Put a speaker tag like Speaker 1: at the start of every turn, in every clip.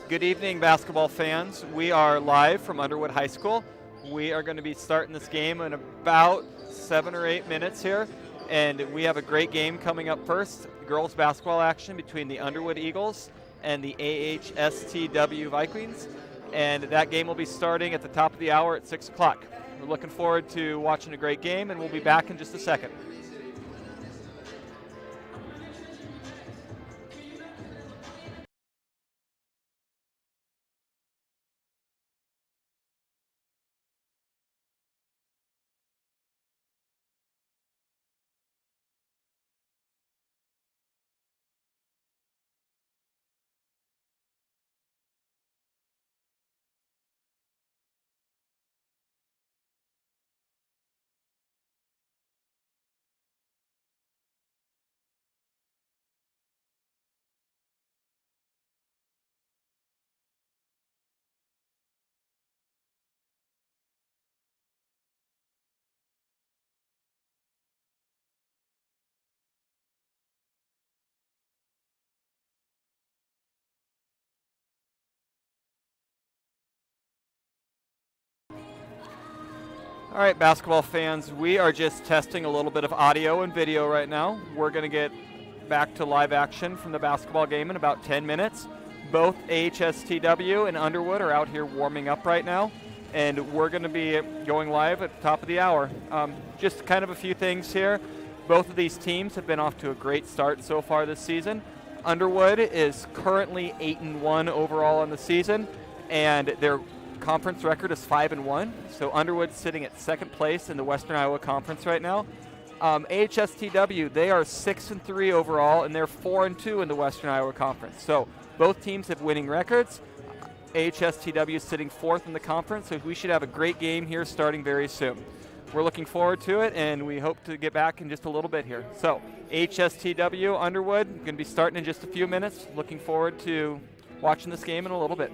Speaker 1: Good evening, basketball fans. We are live from Underwood High School. We are going to be starting this game in about 7 or 8 minutes here, and we have a great game coming up first. Girls basketball action between the Underwood Eagles and the AHSTW Vikings, and that game will be starting at the top of the hour at 6 o'clock. We're looking forward to watching a great game, and we'll be back in just a second. All right, basketball fans, we are just testing a little bit of audio and video right now. We're going to get back to live action from the basketball game in about 10 minutes. Both AHSTW and Underwood are out here warming up right now, and we're going to be going live at the top of the hour. Just kind of a few things here. Both of these teams have been off to a great start so far this season. Underwood is currently 8-1 overall on the season, and they're conference record is 5-1, so Underwood's sitting at second place in the Western Iowa Conference right now. AHSTW, they are 6-3 overall, and they're 4-2 in the Western Iowa Conference. So both teams have winning records. AHSTW is sitting fourth in the conference, so we should have a great game here starting very soon. We're looking forward to it, and we hope to get back in just a little bit here. So AHSTW, Underwood, going to be starting in just a few minutes. Looking forward to watching this game in a little bit.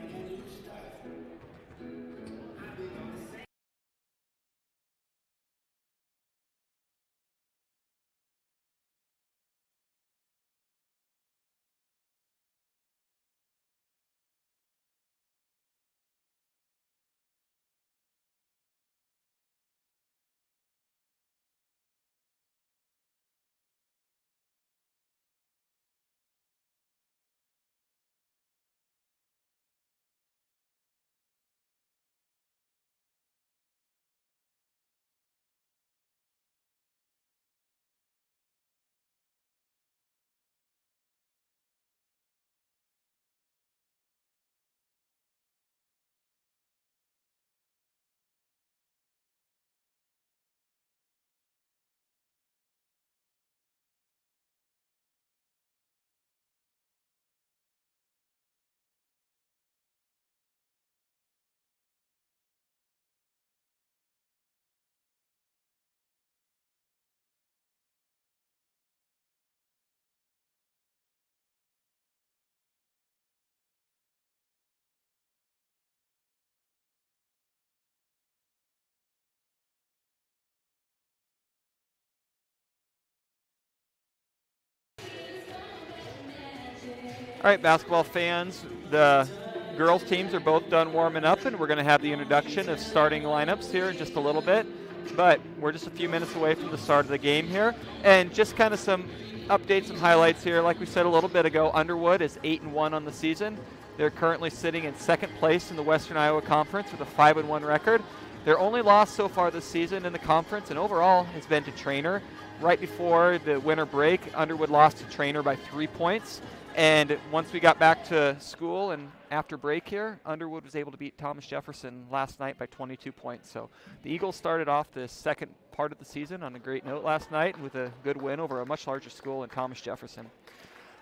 Speaker 1: All right, basketball fans, the girls teams are both done warming up, and we're going to have the introduction of starting lineups here in just a little bit. But we're just a few minutes away from the start of the game here. And just kind of some updates and highlights here. Like we said a little bit ago, Underwood is 8-1 on the season. They're currently sitting in second place in the Western Iowa Conference with a 5-1 record. Their only loss so far this season in the conference and overall has been to Trainer. Right before the winter break, Underwood lost to Trainer by 3 points. And once we got back to school and after break here, Underwood was able to beat Thomas Jefferson last night by 22 points. So the Eagles started off the second part of the season on a great note last night with a good win over a much larger school in Thomas Jefferson.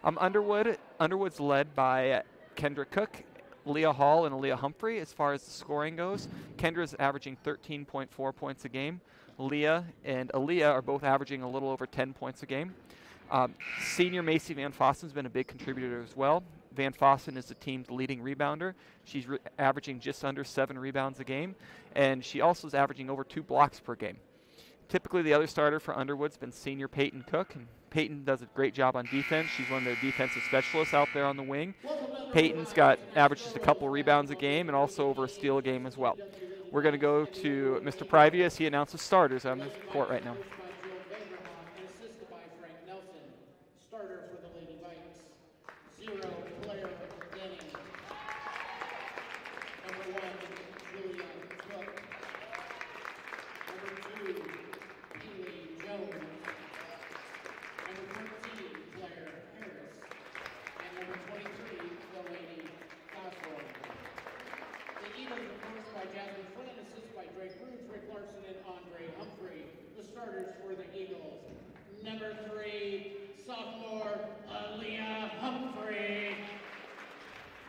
Speaker 1: Underwood's led by Kendra Cook, Leah Hall, and Aaliyah Humphrey as far as the scoring goes. Kendra's averaging 13.4 points a game. Leah and Aaliyah are both averaging a little over 10 points a game. Senior Macy Van Fossen's been a big contributor as well. Van Fossen is the team's leading rebounder. She's averaging just under 7 rebounds a game, and she also is averaging over 2 blocks per game. Typically, the other starter for Underwood's been senior Peyton Cook, and Peyton does a great job on defense. She's one of their defensive specialists out there on the wing. Peyton's got averaged just a couple rebounds a game and also over a steal a game as well. We're going to go to Mr. Privy as he announces starters on the court right now.
Speaker 2: Starter for the Lady Vikes, 0, Claire Denning. Number 1, Julia Cook. Number 2, Keely Jones. Number 13, Claire Harris. And number 23, Delaney Cosgrove. The Eagles are coached by Jasmine Flynn, assisted by Drake Roots, Rick Larson, and Andre Humphrey. The starters for the Eagles. Number 3, sophomore Leah Humphrey.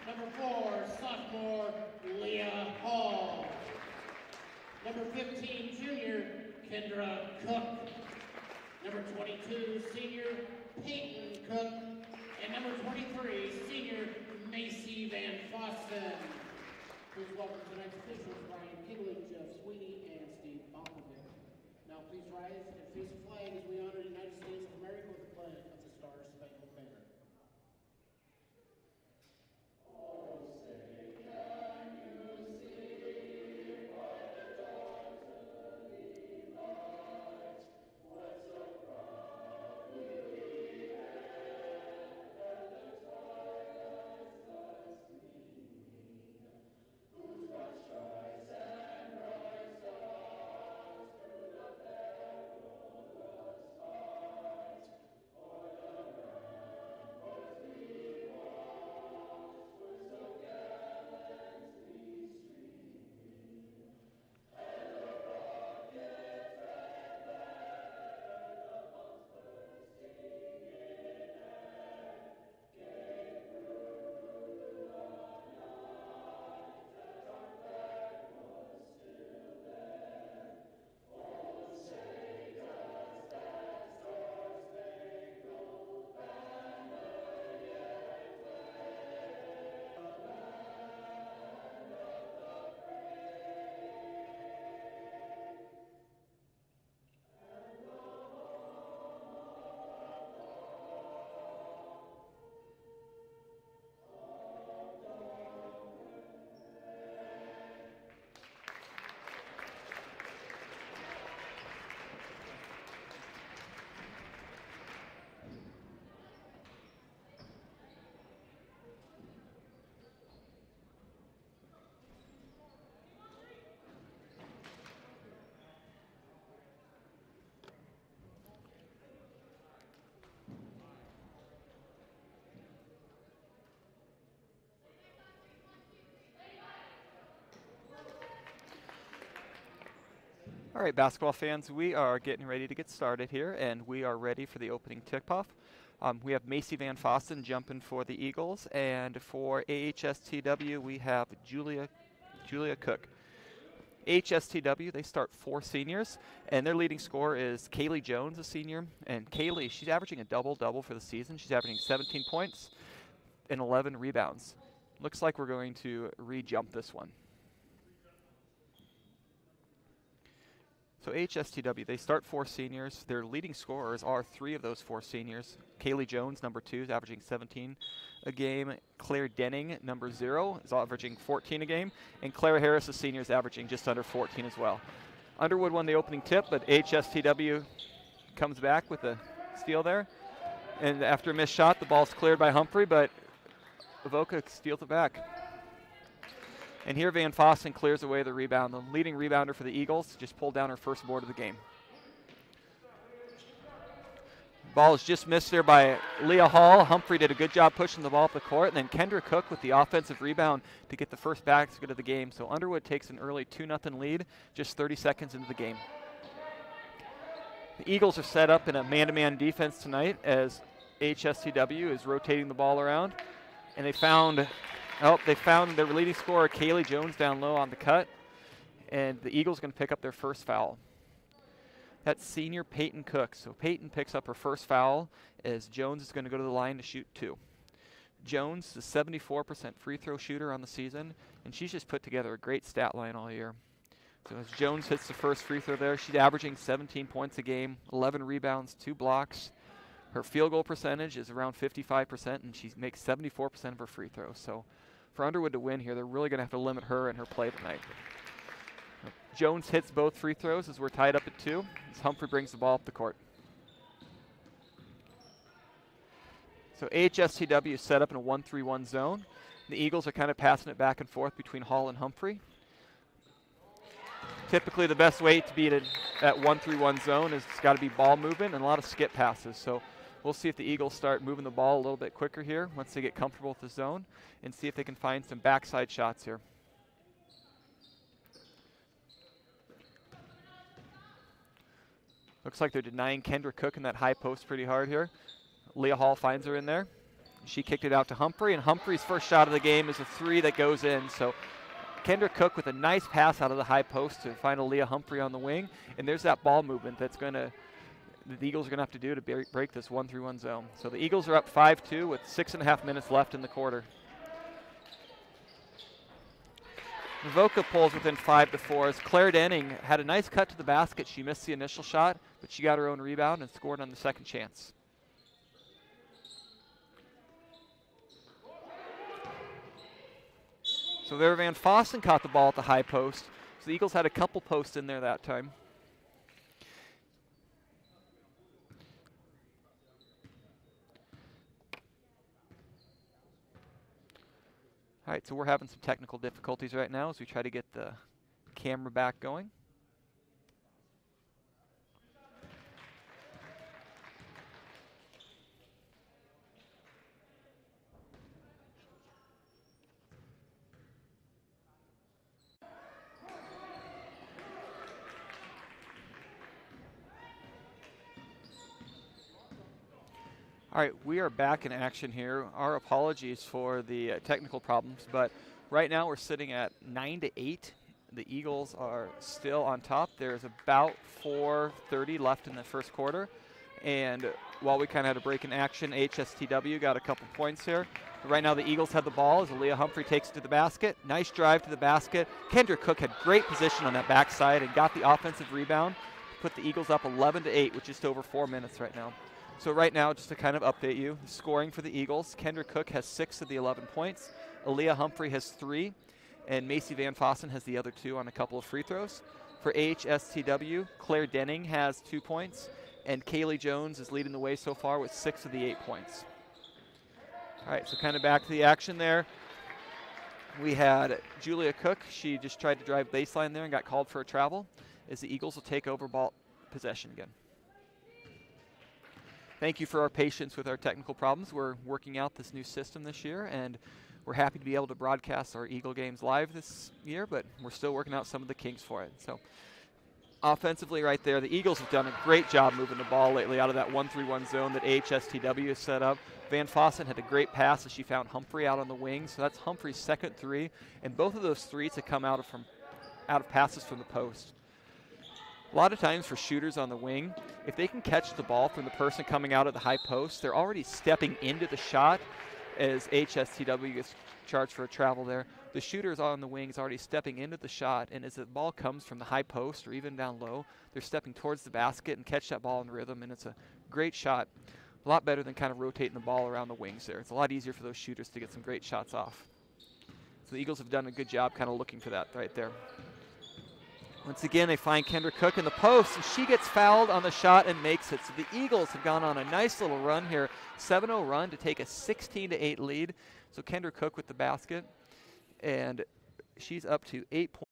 Speaker 2: Number 4, sophomore Leah Hall. Number 15, junior Kendra Cook. Number 22, senior Peyton Cook. And number 23, senior Macy Van Fossen. Please welcome tonight's officials, Brian Kigley, Jeff Sweeney, and Steve Balkovic. Now please rise and face the flag as we honor the United States of America with the flag of the Star Spangled Banner. Oh, say, can you see what the daughters of the light? What so proudly we hailed, and the twilight thus gleaming, whose broad stripes and bright stars through the perilous fight, o'er the ramparts we watched, were so gallantly streaming, and the rockets red flared amongst bursting in air, gave through the night the dark flag was still there. Oh, say does that star-spangled banner yet wave, the land of the brave, and the home of
Speaker 1: All right, basketball fans, we are getting ready to get started here, and we are ready for the opening tip-off. We have Macy Van Fossen jumping for the Eagles, and for AHSTW, we have Julia Cook. AHSTW, they start 4 seniors, and their leading scorer is Kaylee Jones, a senior. And Kaylee, she's averaging a double-double for the season. She's averaging 17 points and 11 rebounds. Looks like we're going to re-jump this one. So HSTW, they start 4 seniors. Their leading scorers are 3 of those 4 seniors. Kaylee Jones, number 2, is averaging 17 a game. Claire Denning, number 0, is averaging 14 a game. And Claire Harris, a senior, is averaging just under 14 as well. Underwood won the opening tip, but HSTW comes back with a steal there. And after a missed shot, the ball's cleared by Humphrey, but Avoca steals it back. And here Van Fossen clears away the rebound. The leading rebounder for the Eagles just pulled down her first board of the game. Ball is just missed there by Leah Hall. Humphrey did a good job pushing the ball up the court. And then Kendra Cook with the offensive rebound to get the first basket of the game. So Underwood takes an early 2-0 lead just 30 seconds into the game. The Eagles are set up in a man-to-man defense tonight as HSTW is rotating the ball around. And they found their leading scorer, Kaylee Jones, down low on the cut. And the Eagles going to pick up their first foul. That's senior Peyton Cook. So Peyton picks up her first foul as Jones is going to go to the line to shoot 2. Jones is a 74% free throw shooter on the season, and she's just put together a great stat line all year. So as Jones hits the first free throw there, she's averaging 17 points a game, 11 rebounds, 2 blocks. Her field goal percentage is around 55%, and she makes 74% of her free throws. So for Underwood to win here, they're really going to have to limit her and her play tonight. Jones hits both free throws as we're tied up at 2, as Humphrey brings the ball up the court. So AHSTW is set up in a 1-3-1 zone. The Eagles are kind of passing it back and forth between Hall and Humphrey. Typically the best way to beat it at 1-3-1 zone is it's got to be ball movement and a lot of skip passes. So we'll see if the Eagles start moving the ball a little bit quicker here once they get comfortable with the zone, and see if they can find some backside shots here. Looks like they're denying Kendra Cook in that high post pretty hard here. Leah Hall finds her in there. She kicked it out to Humphrey, and Humphrey's first shot of the game is a 3 that goes in. So Kendra Cook with a nice pass out of the high post to find a Leah Humphrey on the wing, and there's that ball movement that's the Eagles are going to have to do to break this 1-3-1 zone. So the Eagles are up 5-2 with 6.5 minutes left in the quarter. Voca pulls within 5-4 as Claire Denning had a nice cut to the basket. She missed the initial shot, but she got her own rebound and scored on the second chance. So there Van Fossen caught the ball at the high post. So the Eagles had a couple posts in there that time. All right, so we're having some technical difficulties right now as we try to get the camera back going. All right, we are back in action here. Our apologies for the technical problems, but right now we're sitting at 9-8. The Eagles are still on top. There's about 4:30 left in the first quarter, and while we kind of had a break in action, AHSTW got a couple points here. Right now the Eagles have the ball as Leah Humphrey takes it to the basket. Nice drive to the basket. Kendra Cook had great position on that backside and got the offensive rebound to put the Eagles up 11-8 with just over 4 minutes right now. So right now, just to kind of update you, scoring for the Eagles, Kendra Cook has 6 of the 11 points. Aaliyah Humphrey has 3, and Macy Van Fossen has the other 2 on a couple of free throws. For AHSTW, Claire Denning has 2 points, and Kaylee Jones is leading the way so far with 6 of the 8 points. All right, so kind of back to the action there. We had Julia Cook. She just tried to drive baseline there and got called for a travel, as the Eagles will take over ball possession again. Thank you for our patience with our technical problems. We're working out this new system this year, and we're happy to be able to broadcast our Eagle games live this year, but we're still working out some of the kinks for it. So offensively right there, the Eagles have done a great job moving the ball lately out of that 1-3-1 zone that AHSTW has set up. Van Fossen had a great pass as she found Humphrey out on the wing, so that's Humphrey's second 3, and both of those 3s have come out of passes from the post. A lot of times for shooters on the wing, if they can catch the ball from the person coming out of the high post, they're already stepping into the shot as HSTW gets charged for a travel there. The shooter's on the wing is already stepping into the shot, and as the ball comes from the high post or even down low, they're stepping towards the basket and catch that ball in rhythm, and it's a great shot. A lot better than kind of rotating the ball around the wings there. It's a lot easier for those shooters to get some great shots off. So the Eagles have done a good job kind of looking for that right there. Once again, they find Kendra Cook in the post, and she gets fouled on the shot and makes it. So the Eagles have gone on a nice little run here, 7-0 run to take a 16-8 lead. So Kendra Cook with the basket, and she's up to 8 points.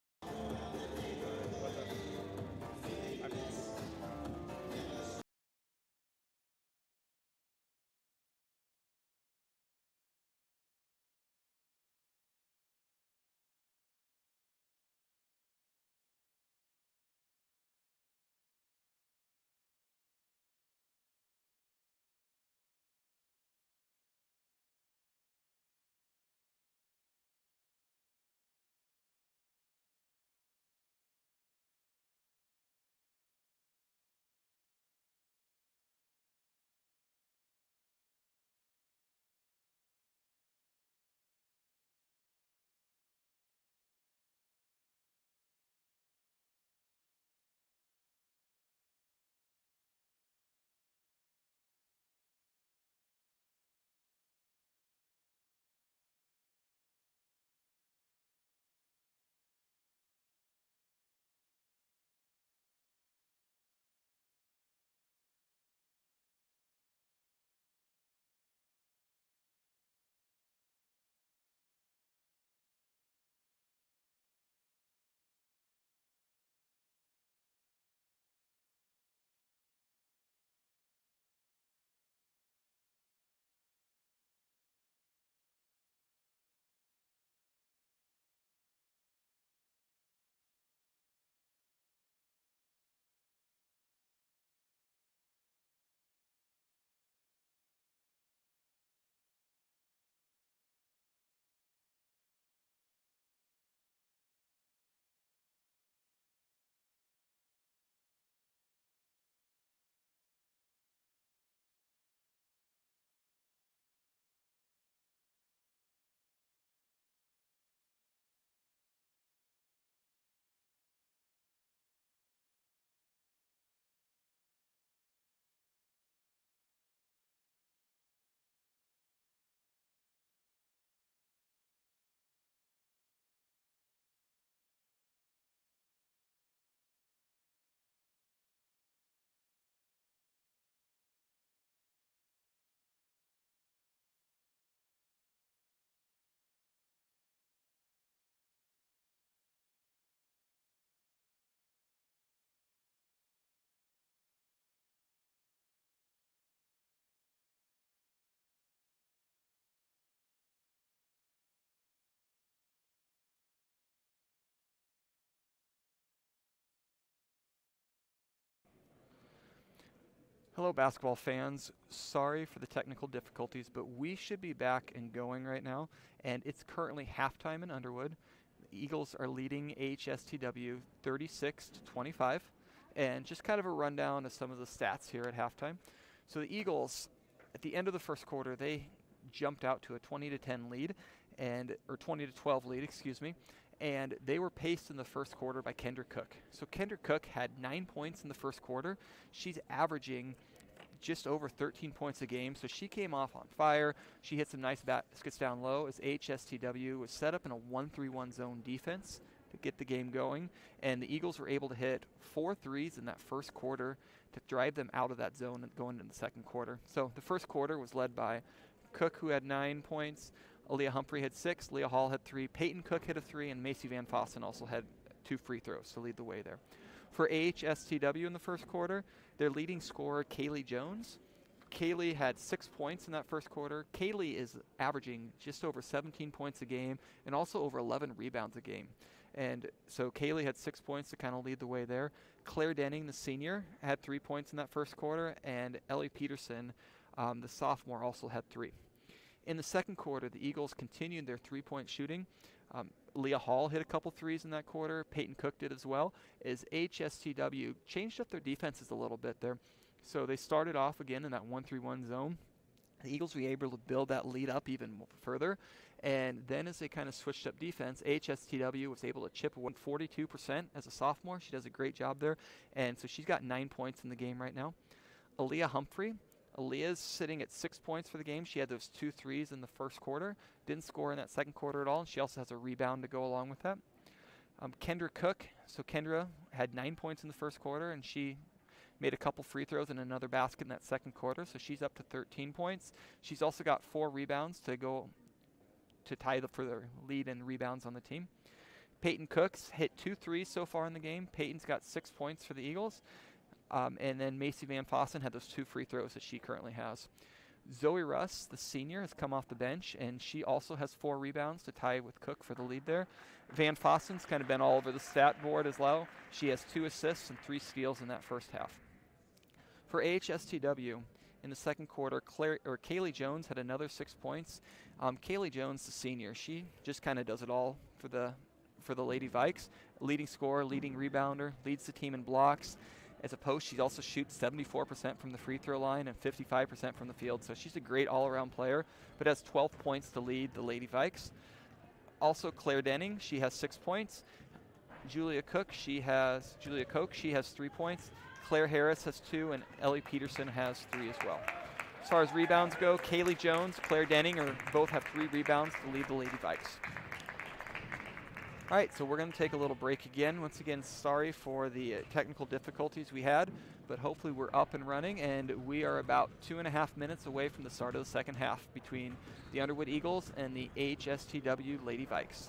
Speaker 1: Hello, basketball fans. Sorry for the technical difficulties, but we should be back and going right now, and it's currently halftime in Underwood. The Eagles are leading AHSTW 36-25, and just kind of a rundown of some of the stats here at halftime. So the Eagles, at the end of the first quarter, they jumped out to a 20-10 lead, or 20-12 lead, excuse me, and they were paced in the first quarter by Kendra Cook. So Kendra Cook had 9 points in the first quarter. She's averaging just over 13 points a game, so she came off on fire. She hit some nice baskets down low as AHSTW was set up in a 1-3-1 zone defense to get the game going, and the Eagles were able to hit 4 threes in that first quarter to drive them out of that zone and going into the second quarter. So the first quarter was led by Cook, who had 9 points. Aaliyah Humphrey had 6, Leah Hall had 3, Peyton Cook hit a 3, and Macy Van Fossen also had 2 free throws to lead the way there. For AHSTW in the first quarter, their leading scorer, Kaylee Jones. Kaylee had 6 points in that first quarter. Kaylee is averaging just over 17 points a game and also over 11 rebounds a game. And so Kaylee had 6 points to kind of lead the way there. Claire Denning, the senior, had 3 points in that first quarter, and Ellie Peterson, the sophomore, also had 3. In the second quarter, the Eagles continued their three-point shooting. Leah Hall hit a couple threes in that quarter. Peyton Cook did as well, as HSTW changed up their defenses a little bit there. So they started off again in that 1-3-1 zone. The Eagles were able to build that lead up even further. And then as they kind of switched up defense, HSTW was able to chip away 42% as a sophomore. She does a great job there. And so she's got 9 points in the game right now. Aaliyah Humphrey. Aaliyah's sitting at 6 points for the game. She had those 2 threes in the first quarter. Didn't score in that second quarter at all, and she also has a rebound to go along with that. Kendra Cook. So Kendra had 9 points in the first quarter, and she made a couple free throws and another basket in that second quarter, so she's up to 13 points. She's also got 4 rebounds to go to tie for the lead in rebounds on the team. Peyton Cook's hit 2 threes so far in the game. Peyton's got 6 points for the Eagles. And then Macy Van Fossen had those 2 free throws that she currently has. Zoe Russ, the senior, has come off the bench, and she also has 4 rebounds to tie with Cook for the lead there. Van Fossen's kind of been all over the stat board as well. She has 2 assists and 3 steals in that first half. For AHSTW, in the second quarter, Kaylee Jones had another 6 points. Kaylee Jones, the senior, she just kind of does it all for the Lady Vikes. Leading scorer, leading rebounder, leads the team in blocks. As a post, she also shoots 74% from the free throw line and 55% from the field. So she's a great all-around player, but has 12 points to lead the Lady Vikes. Also, Claire Denning, she has 6 points. Julia Cook, she has 3 points. Claire Harris has 2, and Ellie Peterson has 3 as well. As far as rebounds go, Kaylee Jones, Claire Denning both have 3 rebounds to lead the Lady Vikes. All right, so we're going to take a little break again. Once again, sorry for the technical difficulties we had, but hopefully we're up and running, and we are about 2.5 minutes away from the start of the second half between the Underwood Eagles and the AHSTW Lady Vikes.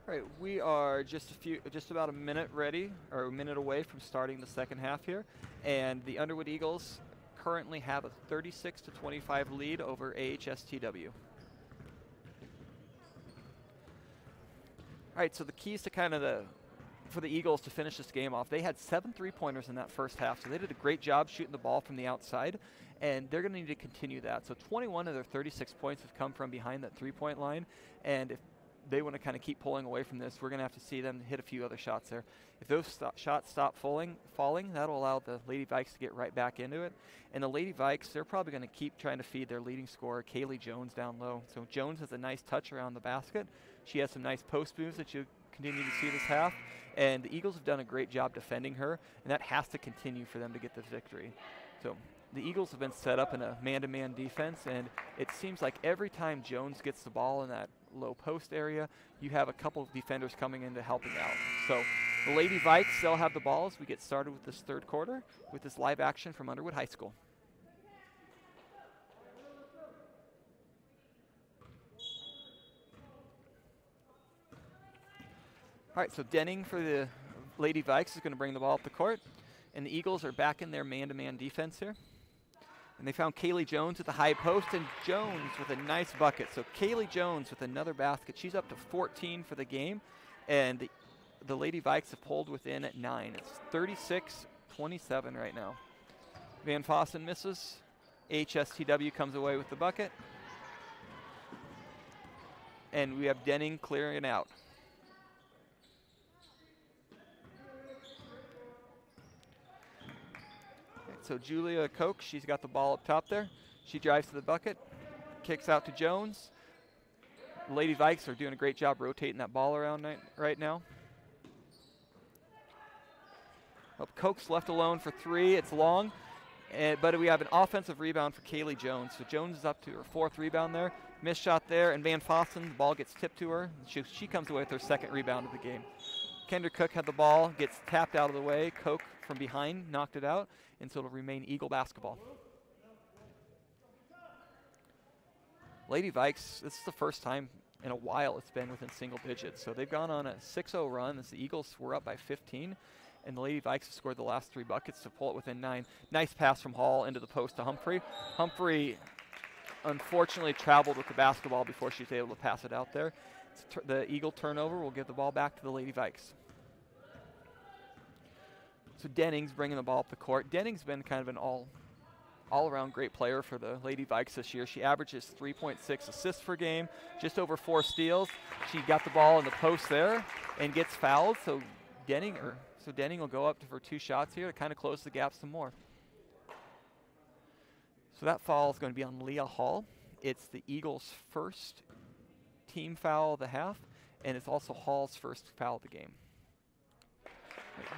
Speaker 1: All right, we are just about a minute away from starting the second half here, and the Underwood Eagles currently have a 36-25 lead over AHSTW. All right, so the keys to kind of for the Eagles to finish this game off, they had 7 3-pointers in that first half, so they did a great job shooting the ball from the outside, and they're going to need to continue that. So 21 of their 36 points have come from behind that 3-point line, and if they want to kind of keep pulling away from this, we're going to have to see them hit a few other shots there. If those shots stop falling, that'll allow the Lady Vikes to get right back into it. And the Lady Vikes, they're probably going to keep trying to feed their leading scorer, Kaylee Jones, down low. So Jones has a nice touch around the basket. She has some nice post moves that you continue to see this half. And the Eagles have done a great job defending her, and that has to continue for them to get the victory. So the Eagles have been set up in a man-to-man defense, and it seems like every time Jones gets the ball in that low post area, you have a couple of defenders coming in to helping out. So the Lady Vikes, they'll have the ball as we get started with this third quarter with this live action from Underwood High School. All right, so Denning for the Lady Vikes is going to bring the ball up the court, and the Eagles are back in their man-to-man defense here. And they found Kaylee Jones at the high post, and Jones with a nice bucket. So Kaylee Jones with another basket. She's up to 14 for the game, and the Lady Vikes have pulled within at 9. It's 36-27 right now. Van Fossen misses. AHSTW comes away with the bucket. And we have Denning clearing out. So Julia Koch, she's got the ball up top there. She drives to the bucket, kicks out to Jones. The Lady Vikes are doing a great job rotating that ball around right now. Koch's left alone for 3. It's long, but we have an offensive rebound for Kaylee Jones. So Jones is up to her 4th rebound there. Missed shot there, and Van Fossen, the ball gets tipped to her. She comes away with her 2nd rebound of the game. Kendra Cook had the ball, gets tapped out of the way. Koch from behind knocked it out, and so it'll remain Eagle basketball. Lady Vikes, this is the first time in a while it's been within single digits. So they've gone on a 6-0 run as the Eagles were up by 15, and the Lady Vikes have scored the last 3 buckets to pull it within 9. Nice pass from Hall into the post to Humphrey. Humphrey unfortunately traveled with the basketball before she was able to pass it out there. The Eagle turnover will give the ball back to the Lady Vikes. So Denning's bringing the ball up the court. Denning's been kind of an all-around great player for the Lady Vikes this year. She averages 3.6 assists per game, just over 4 steals. She got the ball in the post there and gets fouled. So Denning will go up for 2 shots here to kind of close the gap some more. So that foul is going to be on Leah Hall. It's the Eagles' first team foul of the half, and it's also Hall's first foul of the game.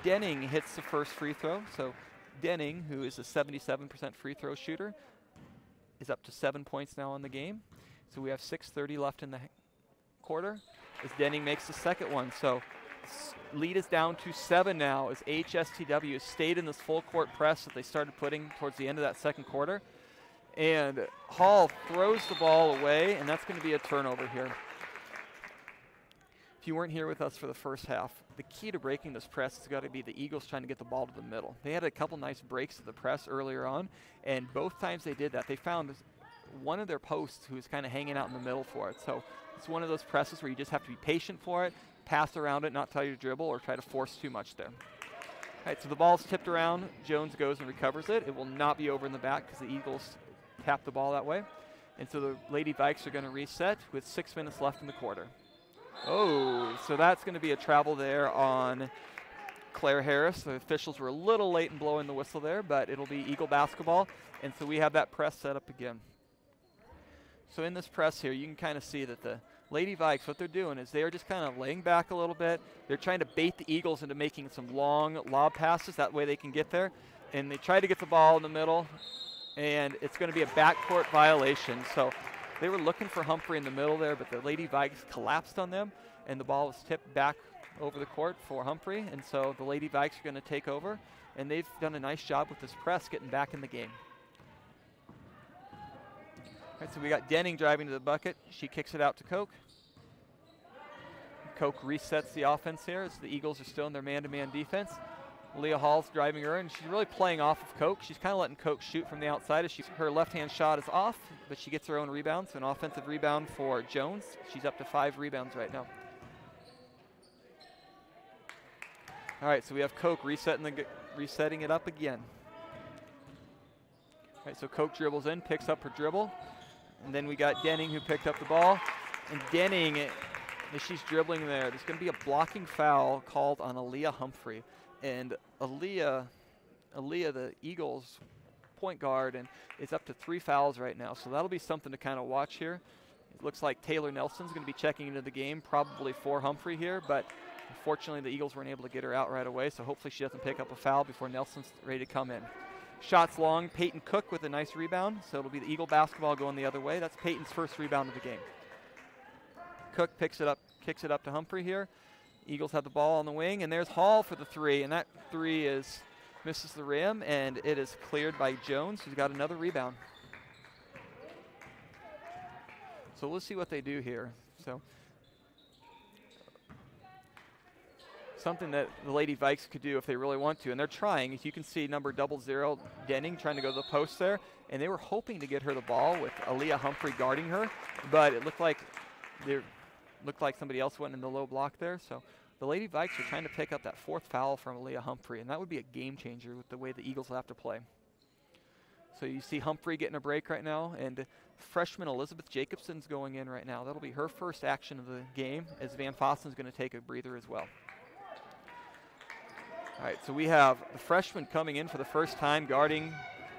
Speaker 1: Denning hits the first free throw. So Denning, who is a 77% free throw shooter, is up to 7 points now in the game. So we have 6:30 left in the quarter as Denning makes the second one. So lead is down to 7 now as AHSTW has stayed in this full court press that they started putting towards the end of that second quarter. And Hall throws the ball away, and that's going to be a turnover here. If you weren't here with us for the first half, the key to breaking this press has got to be the Eagles trying to get the ball to the middle. They had a couple nice breaks of the press earlier on, and both times they did that, they found one of their posts who was kind of hanging out in the middle for it. So it's one of those presses where you just have to be patient for it, pass around it, not tell you to dribble or try to force too much there. All right, so the ball's tipped around. Jones goes and recovers it. It will not be over in the back because the Eagles tap the ball that way. And so the Lady Vikes are going to reset with 6 minutes left in the quarter. Oh, so that's going to be a travel there on Claire Harris. The officials were a little late in blowing the whistle there, but it'll be Eagle basketball. And so we have that press set up again. So in this press here, you can kind of see that the Lady Vikes, what they're doing is they are just kind of laying back a little bit. They're trying to bait the Eagles into making some long lob passes. That way they can get there. And they try to get the ball in the middle, and it's going to be a backcourt violation. So they were looking for Humphrey in the middle there, but the Lady Vikes collapsed on them, and the ball was tipped back over the court for Humphrey. And so the Lady Vikes are going to take over, and they've done a nice job with this press getting back in the game. All right, so we got Denning driving to the bucket. She kicks it out to Koch. Koch resets the offense here as the Eagles are still in their man-to-man defense. Leah Hall's driving her, and she's really playing off of Koch. She's kind of letting Koch shoot from the outside as her left-hand shot is off, but she gets her own rebound, so an offensive rebound for Jones. She's up to 5 rebounds right now. All right, so we have Koch resetting it up again. All right, so Koch dribbles in, picks up her dribble, and then we got Denning who picked up the ball, and Denning, as she's dribbling there's going to be a blocking foul called on Aaliyah Humphrey. And Aaliyah, the Eagles point guard, and is up to 3 fouls right now. So that'll be something to kind of watch here. It looks like Taylor Nelson's going to be checking into the game, probably for Humphrey here, but unfortunately the Eagles weren't able to get her out right away, so hopefully she doesn't pick up a foul before Nelson's ready to come in. Shots long, Peyton Cook with a nice rebound, so it'll be the Eagle basketball going the other way. That's Peyton's first rebound of the game. Cook picks it up, kicks it up to Humphrey here. Eagles have the ball on the wing, and there's Hall for the 3, and that 3 misses the rim, and it is cleared by Jones, who's got another rebound. So we'll see what they do here. So something that the Lady Vikes could do if they really want to, and they're trying. As you can see, number 00 Denning trying to go to the post there, and they were hoping to get her the ball with Aaliyah Humphrey guarding her, but it looked like somebody else went in the low block there. So the Lady Vikes are trying to pick up that 4th foul from Aaliyah Humphrey, and that would be a game changer with the way the Eagles will have to play. So you see Humphrey getting a break right now, and freshman Elizabeth Jacobson's going in right now. That'll be her first action of the game, as Van Fossen's going to take a breather as well. All right, so we have the freshman coming in for the first time guarding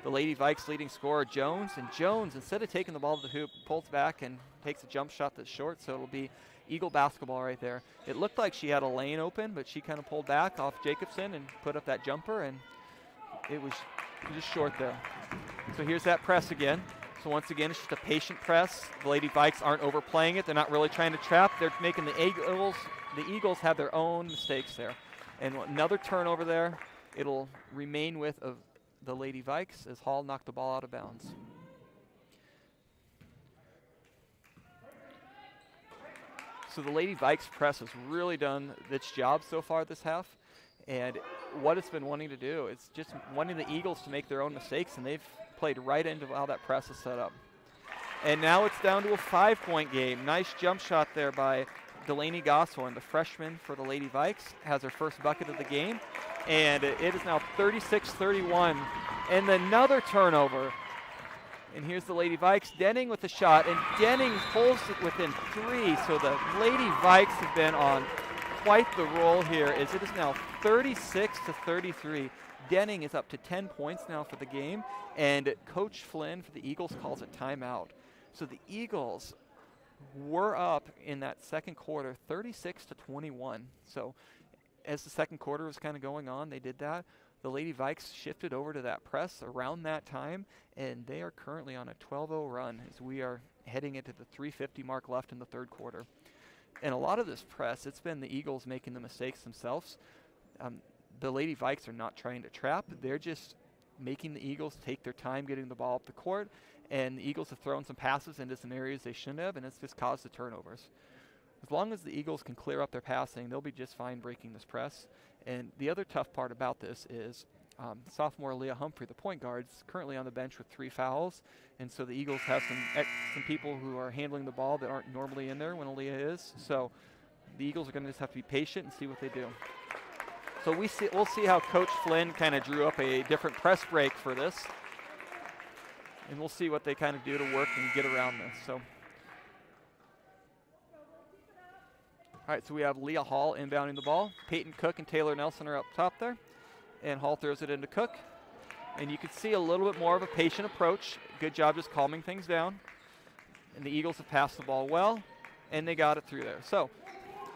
Speaker 1: the Lady Vikes leading scorer, Jones. And Jones, instead of taking the ball to the hoop, pulls back and takes a jump shot that's short, so it'll be Eagle basketball right there. It looked like she had a lane open, but she kind of pulled back off Jacobson and put up that jumper, and it was just short there. So here's that press again. So once again, it's just a patient press. The Lady Vikes aren't overplaying it. They're not really trying to trap. They're making the Eagles have their own mistakes there. And another turnover there. It'll remain with the Lady Vikes as Hall knocked the ball out of bounds. So the Lady Vikes press has really done its job so far this half. And what it's been wanting to do is just wanting the Eagles to make their own mistakes, and they've played right into how that press is set up. And now it's down to a 5-point game. Nice jump shot there by Delaney Gosselin, the freshman for the Lady Vikes, has her first bucket of the game. And it is now 36-31. And another turnover. And here's the Lady Vikes. Denning with the shot, and Denning pulls it within 3. So the Lady Vikes have been on quite the roll here, as it is now 36-33. Denning is up to 10 points now for the game, and Coach Flynn for the Eagles calls it timeout. So the Eagles were up in that second quarter 36-21. So as the second quarter was kind of going on, they did that. The Lady Vikes shifted over to that press around that time, and they are currently on a 12-0 run as we are heading into the 3:50 mark left in the third quarter. And a lot of this press, it's been the Eagles making the mistakes themselves. The Lady Vikes are not trying to trap. They're just making the Eagles take their time getting the ball up the court, and the Eagles have thrown some passes into some areas they shouldn't have, and it's just caused the turnovers. As long as the Eagles can clear up their passing, they'll be just fine breaking this press. And the other tough part about this is sophomore Leah Humphrey, the point guard, is currently on the bench with 3 fouls, and so the Eagles have some people who are handling the ball that aren't normally in there when Aaliyah is. So the Eagles are going to just have to be patient and see what they do. So we'll see how Coach Flynn kind of drew up a different press break for this, and we'll see what they kind of do to work and get around this. So. All right, so we have Leah Hall inbounding the ball. Peyton Cook and Taylor Nelson are up top there. And Hall throws it into Cook. And you can see a little bit more of a patient approach. Good job just calming things down. And the Eagles have passed the ball well, and they got it through there. So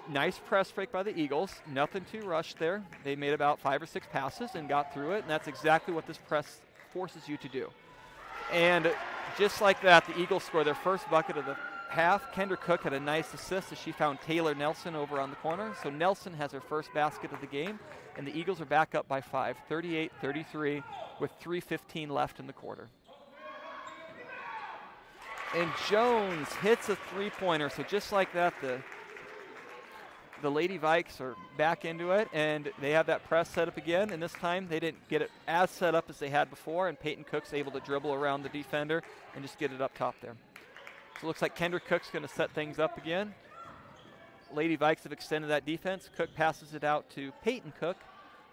Speaker 1: nice press break by the Eagles. Nothing too rushed there. They made about 5 or 6 passes and got through it, and that's exactly what this press forces you to do. And just like that, the Eagles score their first bucket of the half. Kendra Cook had a nice assist as she found Taylor Nelson over on the corner. So Nelson has her first basket of the game, and the Eagles are back up by 5, 38-33, with 3:15 left in the quarter. And Jones hits a 3-pointer. So just like that, the the Lady Vikes are back into it, and they have that press set up again, and this time they didn't get it as set up as they had before, and Peyton Cook's able to dribble around the defender and just get it up top there. So it looks like Kendra Cook's going to set things up again. Lady Vikes have extended that defense. Cook passes it out to Peyton Cook.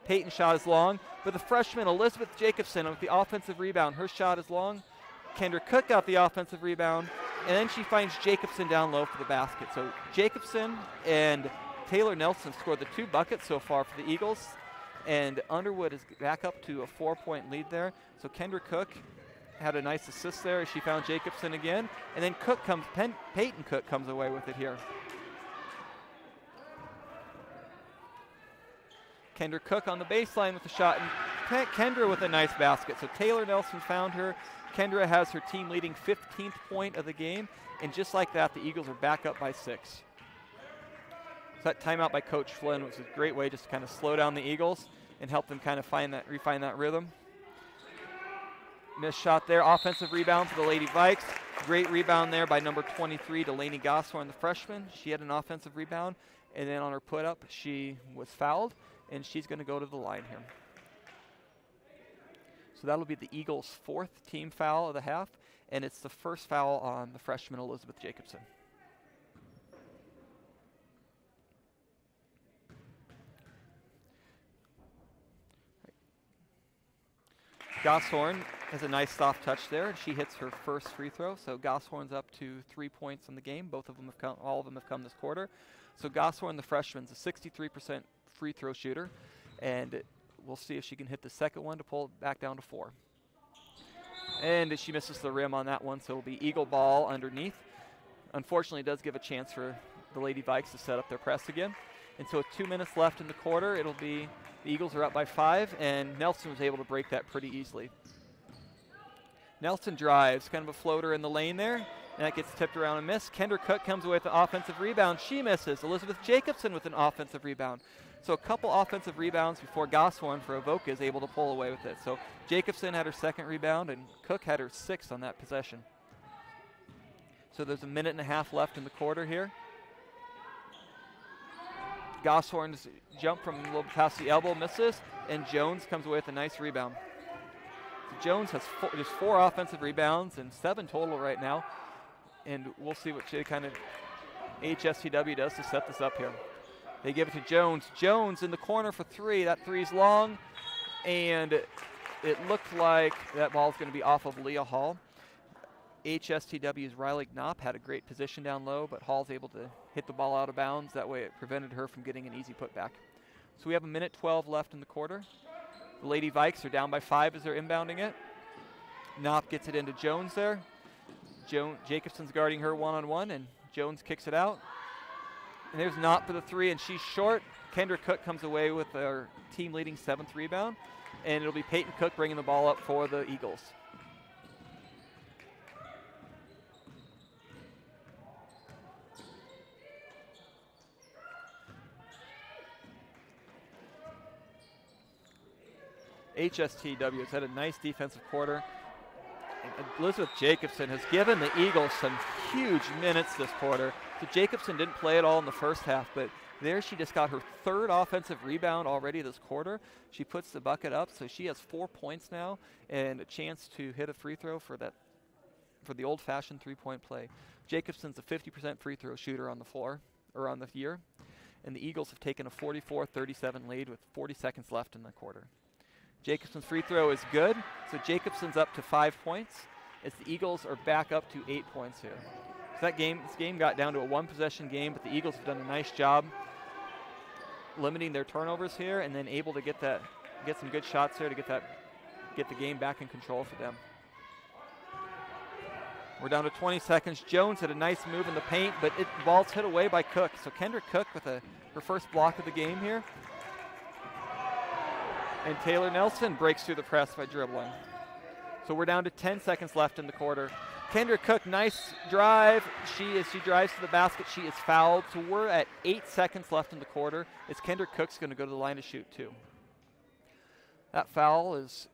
Speaker 1: Peyton shot is long, but the freshman Elizabeth Jacobson with the offensive rebound. Her shot is long. Kendra Cook got the offensive rebound, and then she finds Jacobson down low for the basket. So Jacobson and Taylor Nelson scored the 2 buckets so far for the Eagles, and Underwood is back up to a 4-point lead there. So Kendra Cook had a nice assist there as she found Jacobson again, and then Peyton Cook comes away with it here. Kendra Cook on the baseline with a shot, and Kendra with a nice basket. So Taylor Nelson found her. Kendra has her team leading 15th point of the game, and just like that, the Eagles are back up by 6. So that timeout by Coach Flynn was a great way just to kind of slow down the Eagles and help them kind of refine that rhythm. Missed shot there, offensive rebound for the Lady Vikes. Great rebound there by number 23, Delaney Gosshorn, the freshman. She had an offensive rebound, and then on her put-up, she was fouled, and she's going to go to the line here. So that'll be the Eagles' 4th team foul of the half, and it's the first foul on the freshman Elizabeth Jacobson. Gosshorn has a nice soft touch there, and she hits her first free throw. So Gosshorn's up to 3 points in the game. All of them have come this quarter. So Gosshorn, the freshman's a 63% free throw shooter, and we'll see if she can hit the second one to pull it back down to 4. And she misses the rim on that one, so it'll be Eagle ball underneath. Unfortunately, it does give a chance for the Lady Vikes to set up their press again. And so with 2 minutes left in the quarter, it'll be the Eagles are up by 5, and Nelson was able to break that pretty easily. Nelson drives, kind of a floater in the lane there, and that gets tipped around and missed. Kendra Cook comes away with an offensive rebound. She misses. Elizabeth Jacobson with an offensive rebound. So a couple offensive rebounds before Gosshorn for Avoca is able to pull away with it. So Jacobson had her second rebound, and Cook had her 6th on that possession. So there's a minute and a half left in the quarter here. Gosshorn's jump from a little past the elbow misses, and Jones comes away with a nice rebound. So Jones has just 4 offensive rebounds and 7 total right now, and we'll see what kind of AHSTW does to set this up here. They give it to Jones. Jones in the corner for 3. That 3's long, and it looked like that ball's going to be off of Leah Hall. HSTW's Riley Knopp had a great position down low, but Hall's able to hit the ball out of bounds. That way it prevented her from getting an easy putback. So we have a minute 12 left in the quarter. The Lady Vikes are down by 5 as they're inbounding it. Knopp gets it into Jones there. Jacobson's guarding her one-on-one, and Jones kicks it out. And there's Knopp for the 3, and she's short. Kendra Cook comes away with her team-leading 7th rebound, and it'll be Peyton Cook bringing the ball up for the Eagles. HSTW has had a nice defensive quarter. And Elizabeth Jacobson has given the Eagles some huge minutes this quarter. So Jacobson didn't play at all in the first half, but there she just got her 3rd offensive rebound already this quarter. She puts the bucket up, so she has 4 points now and a chance to hit a free throw for the old-fashioned 3-point play. Jacobson's a 50% free throw shooter on the floor, or on the year, and the Eagles have taken a 44-37 lead with 40 seconds left in the quarter. Jacobson's free throw is good, so Jacobson's up to 5 points as the Eagles are back up to 8 points here. So this game got down to a 1-possession game, but the Eagles have done a nice job limiting their turnovers here and then able to get some good shots there to get the game back in control for them. We're down to 20 seconds. Jones had a nice move in the paint, but the ball's hit away by Cook. So Kendra Cook with her first block of the game here. And Taylor Nelson breaks through the press by dribbling. So we're down to 10 seconds left in the quarter. Kendra Cook, nice drive. As she drives to the basket, she is fouled. So we're at 8 seconds left in the quarter. As Kendra Cook's going to go to the line to shoot 2. That foul is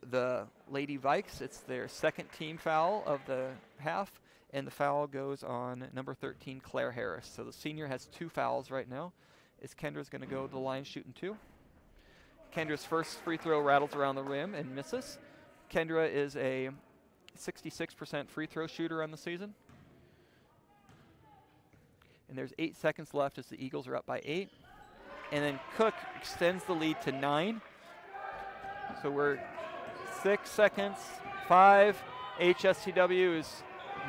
Speaker 1: the Lady Vikes. It's their 2nd team foul of the half, and the foul goes on number 13, Claire Harris. So the senior has 2 fouls right now, is Kendra's going to go to the line shooting 2. Kendra's first free throw rattles around the rim and misses. Kendra is a 66% free throw shooter on the season. And there's 8 seconds left as the Eagles are up by 8. And then Cook extends the lead to 9. So we're 6 seconds, 5. AHSTW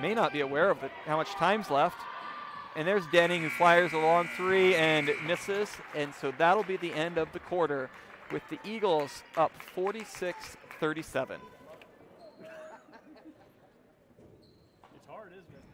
Speaker 1: may not be aware of how much time's left. And there's Denning, who fires a long 3 and misses. And so that'll be the end of the quarter with the Eagles up 46-37.
Speaker 3: It's hard, isn't it?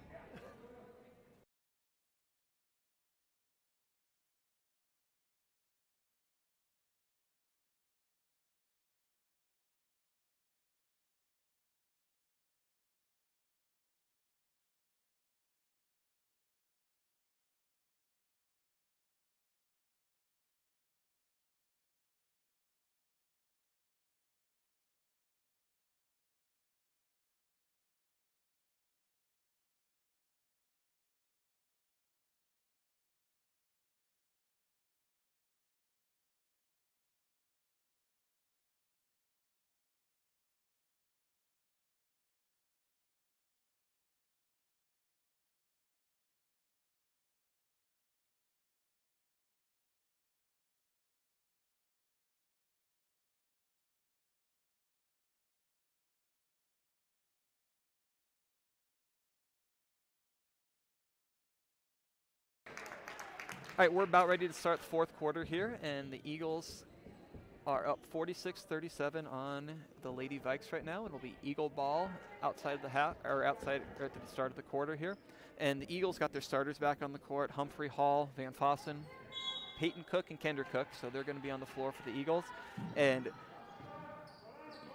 Speaker 1: All right, we're about ready to start the fourth quarter here, and the Eagles are up 46-37 on the Lady Vikes right now. It'll be Eagle ball outside the half, or outside right at the start of the quarter here. And the Eagles got their starters back on the court: Humphrey, Hall, Van Fossen, Peyton Cook, and Kendra Cook. So they're going to be on the floor for the Eagles. And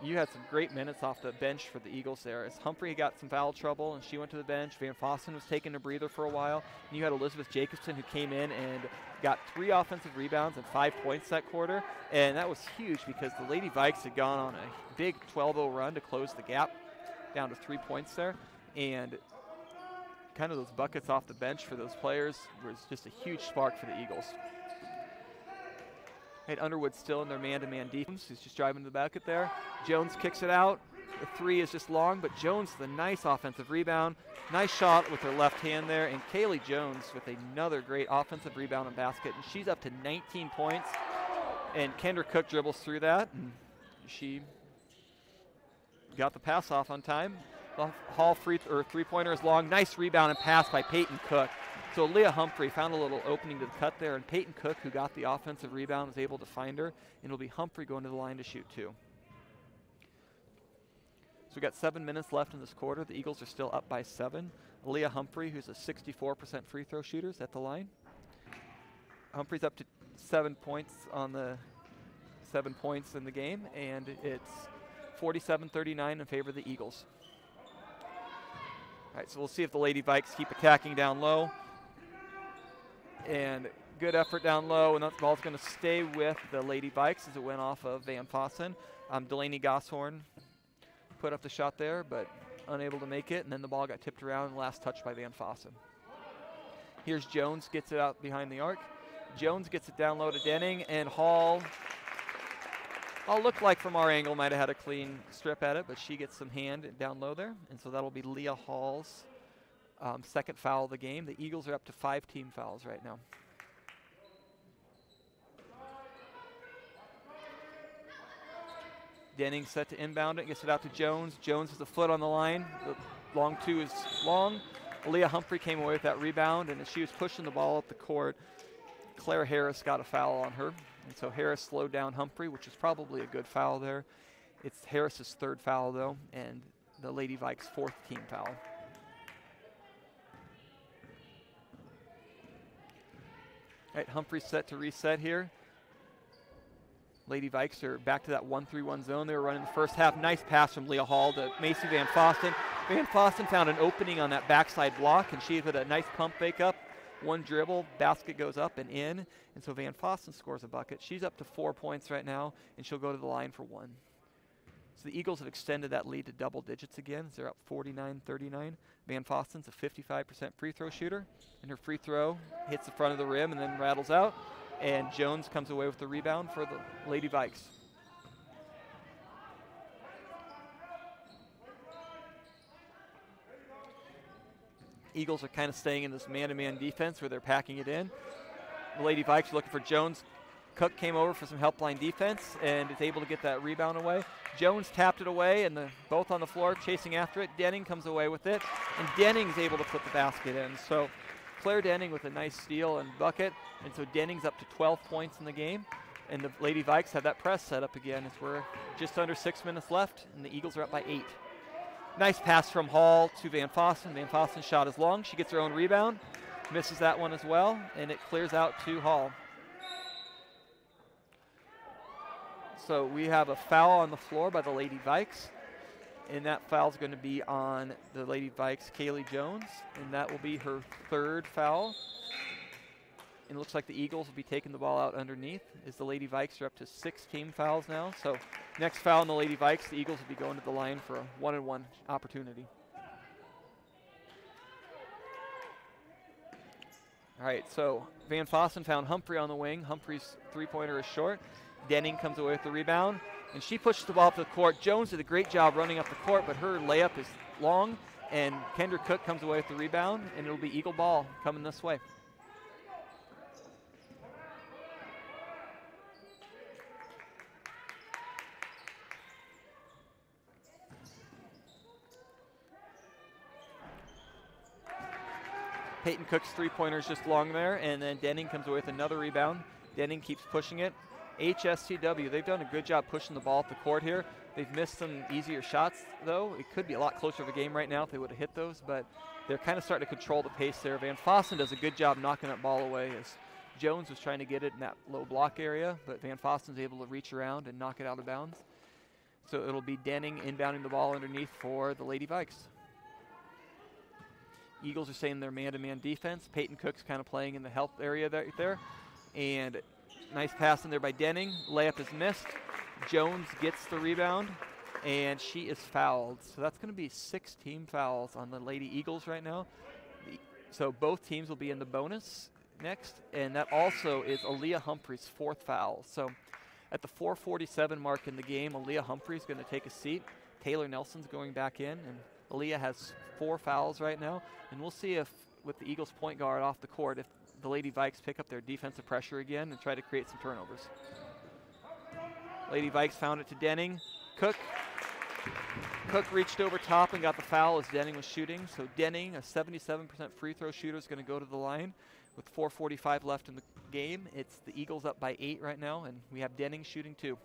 Speaker 1: you had some great minutes off the bench for the Eagles there, as Humphrey got some foul trouble and she went to the bench. Van Fossen was taking a breather for a while. And you had Elizabeth Jacobson, who came in and got 3 offensive rebounds and 5 points that quarter. And that was huge because the Lady Vikes had gone on a big 12-0 run to close the gap down to 3 points there. And kind of those buckets off the bench for those players was just a huge spark for the Eagles. And Underwood still in their man-to-man defense. He's just driving to the bucket there. Jones kicks it out. The 3 is just long, but Jones with a nice offensive rebound. Nice shot with her left hand there. And Kaylee Jones with another great offensive rebound and basket. And she's up to 19 points. And Kendra Cook dribbles through that. And she got the pass off on time. The Hall three-pointer is long. Nice rebound and pass by Peyton Cook. So Leah Humphrey found a little opening to the cut there, and Peyton Cook, who got the offensive rebound, was able to find her, and it'll be Humphrey going to the line to shoot 2. So we got 7 minutes left in this quarter. The Eagles are still up by 7. Leah Humphrey, who's a 64% free throw shooter, is at the line. Humphrey's up to 7 points on the 7 points in the game, and it's 47-39 in favor of the Eagles. All right, so we'll see if the Lady Vikes keep attacking down low. And good effort down low, and that ball's going to stay with the Lady Vikes as it went off of Van Fossen. Delaney Gosshorn put up the shot there, but unable to make it, and then the ball got tipped around and last touched by Van Fossen. Here's Jones, gets it out behind the arc. Jones gets it down low to Denning, and Hall looked like from our angle might have had a clean strip at it, but she gets some hand down low there, and so that'll be Leah Hall's second foul of the game. The Eagles are up to 5 team fouls right now. Denning set to inbound it, gets it out to Jones. Jones has a foot on the line. The long 2 is long. Leah Humphrey came away with that rebound, and as she was pushing the ball up the court, Claire Harris got a foul on her. And so Harris slowed down Humphrey, which is probably a good foul there. It's Harris's 3rd foul, though, and the Lady Vikes' 4th team foul. All right, Humphrey's set to reset here. Lady Vikes are back to that 1-3-1 zone they were running the first half. Nice pass from Leah Hall to Macy Van Fossen. Van Fossen found an opening on that backside block, and she hit a nice pump fake up. 1 dribble, basket goes up and in, and so Van Fossen scores a bucket. She's up to 4 points right now, and she'll go to the line for 1. So the Eagles have extended that lead to double digits again. They're up 49-39. Van Fossen's a 55% free throw shooter, and her free throw hits the front of the rim and then rattles out. and Jones comes away with the rebound for the Lady Vikes. Eagles are kind of staying in this man-to-man defense where they're packing it in. The Lady Vikes are looking for Jones. Cook came over for some help line defense and is able to get that rebound away. Jones tapped it away, and both on the floor chasing after it. Denning comes away with it, and Denning is able to put the basket in. So Claire Denning with a nice steal and bucket, and so Denning's up to 12 points in the game. And the Lady Vikes have that press set up again as we're just under 6 minutes left, and the Eagles are up by 8. Nice pass from Hall to Van Fossen. Van Fossen's shot is long. She gets her own rebound, misses that one as well, and it clears out to Hall. So we have a foul on the floor by the Lady Vikes, and that foul is going to be on the Lady Vikes' Kaylee Jones, and that will be her 3rd foul. And it looks like the Eagles will be taking the ball out underneath as the Lady Vikes are up to 6 team fouls now. So next foul on the Lady Vikes, the Eagles will be going to the line for a 1-on-1 opportunity. All right, so Van Fossen found Humphrey on the wing. Humphrey's three-pointer is short. Denning comes away with the rebound, and she pushes the ball up to the court. Jones did a great job running up the court, but her layup is long, and Kendra Cook comes away with the rebound, and it'll be Eagle ball coming this way. Peyton Cook's three-pointer is just long there, and then Denning comes away with another rebound. Denning keeps pushing it. AHSTW, they've done a good job pushing the ball up the court here. They've missed some easier shots, though. It could be a lot closer of a game right now if they would have hit those, but they're kind of starting to control the pace there. Van Fossen does a good job knocking that ball away as Jones was trying to get it in that low block area, but Van Fossen's able to reach around and knock it out of bounds. So it'll be Denning inbounding the ball underneath for the Lady Vikes. Eagles are saying their man-to-man defense. Peyton Cook's kind of playing in the help area right there. And nice pass in there by Denning. Layup is missed. Jones gets the rebound, and she is fouled. So that's going to be 6 team fouls on the Lady Eagles right now. So both teams will be in the bonus next, and that also is Aaliyah Humphrey's 4th foul. So at the 4:47 mark in the game, Aaliyah Humphrey's going to take a seat. Taylor Nelson's going back in, and Aaliyah has 4 fouls right now, and we'll see if, with the Eagles point guard off the court, if the Lady Vikes pick up their defensive pressure again and try to create some turnovers. Lady Vikes found it to Denning. Cook reached over top and got the foul as Denning was shooting. So Denning, a 77% free throw shooter, is going to go to the line with 4:45 left in the game. It's the Eagles up by 8 right now, and we have Denning shooting 2.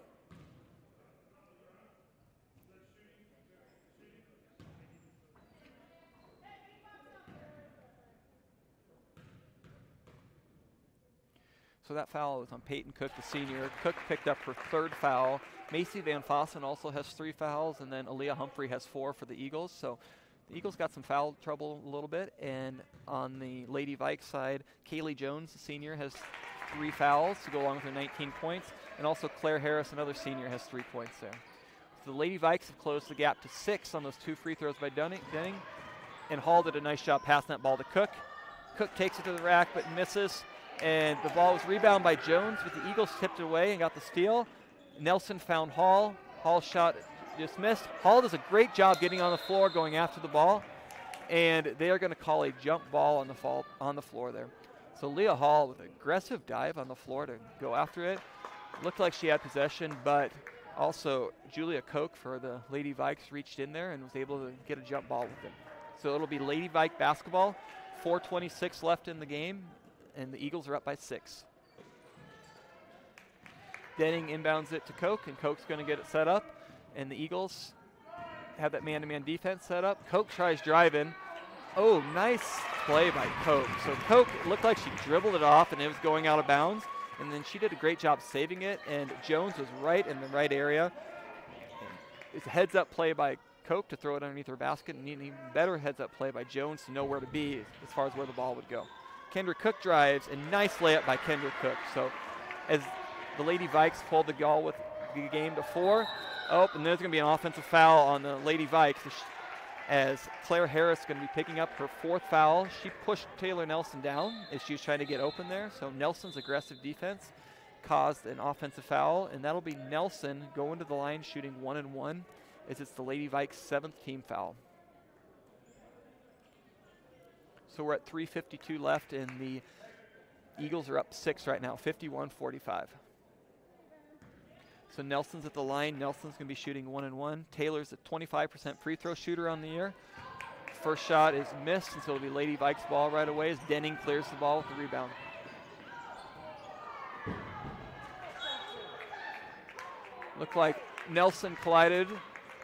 Speaker 1: So that foul is on Peyton Cook, the senior. Cook picked up her 3rd foul. Macy Van Fossen also has 3 fouls, and then Aaliyah Humphrey has 4 for the Eagles. So the Eagles got some foul trouble a little bit. And on the Lady Vikes side, Kaylee Jones, the senior, has 3 fouls to go along with her 19 points. And also Claire Harris, another senior, has 3 points there. So the Lady Vikes have closed the gap to 6 on those 2 free throws by Denning. And Hall did a nice job passing that ball to Cook. Cook takes it to the rack but misses. And the ball was rebounded by Jones, but the Eagles tipped it away and got the steal. Nelson found Hall. Hall's shot just missed. Hall does a great job getting on the floor, going after the ball, and they are going to call a jump ball on the floor there. So Leah Hall with an aggressive dive on the floor to go after it. Looked like she had possession, but also Julia Koch for the Lady Vikes reached in there and was able to get a jump ball with it. So it'll be Lady Vike basketball. 4:26 left in the game, and the Eagles are up by 6. Denning inbounds it to Koch, and Koch's going to get it set up. And the Eagles have that man-to-man defense set up. Koch tries driving. Oh, nice play by Koch. So Koch looked like she dribbled it off, and it was going out of bounds. And then she did a great job saving it, and Jones was right in the right area. It's a heads-up play by Koch to throw it underneath her basket, and an even better heads-up play by Jones to know where to be as far as where the ball would go. Kendra Cook drives, and nice layup by Kendra Cook. So as the Lady Vikes pulled the ball with the game to 4, and there's going to be an offensive foul on the Lady Vikes. as Claire Harris is going to be picking up her 4th foul. She pushed Taylor Nelson down as she was trying to get open there. So Nelson's aggressive defense caused an offensive foul, and that'll be Nelson going to the line shooting 1-1 as it's the Lady Vikes' 7th team foul. So we're at 3:52 left, and the Eagles are up 6 right now, 51-45. So Nelson's at the line. Nelson's going to be shooting 1-1. Taylor's a 25% free throw shooter on the year. First shot is missed, and so it'll be Lady Vikes' ball right away as Denning clears the ball with the rebound. Looked like Nelson collided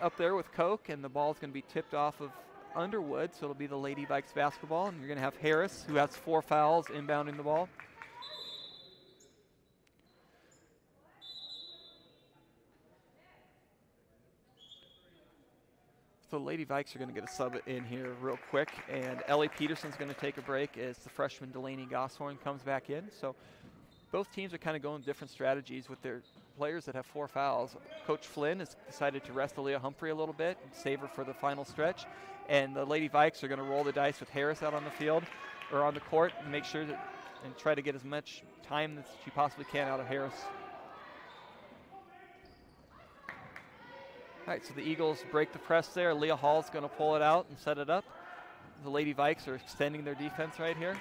Speaker 1: up there with Koch, and the ball's going to be tipped off of Underwood, so it'll be the Lady Vikes basketball, and you're going to have Harris, who has 4 fouls, inbounding the ball. So Lady Vikes are going to get a sub in here real quick, and Ellie Peterson's going to take a break as the freshman Delaney Gosshorn comes back in. So both teams are kind of going different strategies with their players that have 4 fouls. Coach Flynn has decided to rest Aaliyah Humphrey a little bit and save her for the final stretch. And the Lady Vikes are going to roll the dice with Harris out on the field or on the court and make sure that and try to get as much time as she possibly can out of Harris. All right, so the Eagles break the press there. Leah Hall's going to pull it out and set it up. The Lady Vikes are extending their defense right here,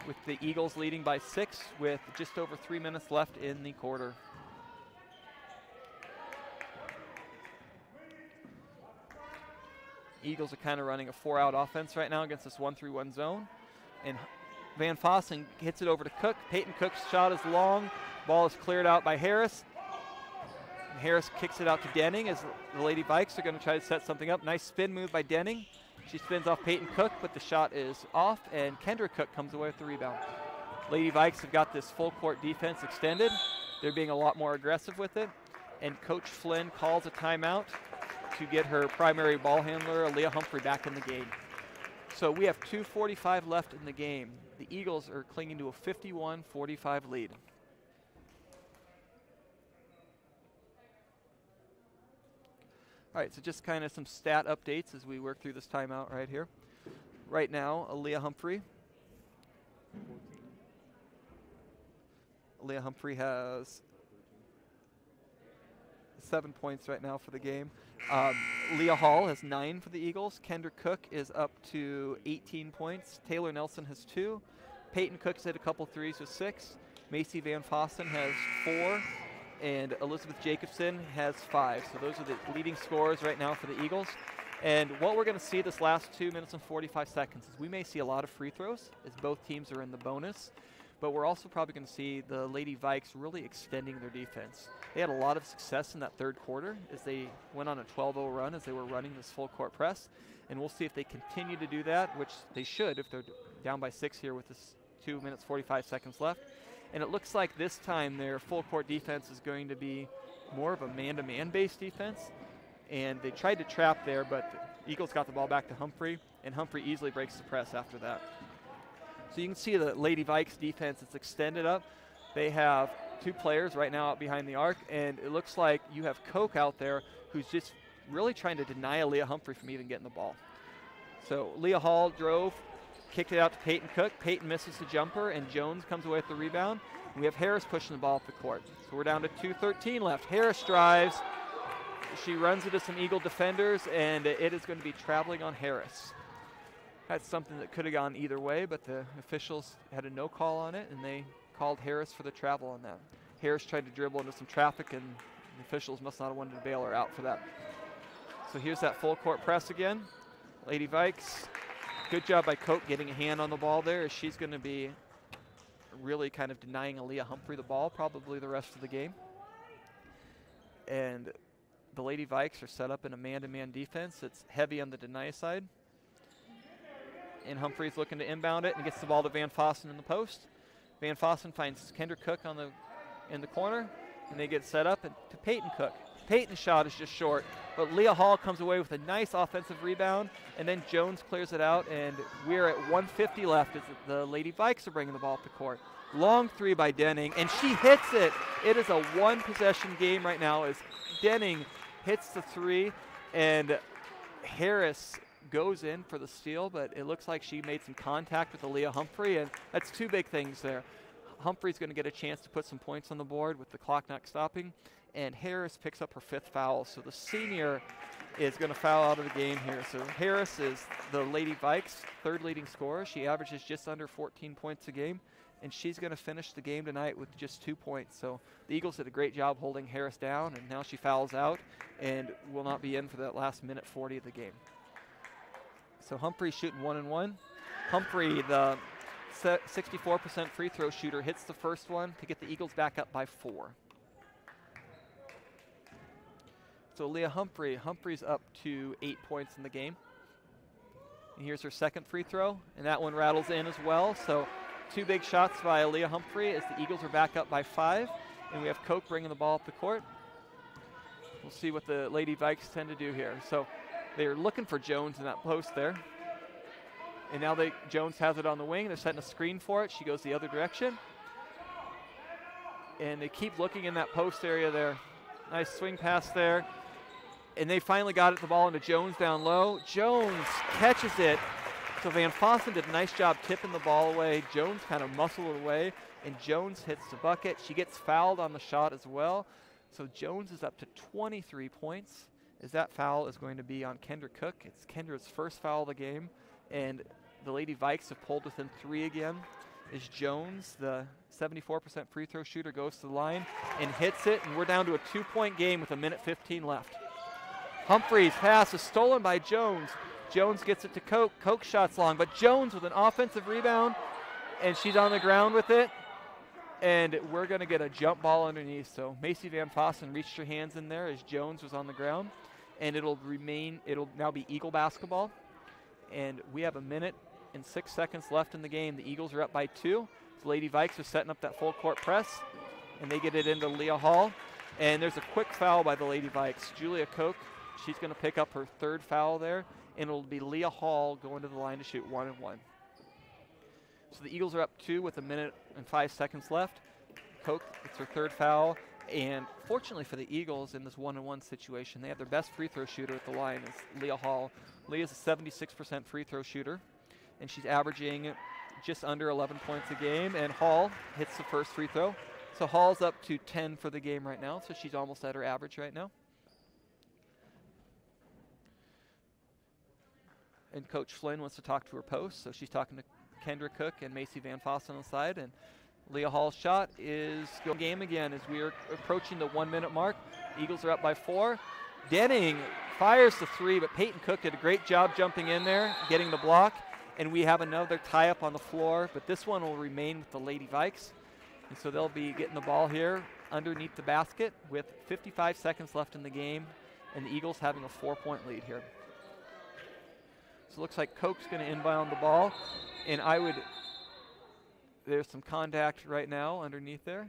Speaker 1: with the Eagles leading by 6 with just over 3 minutes left in the quarter. Eagles are kind of running a 4-out offense right now against this 1-3-1 zone. And Van Fossen hits it over to Cook. Peyton Cook's shot is long. Ball is cleared out by Harris. And Harris kicks it out to Denning as the Lady Vikes are going to try to set something up. Nice spin move by Denning. She spins off Peyton Cook, but the shot is off, and Kendra Cook comes away with the rebound. Lady Vikes have got this full court defense extended. They're being a lot more aggressive with it, and Coach Flynn calls a timeout to get her primary ball handler, Aaliyah Humphrey, back in the game. So we have 2:45 left in the game. The Eagles are clinging to a 51-45 lead. All right, so just kind of some stat updates as we work through this timeout right here. Right now, Aaliyah Humphrey has 7 points right now for the game. Leah Hall has 9 for the Eagles. Kendra Cook is up to 18 points. Taylor Nelson has 2. Peyton Cook's hit a couple threes with 6. Macy Van Fossen has 4. And Elizabeth Jacobson has 5. So those are the leading scorers right now for the Eagles. And what we're going to see this last 2 minutes and 45 seconds is we may see a lot of free throws as both teams are in the bonus. But we're also probably going to see the Lady Vikes really extending their defense. They had a lot of success in that third quarter as they went on a 12-0 run as they were running this full court press. And we'll see if they continue to do that, which they should if they're down by 6 here with this 2 minutes, 45 seconds left. And it looks like this time their full court defense is going to be more of a man-to-man based defense. And they tried to trap there, but the Eagles got the ball back to Humphrey, and Humphrey easily breaks the press after that. So you can see the Lady Vikes defense is extended up. They have 2 players right now out behind the arc, and it looks like you have Koch out there who's just really trying to deny Leah Humphrey from even getting the ball. So Leah Hall drove, kicked it out to Peyton Cook. Peyton misses the jumper, and Jones comes away with the rebound. And we have Harris pushing the ball up the court. So we're down to 2:13 left. Harris drives. She runs into some Eagle defenders, and it is going to be traveling on Harris. That's something that could have gone either way, but the officials had a no call on it, and they called Harris for the travel on that. Harris tried to dribble into some traffic, and the officials must not have wanted to bail her out for that. So here's that full court press again. Lady Vikes, good job by Koch getting a hand on the ball there, as she's going to be really kind of denying Aaliyah Humphrey the ball probably the rest of the game. And the Lady Vikes are set up in a man-to-man defense. It's heavy on the deny side. And Humphrey's looking to inbound it and gets the ball to Van Fossen in the post. Van Fossen finds Kendra Cook in the corner, and they get set up to Peyton Cook. Peyton's shot is just short, but Leah Hall comes away with a nice offensive rebound, and then Jones clears it out, and we're at 1:50 left as the Lady Vikes are bringing the ball up the court. Long 3 by Denning, and she hits it. It is a 1-possession game right now as Denning hits the 3, and Harris goes in for the steal, but it looks like she made some contact with Aaliyah Humphrey, and that's two big things there. Humphrey's going to get a chance to put some points on the board with the clock not stopping, and Harris picks up her 5th foul. So the senior is going to foul out of the game here. So Harris is the Lady Vikes' 3rd leading scorer. She averages just under 14 points a game, and she's going to finish the game tonight with just 2 points. So the Eagles did a great job holding Harris down, and now she fouls out and will not be in for that last minute 40 of the game. So Humphrey shooting 1-1. Humphrey, the 64% free throw shooter, hits the first one to get the Eagles back up by 4. So Leah Humphrey's up to 8 points in the game. And here's her 2nd free throw, and that one rattles in as well. So 2 big shots by Leah Humphrey as the Eagles are back up by 5, and we have Koch bringing the ball up the court. We'll see what the Lady Vikes tend to do here. So they're looking for Jones in that post there. And now Jones has it on the wing. They're setting a screen for it. She goes the other direction. And they keep looking in that post area there. Nice swing pass there. And they finally got the ball into Jones down low. Jones catches it. So Van Fossen did a nice job tipping the ball away. Jones kind of muscled it away, and Jones hits the bucket. She gets fouled on the shot as well. So Jones is up to 23 points, as that foul is going to be on Kendra Cook. It's Kendra's 1st foul of the game, and the Lady Vikes have pulled within 3 again. As Jones, the 74% free throw shooter, goes to the line and hits it, and we're down to a 2-point game with 1:15 left. Humphrey's pass is stolen by Jones. Jones gets it to Koch. Koch shots long, but Jones with an offensive rebound, and she's on the ground with it. And we're going to get a jump ball underneath. So Macy Van Fossen reached her hands in there as Jones was on the ground. And it'll now be Eagle basketball. And we have 1 minute and 6 seconds left in the game. The Eagles are up by 2. So Lady Vikes are setting up that full court press. And they get it into Leah Hall. And there's a quick foul by the Lady Vikes. Julia Koch, she's going to pick up her 3rd foul there. And it'll be Leah Hall going to the line to shoot 1-1. So the Eagles are up 2 with 1 minute and 5 seconds left. Koch, it's her 3rd foul. And fortunately for the Eagles in this 1-1 situation, they have their best free throw shooter at the line is Leah Hall. Leah's a 76% free throw shooter, and she's averaging just under 11 points a game. And Hall hits the 1st free throw. So Hall's up to 10 for the game right now, so she's almost at her average right now. And Coach Flynn wants to talk to her post, so she's talking to Kendra Cook and Macy Van Fossen on the side. And Leah Hall's shot is going game again as we are approaching the 1 minute mark. Eagles are up by 4. Denning fires the 3, but Peyton Cook did a great job jumping in there, getting the block. And we have another tie up on the floor, but this one will remain with the Lady Vikes. And so they'll be getting the ball here underneath the basket with 55 seconds left in the game, and the Eagles having a 4-point lead here. So it looks like Koch's going to inbound the ball, and there's some contact right now underneath there,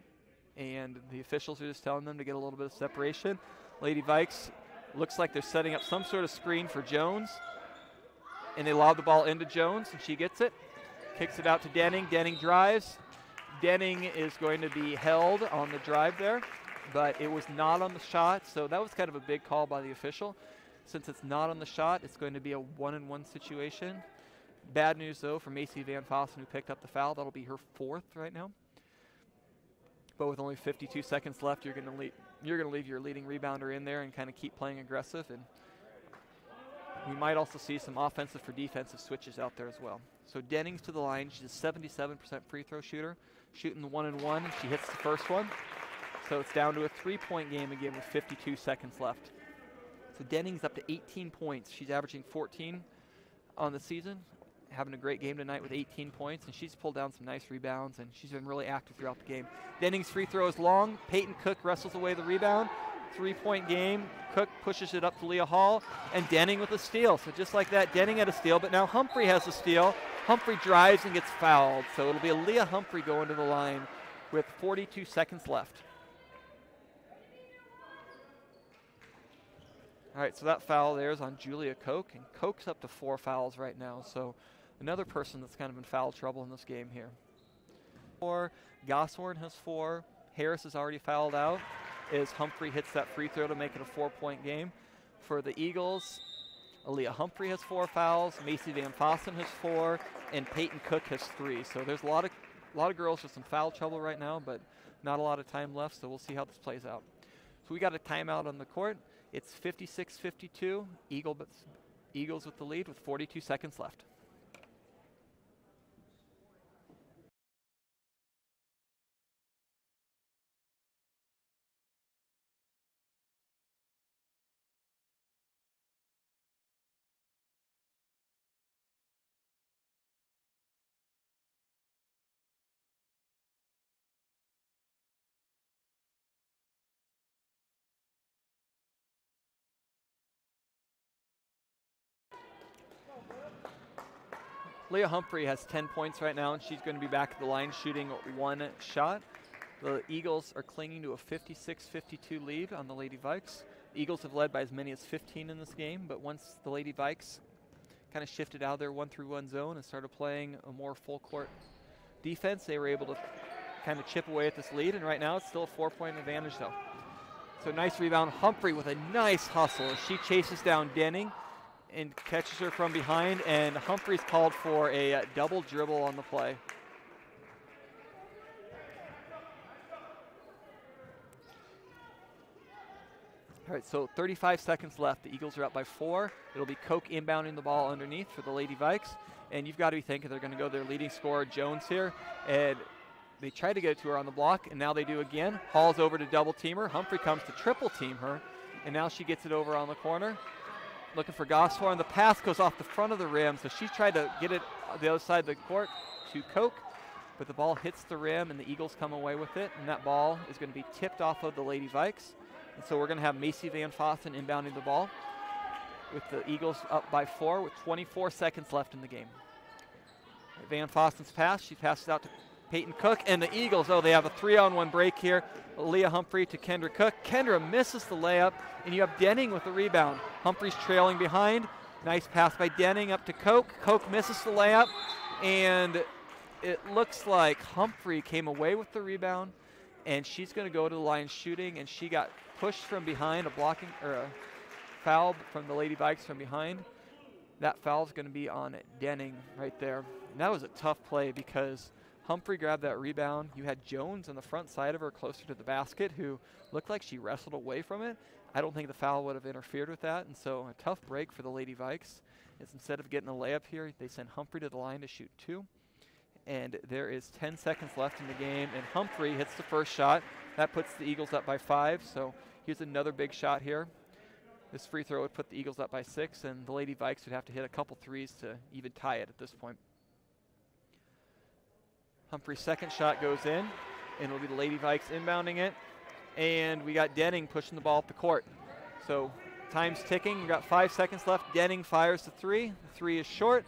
Speaker 1: and the officials are just telling them to get a little bit of separation. Lady Vikes looks like they're setting up some sort of screen for Jones, and they lob the ball into Jones, and she gets it, kicks it out to Denning. Denning drives. Denning is going to be held on the drive there, but it was not on the shot, so that was kind of a big call by the official. Since it's not on the shot, it's going to be a 1-1 situation. Bad news, though, for Macy Van Fossen, who picked up the foul. That'll be her 4th right now. But with only 52 seconds left, you're going to leave your leading rebounder in there and kind of keep playing aggressive. And we might also see some offensive for defensive switches out there as well. So Dennings to the line. She's a 77% free throw shooter, shooting the 1-1. She hits the 1st one. So it's down to a 3-point game again with 52 seconds left. So Dennings up to 18 points. She's averaging 14 on the season, having a great game tonight with 18 points, and she's pulled down some nice rebounds, and she's been really active throughout the game. Dennings' free throw is long. Peyton Cook wrestles away the rebound. 3-point game. Cook pushes it up to Leah Hall, and Denning with a steal. So just like that, Denning had a steal, but now Humphrey has a steal. Humphrey drives and gets fouled. So it'll be a Leah Humphrey going to the line with 42 seconds left. All right, so that foul there is on Julia Koch, and Koch's up to 4 fouls right now. So another person that's kind of in foul trouble in this game here. 4, Gosshorn has 4. Harris is already fouled out as Humphrey hits that free throw to make it a 4-point game. For the Eagles, Aaliyah Humphrey has 4 fouls, Macy Van Fossen has 4, and Peyton Cook has 3. So there's a lot of girls with some foul trouble right now, but not a lot of time left, so we'll see how this plays out. So we got a timeout on the court. It's 56-52, Eagles with the lead with 42 seconds left. Leah Humphrey has 10 points right now, and she's going to be back at the line shooting 1 shot. The Eagles are clinging to a 56-52 lead on the Lady Vikes. The Eagles have led by as many as 15 in this game, but once the Lady Vikes kind of shifted out of their 1-3-1 zone and started playing a more full court defense, they were able to kind of chip away at this lead, and right now it's still a 4-point advantage though. So nice rebound. Humphrey with a nice hustle as she chases down Denning and catches her from behind, and Humphrey's called for a double dribble on the play. All right, so 35 seconds left. The Eagles are up by 4. It'll be Koch inbounding the ball underneath for the Lady Vikes, and you've got to be thinking they're going to go their leading scorer, Jones, here, and they try to get it to her on the block, and now they do again. Hall's over to double team her. Humphrey comes to triple team her, and now she gets it over on the corner. Looking for Gosfor, and the pass goes off the front of the rim, so she's tried to get it on the other side of the court to Koch, but the ball hits the rim, and the Eagles come away with it, and that ball is going to be tipped off of the Lady Vikes. And so we're going to have Macy Van Fossen inbounding the ball with the Eagles up by 4 with 24 seconds left in the game. Van Fossen's pass, she passes out to Peyton Cook, and the Eagles, they have a 3-on-1 break here. Leah Humphrey to Kendra Cook. Kendra misses the layup, and you have Denning with the rebound. Humphrey's trailing behind. Nice pass by Denning up to Koch. Koch misses the layup, and it looks like Humphrey came away with the rebound, and she's going to go to the line shooting, and she got pushed from behind, a foul from the Lady Vikes from behind. That foul is going to be on Denning right there. And that was a tough play because Humphrey grabbed that rebound. You had Jones on the front side of her closer to the basket who looked like she wrestled away from it. I don't think the foul would have interfered with that, and so a tough break for the Lady Vikes. Is instead of getting a layup here, they send Humphrey to the line to shoot 2. And there is 10 seconds left in the game, and Humphrey hits the first shot. That puts the Eagles up by 5, so here's another big shot here. This free throw would put the Eagles up by 6, and the Lady Vikes would have to hit a couple threes to even tie it at this point. Humphrey's second shot goes in, and it'll be the Lady Vikes inbounding it. And we got Denning pushing the ball up the court. So time's ticking. We've got 5 seconds left. Denning fires the 3. The 3 is short.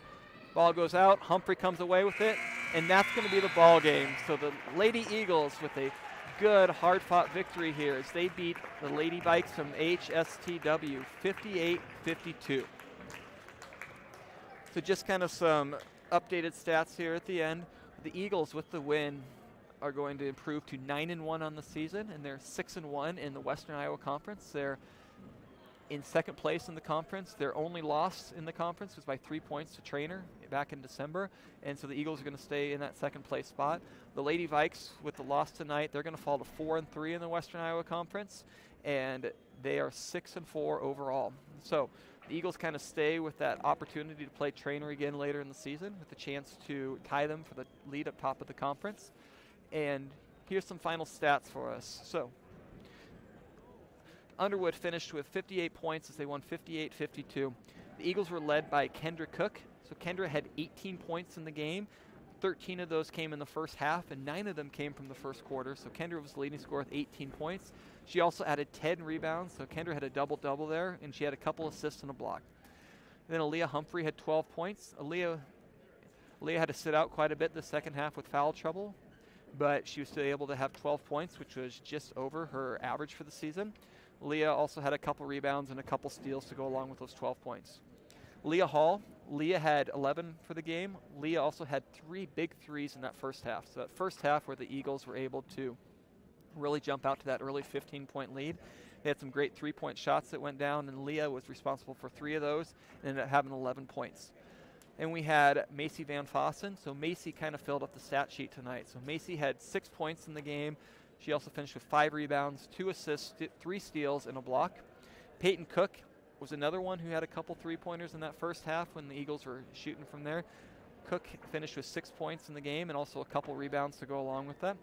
Speaker 1: Ball goes out. Humphrey comes away with it, and that's going to be the ball game. So the Lady Eagles with a good, hard-fought victory here as they beat the Lady Vikes from AHSTW 58-52. So just kind of some updated stats here at the end. The Eagles with the win are going to improve to 9-1 on the season, and they're 6-1 in the Western Iowa Conference. They're in second place in the conference. Their only loss in the conference was by 3 points to Trainer back in December, and so the Eagles are going to stay in that second place spot. The Lady Vikes, with the loss tonight, they're going to fall to 4-3 in the Western Iowa Conference, and they are 6-4 overall. So the Eagles kind of stay with that opportunity to play Trainer again later in the season with the chance to tie them for the lead up top of the conference. And here's some final stats for us. So Underwood finished with 58 points as they won 58-52. The Eagles were led by Kendra Cook. So Kendra had 18 points in the game. 13 of those came in the first half, and 9 of them came from the first quarter. So Kendra was the leading scorer with 18 points. She also added 10 rebounds, so Kendra had a double-double there, and she had a couple assists and a block. And then Aaliyah Humphrey had 12 points. Aaliyah had to sit out quite a bit the second half with foul trouble, but she was still able to have 12 points, which was just over her average for the season. Leah also had a couple rebounds and a couple steals to go along with those 12 points. Leah Hall, Leah had 11 for the game. Leah also had 3 big threes in that first half. So that first half where the Eagles were able to really jump out to that early 15-point lead. They had some great three-point shots that went down, and Leah was responsible for 3 of those and ended up having 11 points. And we had Macy Van Fossen. So Macy kind of filled up the stat sheet tonight. So Macy had 6 points in the game. She also finished with 5 rebounds, 2 assists, 3 steals, and a block. Peyton Cook was another one who had a couple three-pointers in that first half when the Eagles were shooting from there. Cook finished with 6 points in the game and also a couple rebounds to go along with that.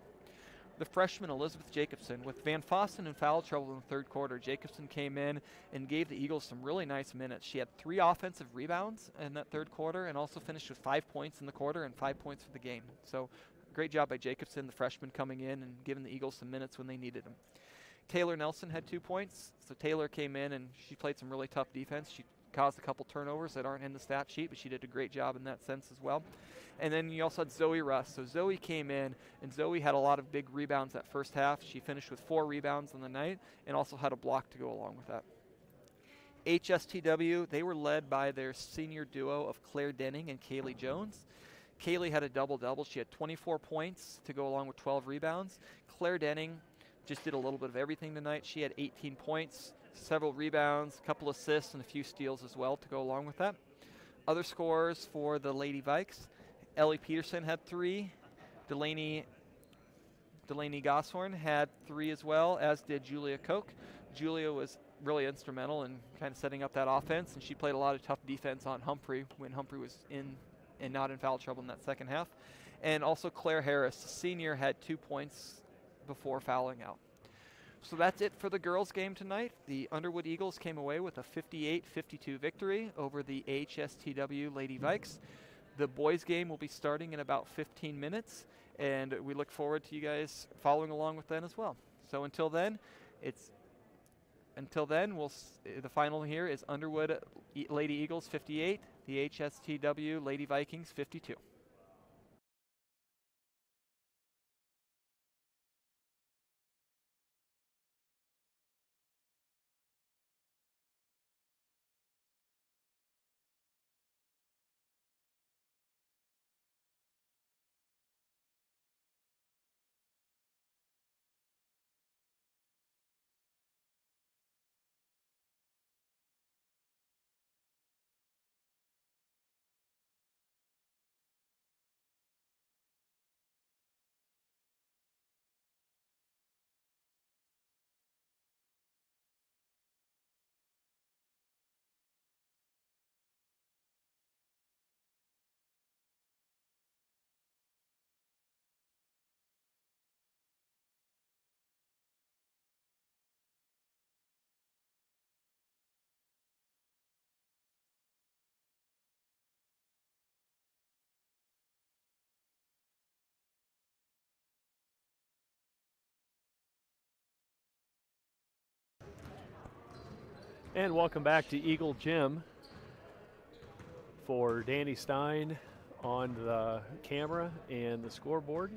Speaker 1: The freshman Elizabeth Jacobson, with Van Fossen in foul trouble in the third quarter, Jacobson came in and gave the Eagles some really nice minutes. She had 3 offensive rebounds in that third quarter and also finished with 5 points in the quarter and 5 points for the game. So great job by Jacobson, the freshman, coming in and giving the Eagles some minutes when they needed them. Taylor Nelson had 2 points. So Taylor came in and she played some really tough defense. She caused a couple turnovers that aren't in the stat sheet, but she did a great job in that sense as well. And then you also had Zoe Russ. So Zoe came in, and Zoe had a lot of big rebounds that first half. She finished with 4 rebounds on the night and also had a block to go along with that. AHSTW, they were led by their senior duo of Claire Denning and Kaylee Jones. Kaylee had a double-double. She had 24 points to go along with 12 rebounds. Claire Denning just did a little bit of everything tonight. She had 18 points, several rebounds, a couple assists, and a few steals as well to go along with that. Other scorers for the Lady Vikes: Ellie Peterson had 3. Delaney Gosshorn had 3 as well, as did Julia Koch. Julia was really instrumental in kind of setting up that offense, and she played a lot of tough defense on Humphrey when Humphrey was in and not in foul trouble in that second half. And also Claire Harris, senior, had 2 points before fouling out. So that's it for the girls' game tonight. The Underwood Eagles came away with a 58-52 victory over the AHSTW Lady Vikes. The boys' game will be starting in about 15 minutes, and we look forward to you guys following along with that as well. So until then, the final here is Underwood Lady Eagles 58, the AHSTW Lady Vikings 52.
Speaker 3: And welcome back to Eagle Gym. For Danny Stein on the camera and the scoreboard,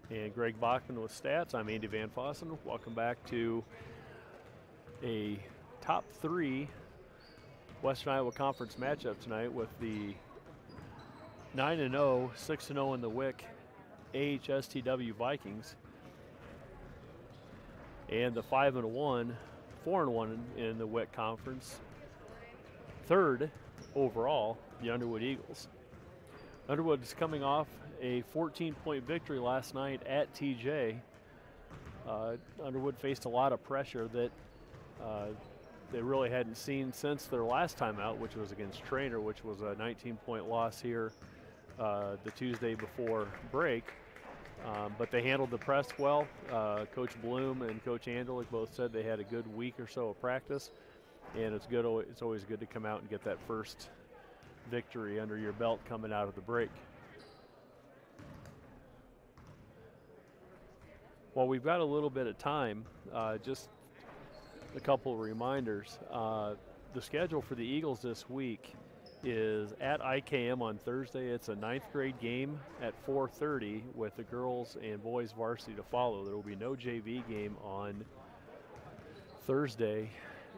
Speaker 3: and Greg Bachman with stats, I'm Andy Van Fossen. Welcome back to a top 3 Western Iowa Conference matchup tonight with the 9-0, 6-0 in the WIC AHSTW Vikings and the 5-1, 4-1 in the WIC Conference, 3rd overall, the Underwood Eagles. Underwood is coming off a 14-point victory last night at TJ. Underwood faced a lot of pressure that they really hadn't seen since their last time out, which was against Trainer, which was a 19-point loss here the Tuesday before break. But they handled the press well. Coach Bloom and Coach Andelick both said they had a good week or so of practice, and it's good. It's always good to come out and get that first victory under your belt coming out of the break. While we've got a little bit of time, just a couple of reminders. The schedule for the Eagles this week is at IKM on Thursday. It's a 9th grade game at 4:30 with the girls and boys varsity to follow. There will be no JV game on Thursday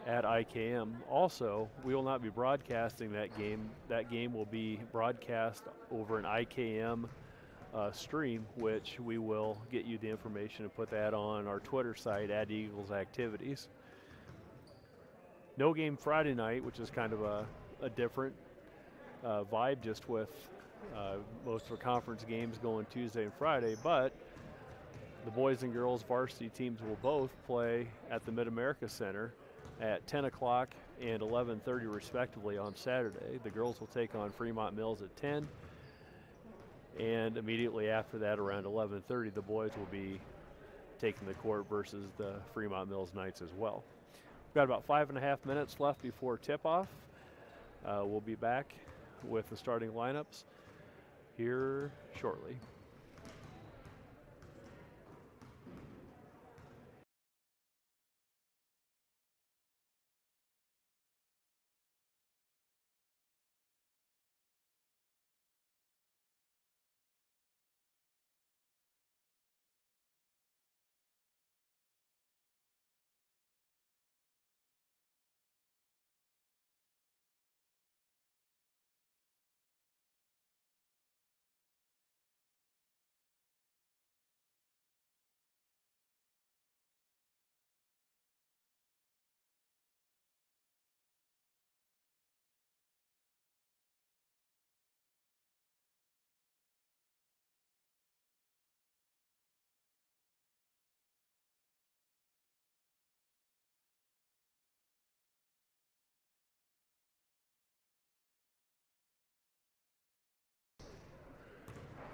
Speaker 3: at IKM. Also, we will not be broadcasting that game. That game will be broadcast over an IKM stream, which we will get you the information and put that on our Twitter site at Eagles Activities. No game Friday night, which is kind of a different vibe, just with most of our conference games going Tuesday and Friday. But the boys and girls varsity teams will both play at the Mid-America Center at 10 o'clock and 11:30 respectively on Saturday. The girls will take on Fremont Mills at 10, and immediately after that, around 11:30, the boys will be taking the court versus the Fremont Mills Knights as well. We've got about 5.5 minutes left before tip-off. We'll be back with the starting lineups here shortly.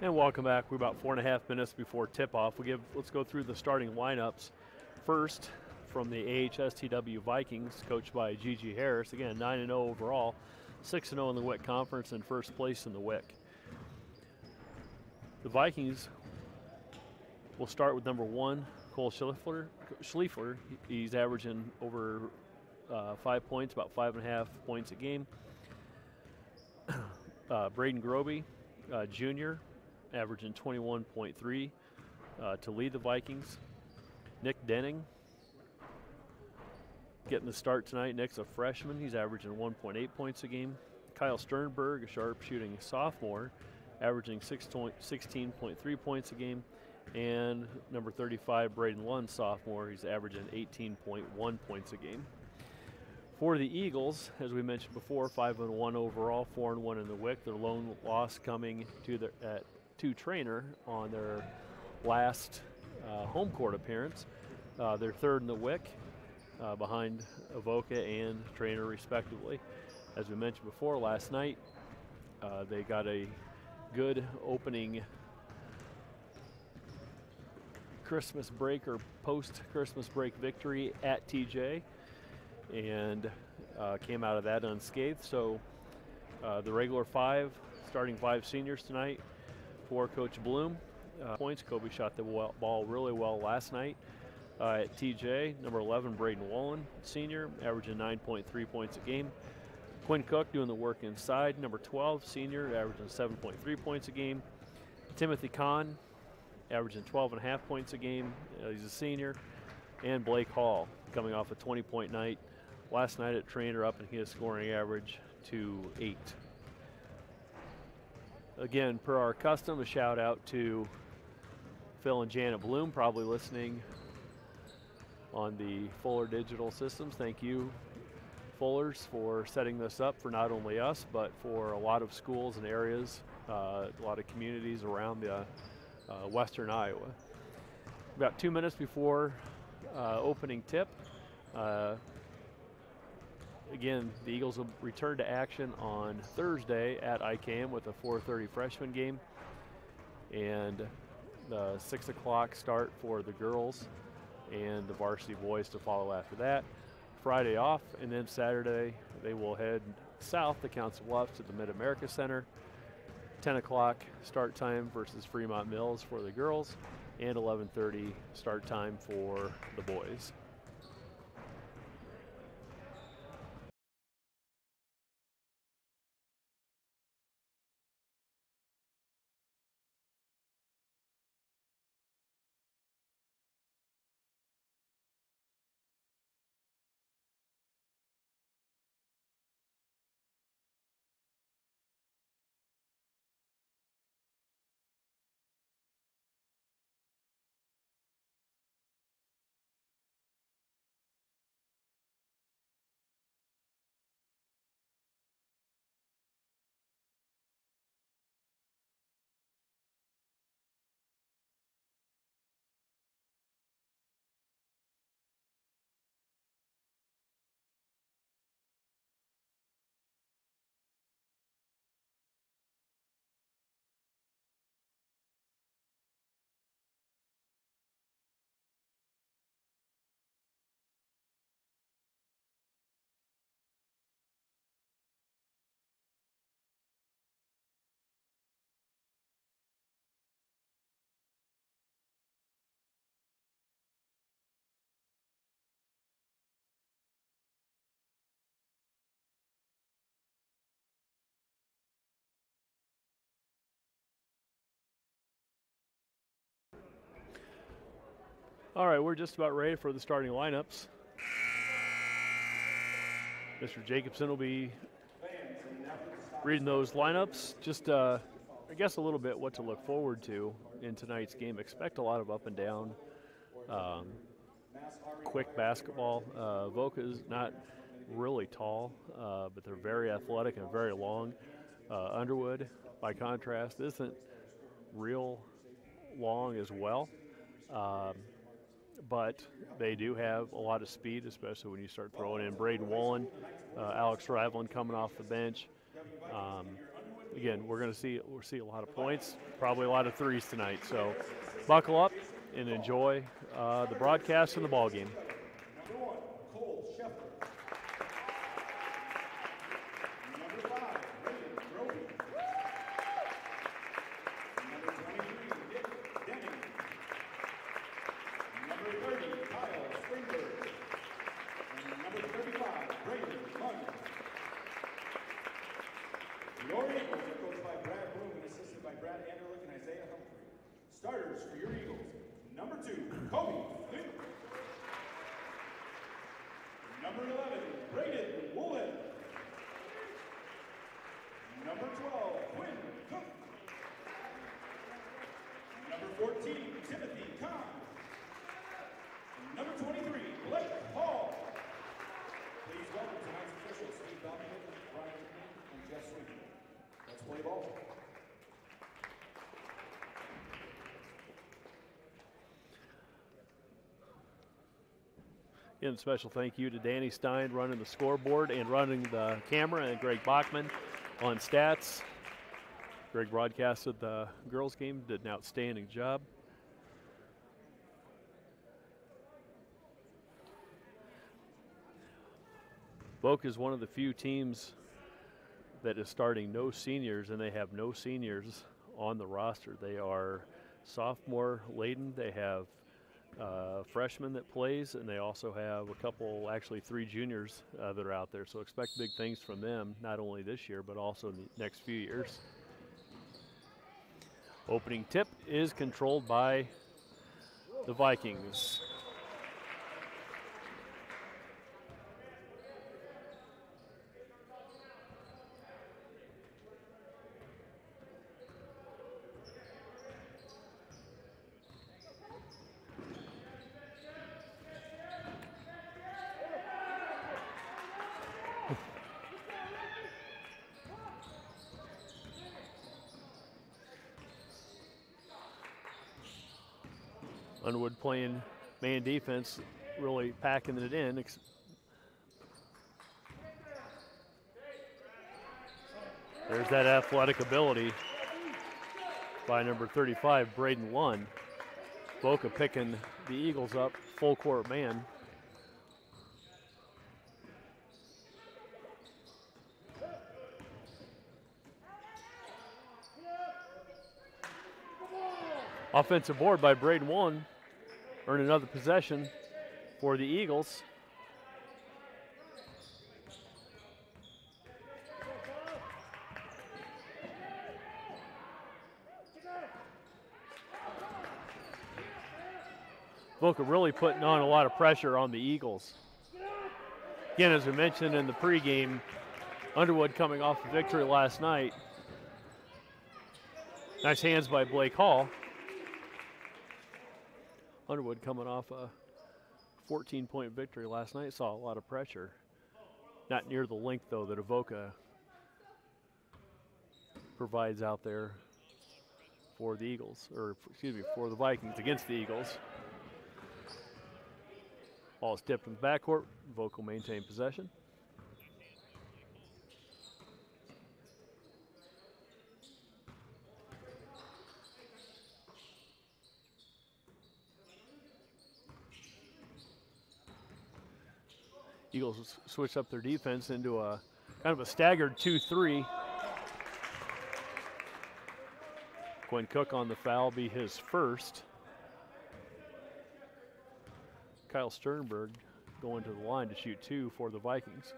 Speaker 3: And welcome back. We're about 4.5 minutes before tip-off. Let's go through the starting lineups. First, from the AHSTW Vikings, coached by Gigi Harris. Again, 9-0 overall, 6-0 in the WIC Conference, and first place in the WIC. The Vikings will start with number 1, Cole Schlieffler. He's averaging over 5 points, about 5.5 points a game. Braden Groby, junior, averaging 21.3 to lead the Vikings. Nick Denning getting the start tonight. Nick's a freshman. He's averaging 1.8 points a game. Kyle Sternberg, a sharpshooting sophomore, averaging 16.3 points a game. And number 35, Braden Lund, sophomore, he's averaging 18.1 points a game. For the Eagles, as we mentioned before, 5-1 overall, 4-1 in the WIC. Their lone loss coming to Trainer on their last home court appearance. They're third in the WIC, behind Avoca and Trainer respectively. As we mentioned before, last night they got a good opening Christmas break or post-Christmas break victory at TJ, and came out of that unscathed. So the regular starting five seniors tonight for Coach Bloom. Points, Kobe shot the ball really well last night. At TJ, number 11, Braden Wallen, senior, averaging 9.3 points a game. Quinn Cook doing the work inside, number 12, senior, averaging 7.3 points a game. Timothy Kahn, averaging 12.5 points a game. He's a senior. And Blake Hall, coming off a 20-point night last night at Trainer, up in his scoring average to 8. Again, per our custom, a shout out to Phil and Janet Bloom, probably listening on the Fuller Digital Systems. Thank you, Fullers, for setting this up for not only us, but for a lot of schools and areas, a lot of communities around the western Iowa. About 2 minutes before opening tip. Again, the Eagles will return to action on Thursday at ICAM with a 4:30 freshman game, and the 6 o'clock start for the girls, and the varsity boys to follow after that. Friday off, and then Saturday they will head south to Council Bluffs to the Mid-America Center. 10 o'clock start time versus Fremont Mills for the girls, and 11:30 start time for the boys. All right, we're just about ready for the starting lineups. Mr. Jacobson will be reading those lineups. Just, I guess, a little bit what to look forward to in tonight's game. Expect a lot of up and down, quick basketball. Voca's not really tall, but they're very athletic and very long. Underwood, by contrast, isn't real long as well. But they do have a lot of speed, especially when you start throwing in Braden Wollen, Alex Riveland coming off the bench. Again, we'll see a lot of points, probably a lot of threes tonight. So buckle up and enjoy the broadcast and the ball game.
Speaker 4: Starters for your Eagles, number 2, Kobe Flynn. Number 11, Braden Woolen. Number 12, Quinn Cook. Number 14, Timothy Kahn. Number 23, Blake Hall. Please welcome tonight's officials, Steve Dominic, Brian King, and Jeff Sweeney. Let's play ball.
Speaker 3: Again, special thank you to Danny Stein running the scoreboard and running the camera, and Greg Bachman on stats. Greg broadcasted the girls' game, did an outstanding job. Boca is one of the few teams that is starting no seniors, and they have no seniors on the roster. They are sophomore laden. They have freshman that plays, and they also have a couple, actually 3 juniors that are out there. So expect big things from them, not only this year, but also in the next few years. Opening tip is controlled by the Vikings. Underwood playing man defense, really packing it in. There's that athletic ability by number 35, Braden Lund. Boca picking the Eagles up, full court man. Offensive board by Braden Wollen. Earn another possession for the Eagles. Boca really putting on a lot of pressure on the Eagles. Again, as we mentioned in the pregame, Underwood coming off a victory last night. Nice hands by Blake Hall. Underwood coming off a 14-point victory last night, saw a lot of pressure. Not near the length, though, that Avoca provides out there for the Eagles, or excuse me, for the Vikings against the Eagles. Ball is tipped in the backcourt. Avoca will maintain possession. Eagles switch up their defense into a kind of a staggered 2-3. Quinn Cook on the foul, be his first. Kyle Sternberg going to the line to shoot 2 for the Vikings.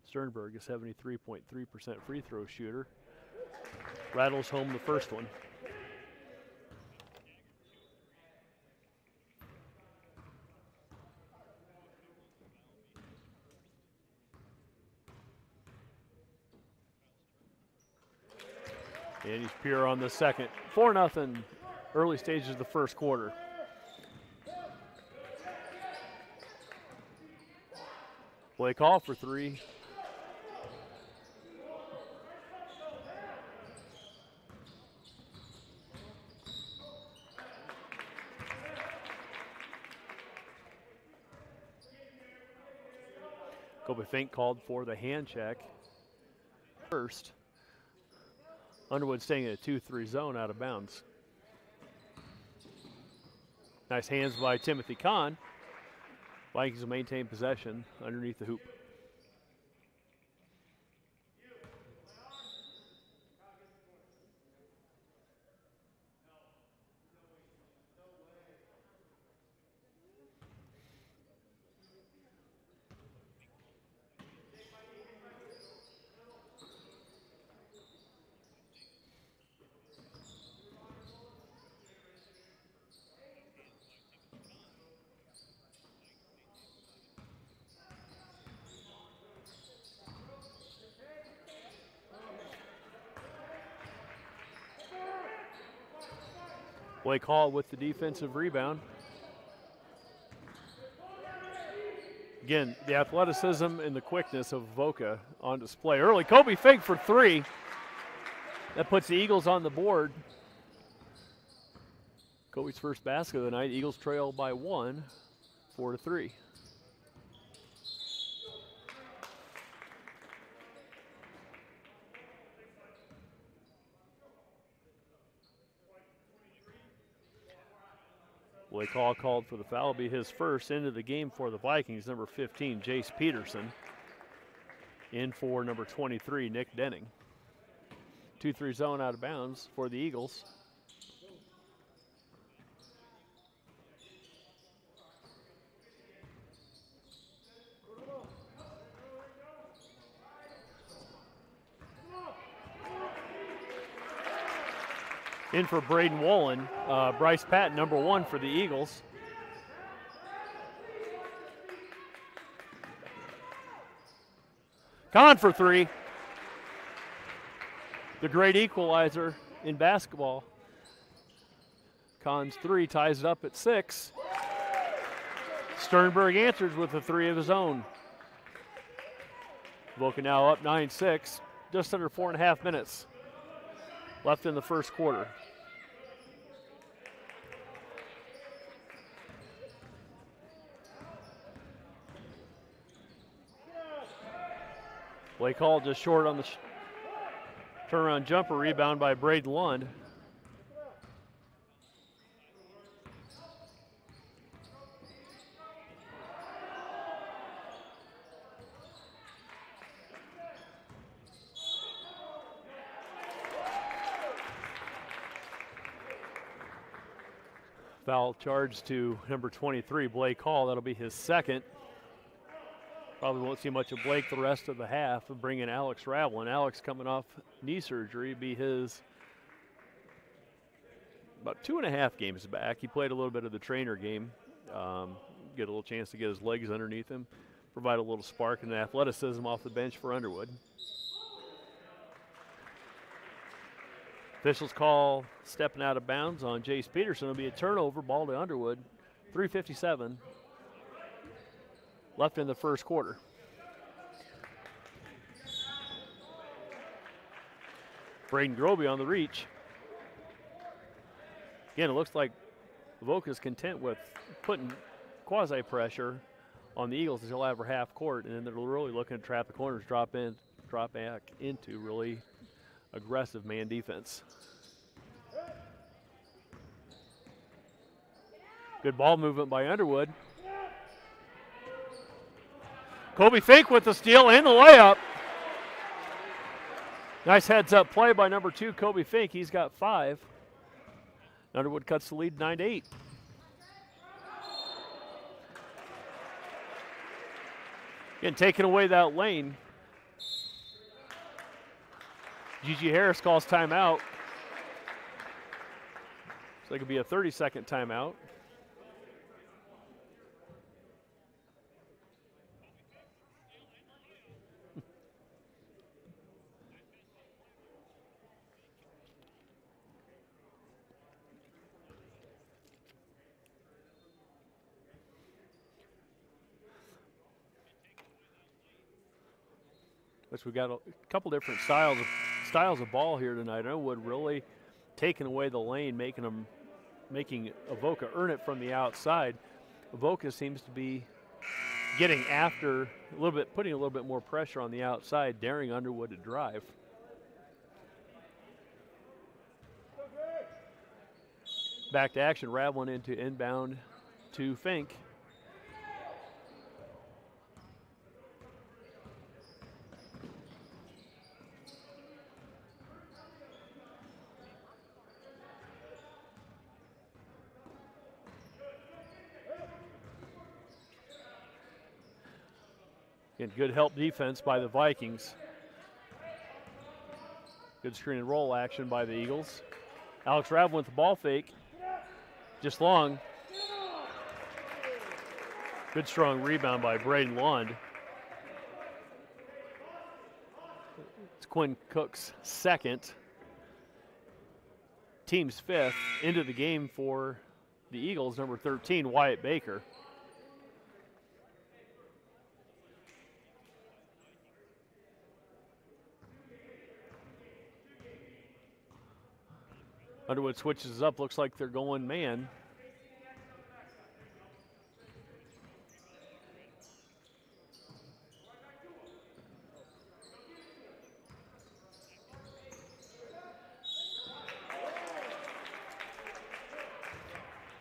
Speaker 3: Sternberg, a 73.3% free throw shooter, rattles home the first one. And he's pure on the second. 4-0, early stages of the first quarter. Play call for 3. Kobe Fink called for the hand check. First, Underwood staying in a 2-3 zone out of bounds. Nice hands by Timothy Kahn. Vikings will maintain possession underneath the hoop. Blake Hall with the defensive rebound. Again, the athleticism and the quickness of Voca on display. Early, Kobe Fink for 3. That puts the Eagles on the board. Kobe's first basket of the night. Eagles trail by 1, 4-3. Blake Hall called for the foul. Will be his first into the game for the Vikings. Number 15, Jace Peterson. In for number 23, Nick Denning. 2-3 zone out of bounds for the Eagles. In for Braden Wolin, Bryce Patton, number 1 for the Eagles. Kahn for 3. The great equalizer in basketball. Kahn's 3 ties it up at 6. Sternberg answers with a 3 of his own. Voca now up 9-6, just under 4.5 minutes left in the first quarter. Blake Hall just short on the turnaround jumper, rebound by Braden Lund. Foul charge to number 23, Blake Hall. That'll be his second. Probably won't see much of Blake the rest of the half. We'll bring in Alex Ravlin. Alex coming off knee surgery, be his about 2.5 games back. He played a little bit of the trainer game. Get a little chance to get his legs underneath him. Provide a little spark and athleticism off the bench for Underwood. Officials call stepping out of bounds on Jace Peterson. It'll be a turnover, ball to Underwood. 3:57 left in the first quarter. Braden Groby on the reach. Again, it looks like Voca's content with putting quasi-pressure on the Eagles until after half court, and then they're really looking to trap the corners, drop back into really aggressive man defense. Good ball movement by Underwood. Kobe Fink with the steal and the layup. Nice heads-up play by number 2, Kobe Fink. He's got 5. Underwood cuts the lead 9-8. Again, taking away that lane. Gigi Harris calls timeout. So it could be a 30-second timeout. Which we got a couple different styles of ball here tonight. Underwood really taking away the lane, making Avoca earn it from the outside. Avoca seems to be getting after a little bit, putting a little bit more pressure on the outside, daring Underwood to drive. Back to action, Raveling into inbound to Fink. Again, good help defense by the Vikings. Good screen and roll action by the Eagles. Alex Raveling with the ball fake. Just long. Good strong rebound by Braden Lund. It's Quinn Cook's second. Team's fifth. Into the game for the Eagles, number 13, Wyatt Baker. Underwood switches up, looks like they're going man.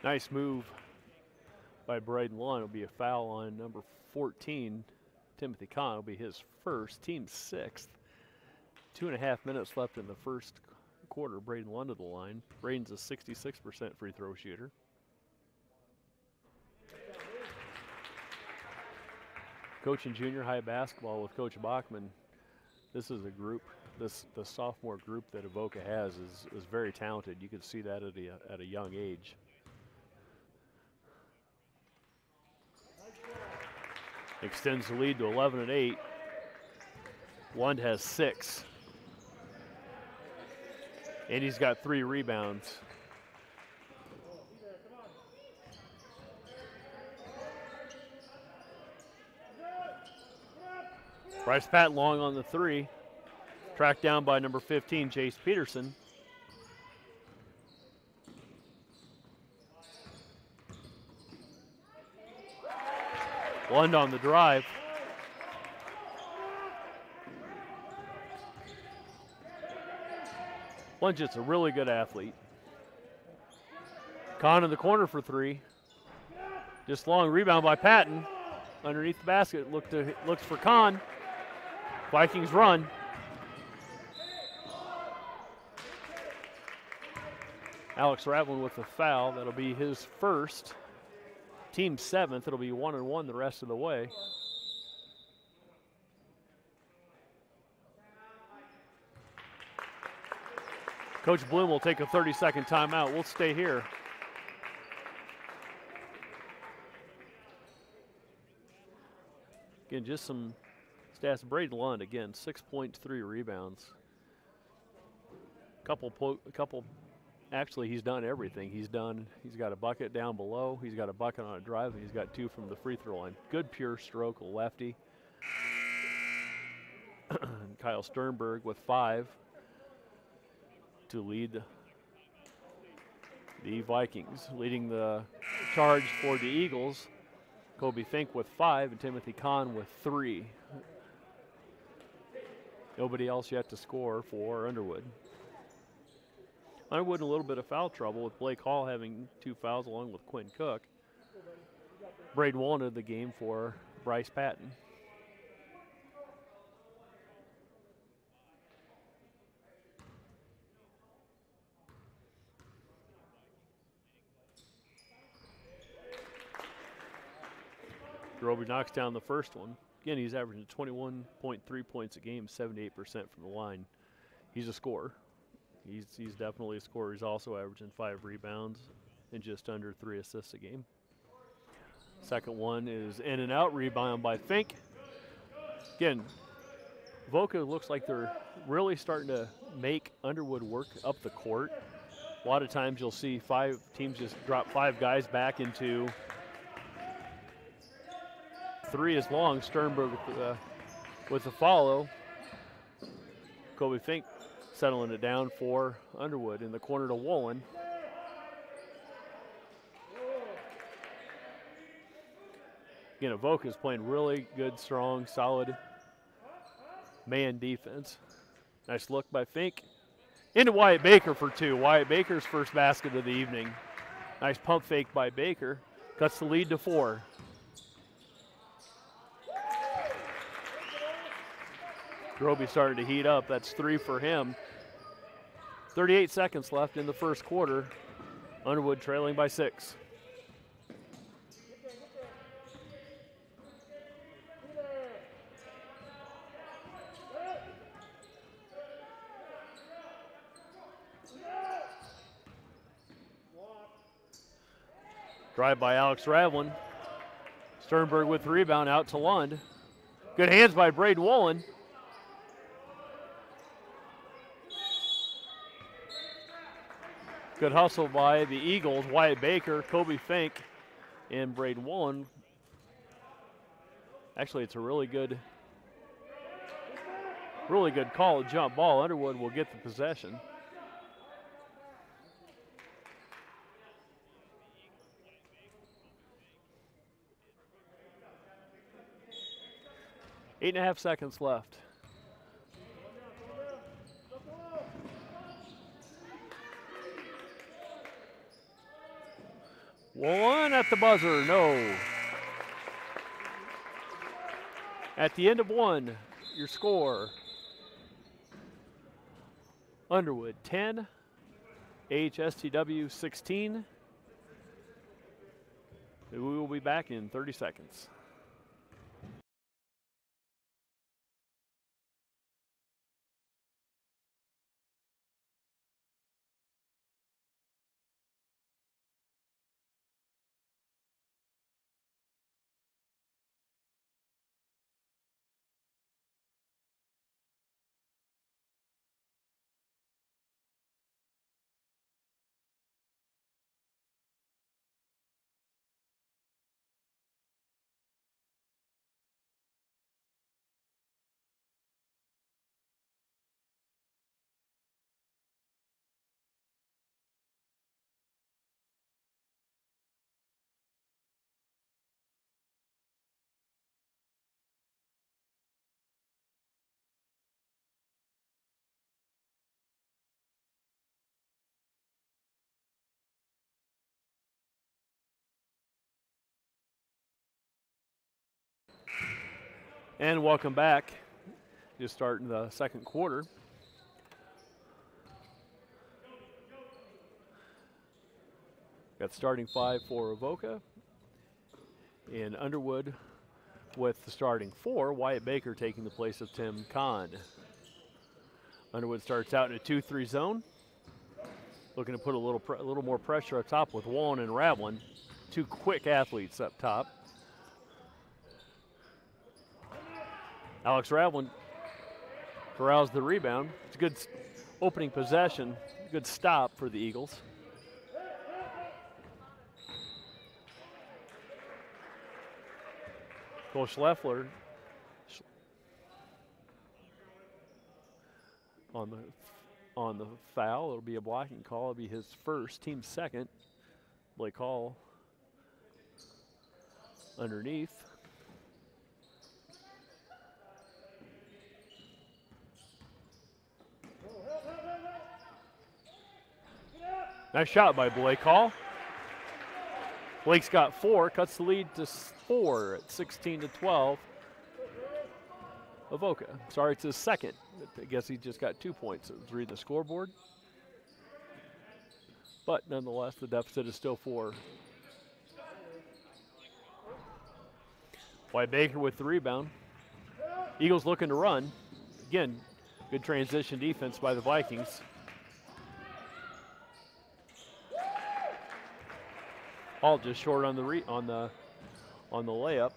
Speaker 3: Nice move by Braden Lund. It'll be a foul on number 14, Timothy Kahn. It'll be his first, team sixth. 2.5 minutes left in the first quarter. Braden Lund to the line. Braden's a 66% free throw shooter. Coaching junior high basketball with Coach Bachman. This is a group, the sophomore group that Avoca has is very talented. You can see that at a young age. Extends the lead to 11-8. Lund has 6. And he's got 3 rebounds. Bryce Patton long on the 3. Tracked down by number 15, Chase Peterson. Lund on the drive. Lund just a really good athlete. Kahn in the corner for 3. Just long rebound by Patton. Underneath the basket, looks for Kahn. Vikings run. Alex Raveling with the foul. That'll be his first. Team 7th. It'll be 1-1 the rest of the way. Coach Bloom will take a 30-second timeout. We'll stay here. Again, just some stats. Braden Lund, again, 6.3 rebounds. Actually, he's done everything. He's got a bucket down below. He's got a bucket on a drive, and he's got 2 from the free throw line. Good pure stroke, a lefty. Kyle Sternberg with 5 to lead the Vikings. Leading the charge for the Eagles, Kobe Fink with 5 and Timothy Kahn with 3. Nobody else yet to score for Underwood. Underwood in a little bit of foul trouble with Blake Hall having 2 fouls along with Quinn Cook. Braden Wallen in the game for Bryce Patton. Roby knocks down the first one. Again, he's averaging 21.3 points a game, 78% from the line. He's a scorer. He's definitely a scorer. He's also averaging 5 rebounds and just under 3 assists a game. Second one is in and out, rebound by Fink. Again, Avoca looks like they're really starting to make Underwood work up the court. A lot of times you'll see 5 teams just drop 5 guys back into 3 is long. Sternberg with the follow. Kobe Fink settling it down for Underwood in the corner to Wolin. Again, Avoca is playing really good, strong, solid man defense. Nice look by Fink. Into Wyatt Baker for 2. Wyatt Baker's first basket of the evening. Nice pump fake by Baker. Cuts the lead to 4. Groby starting to heat up. That's 3 for him. 38 seconds left in the first quarter. Underwood trailing by 6. Drive by Alex Ravlin. Sternberg with the rebound out to Lund. Good hands by Braden Wolin. Good hustle by the Eagles. Wyatt Baker, Kobe Fink, and Braden Wolin. Actually, it's a really good call, jump ball. Underwood will get the possession. Eight and a half seconds left. One at the buzzer, no. At the end of 1, your score. Underwood 10, AHSTW 16. We will be back in 30 seconds. And welcome back. Just starting the second quarter. Got starting 5 for Avoca. And Underwood with the starting 4, Wyatt Baker taking the place of Tim Kahn. Underwood starts out in a 2-3 zone. Looking to put a little more pressure up top with Wallen and Ravlin. 2 quick athletes up top. Alex Ravlin corrals the rebound. It's a good opening possession, good stop for the Eagles. Cole Schleffler on the foul. It'll be a blocking call. It'll be his first, team second. Blake Hall underneath. Nice shot by Blake Hall. Blake's got 4, cuts the lead to 4 at 16-12. Avoca. Sorry, it's his second. I guess he just got 2 points. It was reading the scoreboard. But nonetheless, the deficit is still 4. Wyatt Baker with the rebound. Eagles looking to run. Again, good transition defense by the Vikings. Hall just short on the layup.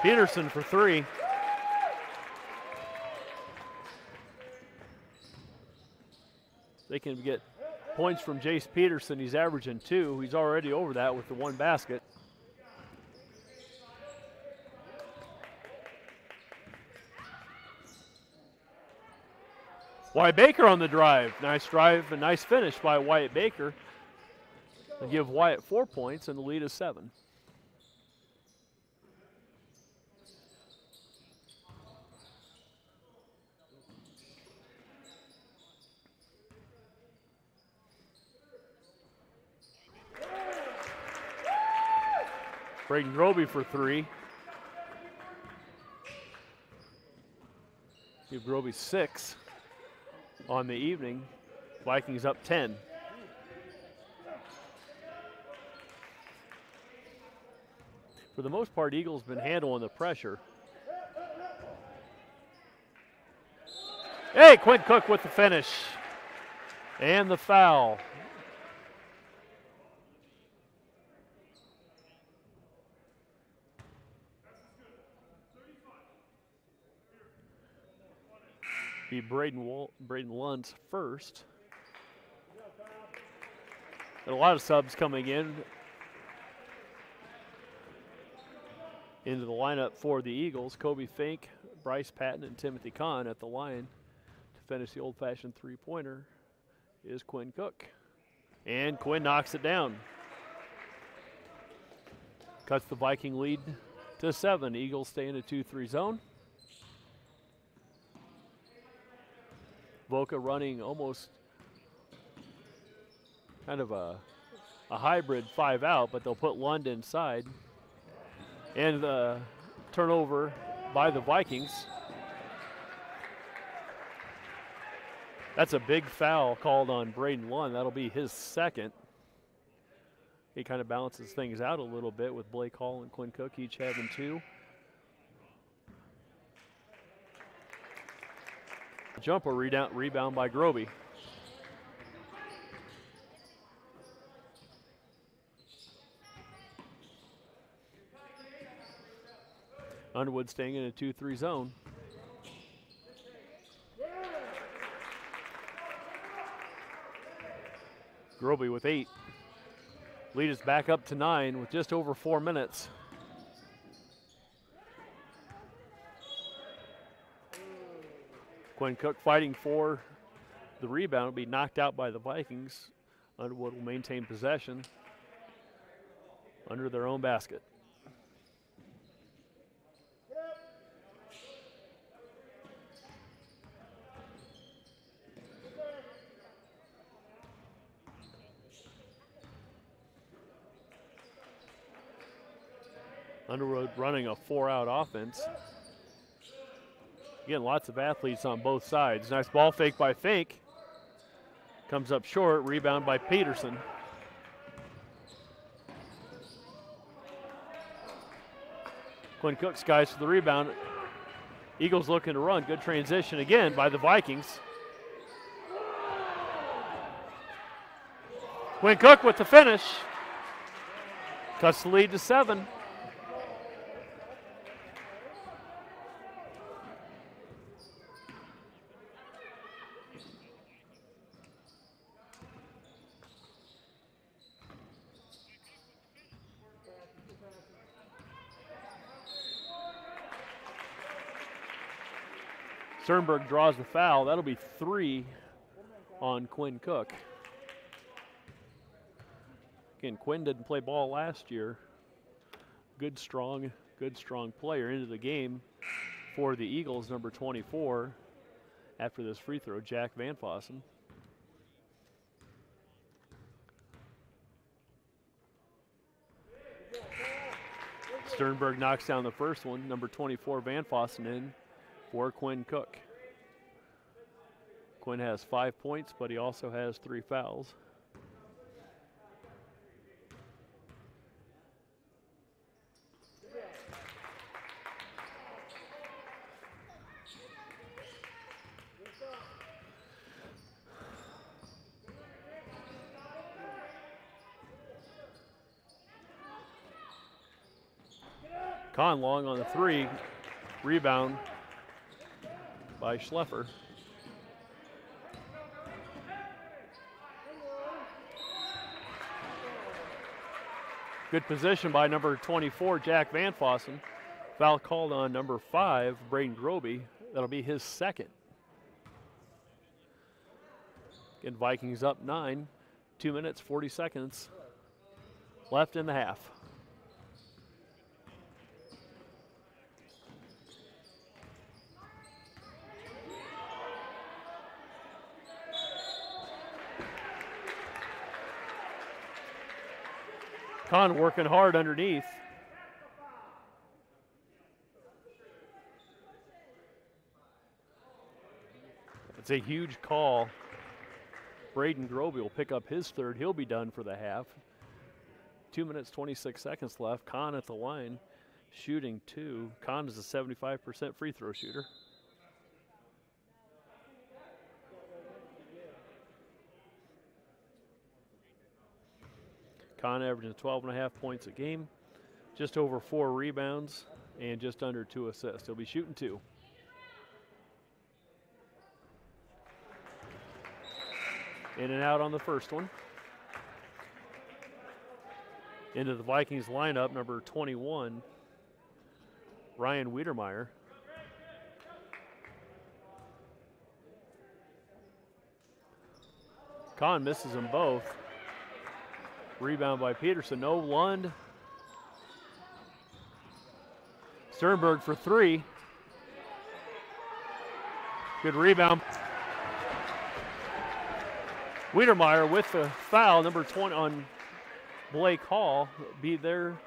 Speaker 3: Peterson for three. They can get points from Jace Peterson. He's averaging 2. He's already over that with the 1 basket. Wyatt Baker on the drive. Nice drive and nice finish by Wyatt Baker. They give Wyatt 4 points and the lead is 7. Braden Groby for 3. Give Groby 6 on the evening. Vikings up 10. For the most part, Eagles been handling the pressure. Hey, Quinn Cook with the finish. And the foul. Be Braden Lund's first. And a lot of subs coming into the lineup for the Eagles. Kobe Fink, Bryce Patton, and Timothy Kahn at the line to finish the old-fashioned three-pointer is Quinn Cook. And Quinn knocks it down. Cuts the Viking lead to 7. Eagles stay in a 2-3 zone. Boca running almost kind of a hybrid 5-out, but they'll put Lund inside. And the turnover by the Vikings. That's a big foul called on Braden Lund. That'll be his second. He kind of balances things out a little bit with Blake Hall and Quinn Cook each having 2. Jumper rebound by Groby. Underwood staying in a 2-3 zone. Groby with 8. Lead is back up to 9 with just over 4 minutes. Quinn Cook fighting for the rebound, will be knocked out by the Vikings. Underwood will maintain possession under their own basket. Underwood running a 4-out offense. Again, lots of athletes on both sides. Nice ball fake by Fink. Comes up short, rebound by Peterson. Quinn Cook skies for the rebound. Eagles looking to run. Good transition again by the Vikings. Quinn Cook with the finish. Cuts the lead to 7. Sternberg draws the foul. That'll be 3 on Quinn Cook. Again, Quinn didn't play ball last year. Good, strong player into the game for the Eagles, number 24, after this free throw, Jack Van Fossen. Sternberg knocks down the first one, number 24, Van Fossen in for Quinn Cook. Quinn has 5 points, but he also has 3 fouls. Kahn long on the 3. Rebound by Schleffer. Good position by number 24, Jack Van Fossen. Foul called on number 5, Braden Groby. That'll be his second. Again, Vikings up 9. 2 minutes, 40 seconds left in the half. Kahn working hard underneath. It's a huge call. Braden Groby will pick up his third. He'll be done for the half. 2 minutes, 26 seconds left. Kahn at the line, shooting 2. Kahn is a 75% free throw shooter. Kahn averaging 12.5 points a game, just over 4 rebounds, and just under 2 assists. He'll be shooting 2. In and out on the first one. Into the Vikings lineup, number 21, Ryan Wiedermeyer. Kahn misses them both. Rebound by Peterson. No, Lund. Sternberg for 3. Good rebound. Wiedermeyer with the foul, number 20 on Blake Hall. Be there.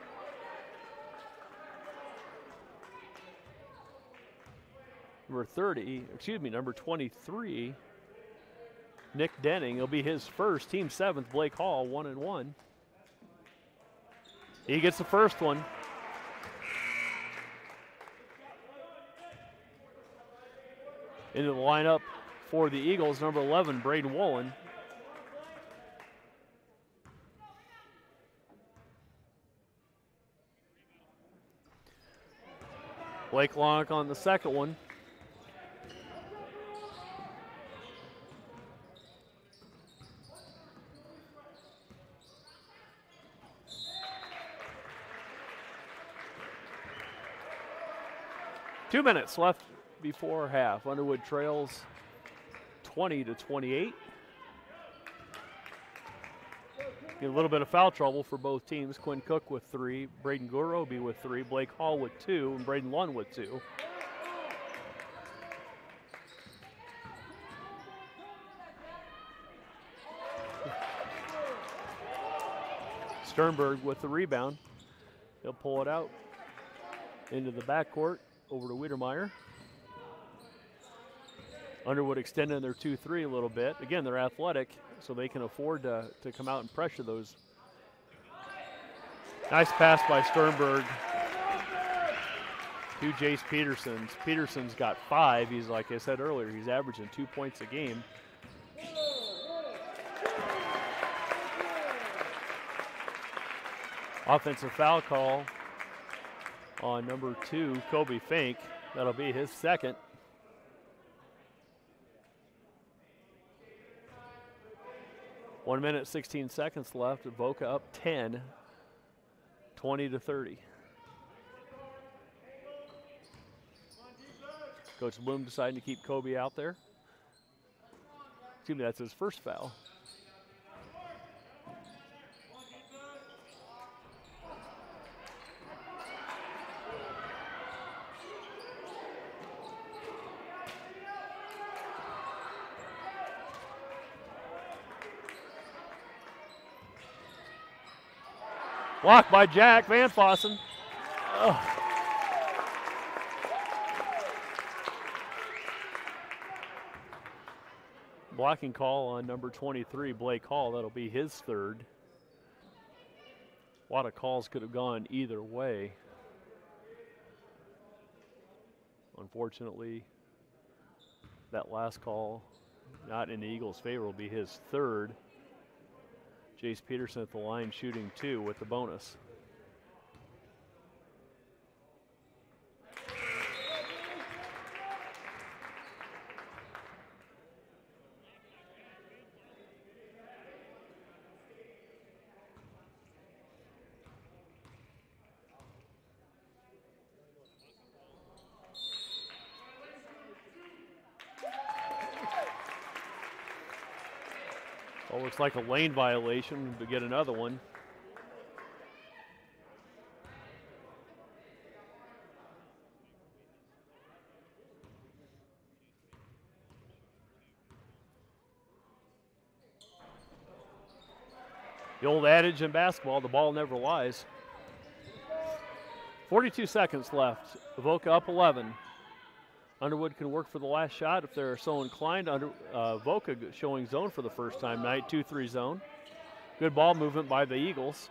Speaker 3: Number 23, Nick Denning. It'll be his first, team 7th. Blake Hall, 1-1. He gets the first one. Into the lineup for the Eagles, number 11, Braden Wolin. Blake Lonk on the second one. Two minutes left before half. Underwood trails 20-28. Get a little bit of foul trouble for both teams. Quinn Cook with 3, Braden Groby with 3, Blake Hall with 2, and Braden Lund with 2. Sternberg with the rebound. He'll pull it out into the backcourt, over to Wiedermeyer. Underwood extending their 2-3 a little bit. Again, they're athletic, so they can afford to come out and pressure those. Nice pass by Sternberg to Jace Peterson. Peterson's got 5. He's, like I said earlier, he's averaging 2 points a game. Offensive foul call on number 2, Kobe Fink. That'll be his second. One minute, 16 seconds left. Boca up 10, 20-30. Coach Bloom deciding to keep Kobe out there. Excuse me, that's his first foul. Blocked by Jack Van Fossen. Oh. Blocking call on number 23, Blake Hall. That'll be his third. A lot of calls could have gone either way. Unfortunately, that last call, not in the Eagles' favor, will be his third. Jace Peterson at the line shooting 2 with the bonus. Oh, looks like a lane violation to get another one. The old adage in basketball, the ball never lies. 42 seconds left. Avoca up 11. Underwood can work for the last shot if they're so inclined. Avoca showing zone for the first time tonight, 2-3 zone. Good ball movement by the Eagles.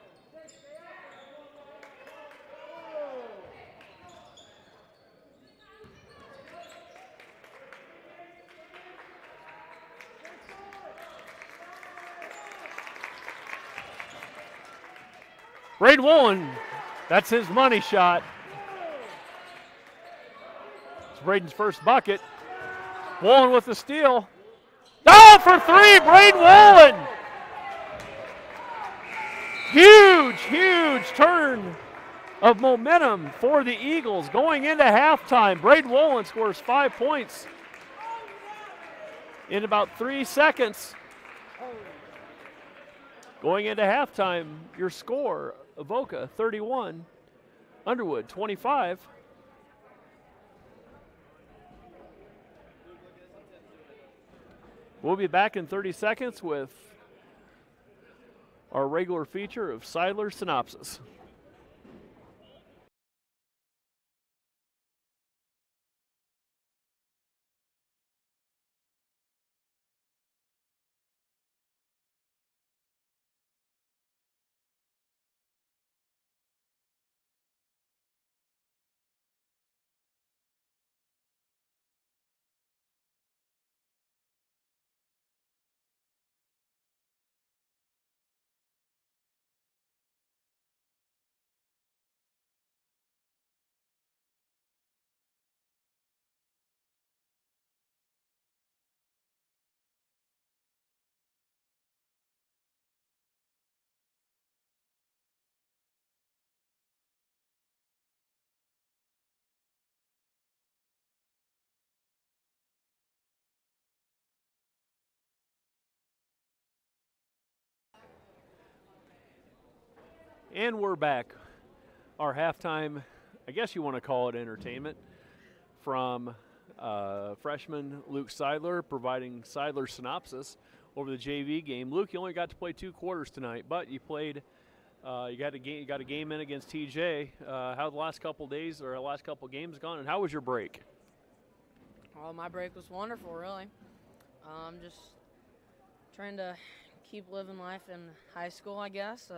Speaker 3: Braden Woolen, that's his money shot. It's Braden's first bucket. Woolen with the steal. Oh, for three, Braden Woolen! Huge, huge turn of momentum for the Eagles going into halftime. Braden Woolen scores 5 points in about 3 seconds. Going into halftime, your score, Avoca 31, Underwood 25. We'll be back in 30 seconds with our regular feature of Seidler Synopsis. And we're back. Our halftime, I guess you want to call it entertainment, from freshman Luke Seidler, providing Seidler synopsis over the JV game. Luke, you only got to play 2 quarters tonight, but you played. You got a game in against TJ. How the last couple days or the last couple games gone, and how was your break?
Speaker 5: Well, my break was wonderful, really. Just trying to keep living life in high school, I guess.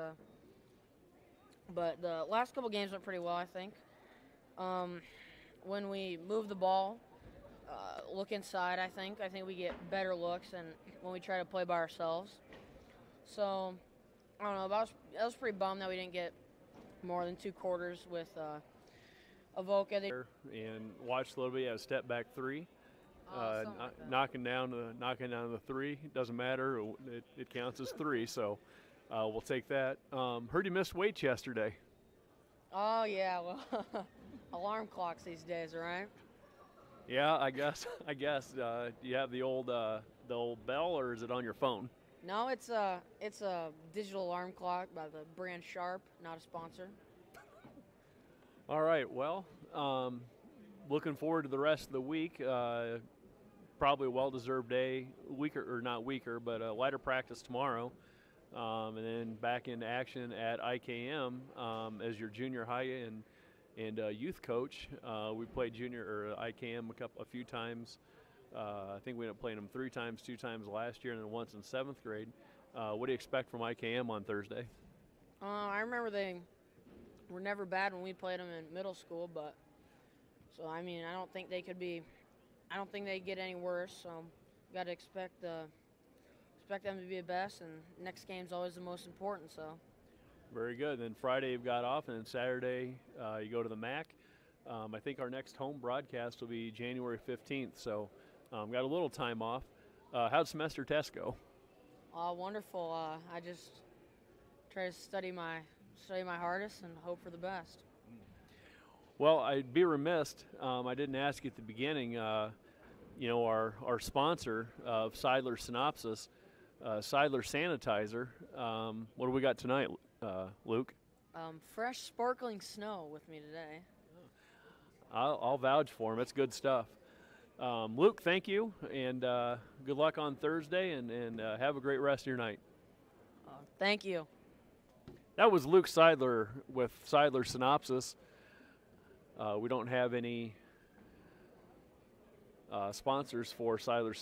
Speaker 5: But the last couple games went pretty well, I think. When we move the ball, look inside, I think we get better looks than when we try to play by ourselves. So, I don't know, I was pretty bummed that we didn't get more than 2 quarters with Avoca.
Speaker 3: And watched a little bit, step back 3.
Speaker 5: Like
Speaker 3: knocking down the 3. It doesn't matter, it counts as 3, so we'll take that. Heard you missed weights yesterday.
Speaker 5: Oh, yeah, well, alarm clocks these days, right?
Speaker 3: Yeah, I guess. Do you have the old bell, or is it on your phone?
Speaker 5: No, it's a digital alarm clock by the brand Sharp, not a sponsor.
Speaker 3: All right, well, looking forward to the rest of the week. Probably a well-deserved day, but a lighter practice tomorrow. And then back into action at IKM as your junior high and youth coach. We played IKM a few times. I think we ended up playing them 3 times, 2 times last year, and then once in 7th grade. What do you expect from IKM on Thursday?
Speaker 5: I remember they were never bad when we played them in middle school, but so I mean I don't think they get any worse. So got to expect them to be the best, and next game's always the most important. So.
Speaker 3: Very good. Then Friday you've got off, and then Saturday you go to the MAC. I think our next home broadcast will be January 15th, so got a little time off. How'd semester tests go?
Speaker 5: Wonderful. I just try to study my hardest and hope for the best.
Speaker 3: Well, I'd be remiss. I didn't ask you at the beginning. Our sponsor of Seidler Synopsis. Seidler sanitizer. What do we got tonight, Luke?
Speaker 5: Fresh sparkling snow with me today.
Speaker 3: I'll vouch for him. It's good stuff. Luke, thank you, and good luck on Thursday, and have a great rest of your night.
Speaker 5: Thank you.
Speaker 3: That was Luke Seidler with Seidler Synopsis. We don't have any sponsors for Seidler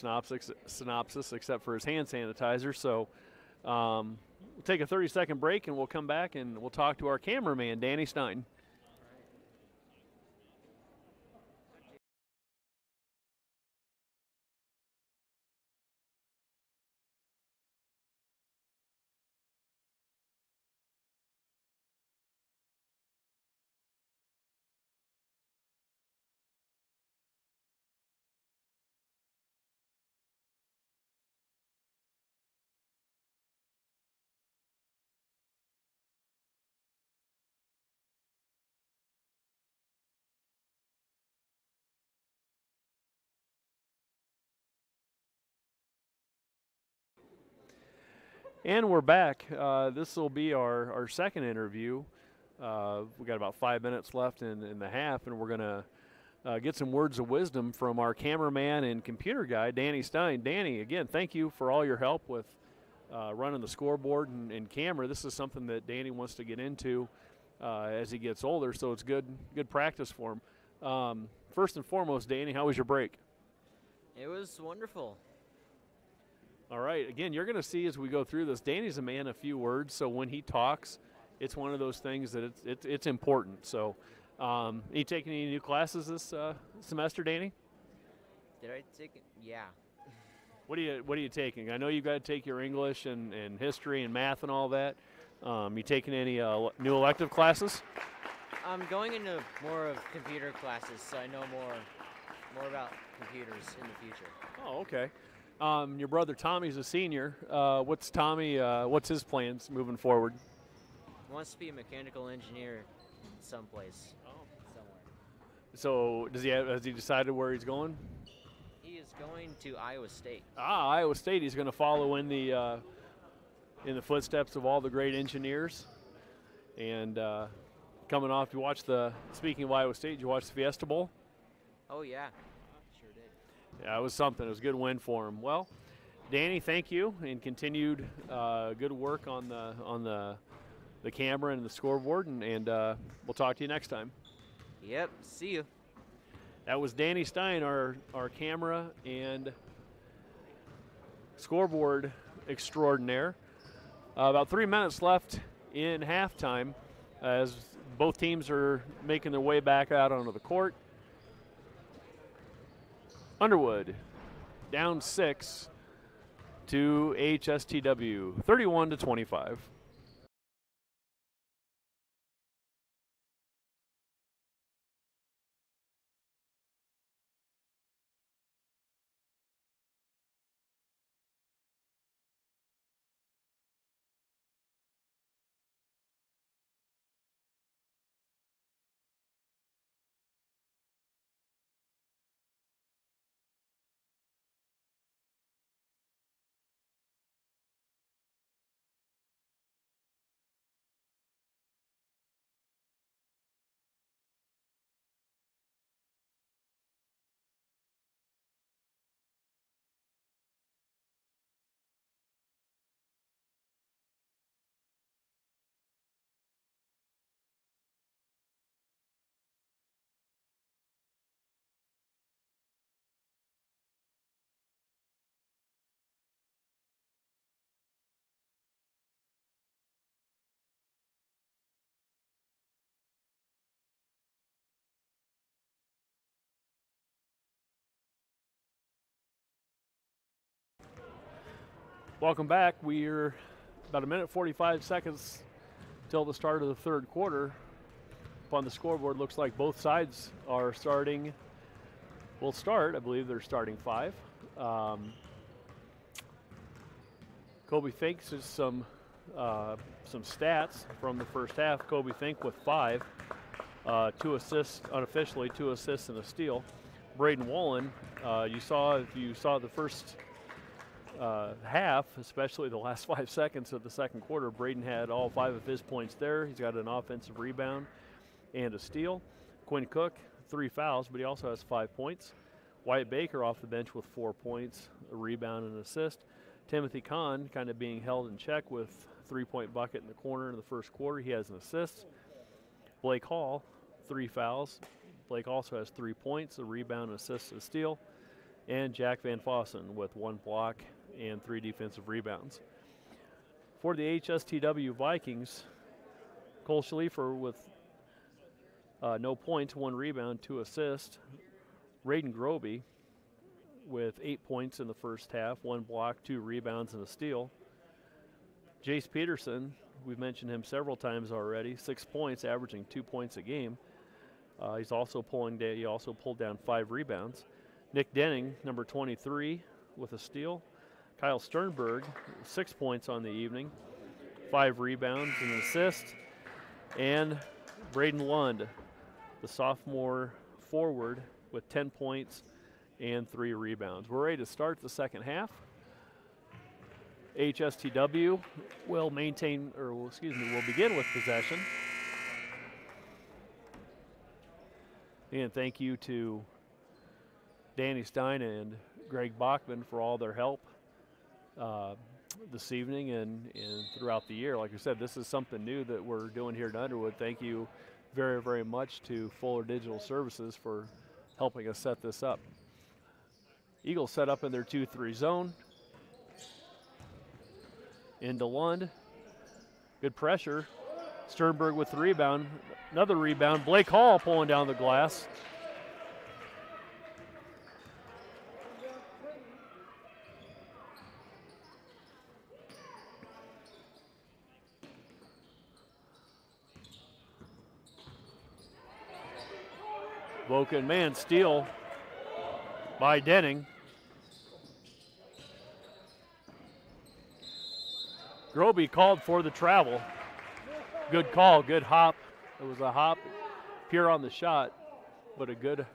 Speaker 3: Synopsis except for his hand sanitizer. So we'll take a 30-second break, and we'll come back, and we'll talk to our cameraman, Danny Stein. And we're back. This will be our second interview. We got about 5 minutes left in the half, and we're going to get some words of wisdom from our cameraman and computer guy, Danny Stein. Danny, again, thank you for all your help with running the scoreboard and camera. This is something that Danny wants to get into as he gets older, so it's good practice for him. First and foremost, Danny, how was your break?
Speaker 6: It was wonderful.
Speaker 3: All right. Again, you're going to see as we go through this, Danny's a man of few words, so when he talks, it's one of those things that it's important. So, you taking any new classes this semester, Danny?
Speaker 6: Did I take it? Yeah.
Speaker 3: What are you taking? I know you've got to take your English and history and math and all that. You taking any new elective classes?
Speaker 6: I'm going into more of computer classes, so I know more about computers in the future.
Speaker 3: Oh, okay. Your brother Tommy's a senior. What's his plans moving forward?
Speaker 6: He wants to be a mechanical engineer someplace.
Speaker 3: So
Speaker 6: Somewhere.
Speaker 3: has he decided where he's going?
Speaker 6: He is going to Iowa State.
Speaker 3: Iowa State. He's going to follow in the footsteps of all the great engineers. And coming off, speaking of Iowa State, did you watch the Fiesta Bowl?
Speaker 6: Oh, yeah. Sure did.
Speaker 3: Yeah, it was something. It was a good win for him. Well, Danny, thank you, and continued good work on the camera and the scoreboard, and we'll talk to you next time.
Speaker 6: Yep. See you.
Speaker 3: That was Danny Stein, our camera and scoreboard extraordinaire. About 3 minutes left in halftime as both teams are making their way back out onto the court. Underwood down 6 to AHSTW, 31-25. Welcome back. We're about 1:45 till the start of the third quarter. Up on the scoreboard, looks like both sides are starting. Will start. I believe they're starting 5. Kobe Finks is some stats from the first half. Kobe Fink with 5, 2 assists unofficially, 2 assists and a steal. Braden Wolin, if you saw the first half, especially the last 5 seconds of the second quarter. Braden had all 5 of his points there. He's got an offensive rebound and a steal. Quinn Cook, 3 fouls, but he also has 5 points. Wyatt Baker off the bench with 4 points, a rebound and an assist. Timothy Kahn kind of being held in check with 3-point bucket in the corner in the first quarter. He has an assist. Blake Hall, 3 fouls. Blake also has 3 points, a rebound, an assist, and a steal. And Jack Van Fossen with 1 block and 3 defensive rebounds. For the AHSTW Vikings, Cole Schleifer with no points, 1 rebound, 2 assists. Raiden Groby with 8 points in the first half, 1 block, 2 rebounds, and a steal. Jace Peterson, we've mentioned him several times already, 6 points, averaging 2 points a game. He also pulled down 5 rebounds. Nick Denning, number 23, with a steal. Kyle Sternberg, 6 points on the evening, 5 rebounds and an assist. And Braden Lund, the sophomore forward, with 10 points and 3 rebounds. We're ready to start the second half. AHSTW will begin with possession. And thank you to Danny Stein and Greg Bachman for all their help this evening and throughout the year. Like I said, this is something new that we're doing here at Underwood. Thank you very, very much to Fuller Digital Services for helping us set this up. Eagles set up in their 2-3 zone. Into Lund. Good pressure. Sternberg with the rebound. Another rebound. Blake Hall pulling down the glass. Woken man steal by Denning. Groby called for the travel. Good call, good hop. It was a hop pure on the shot, but a good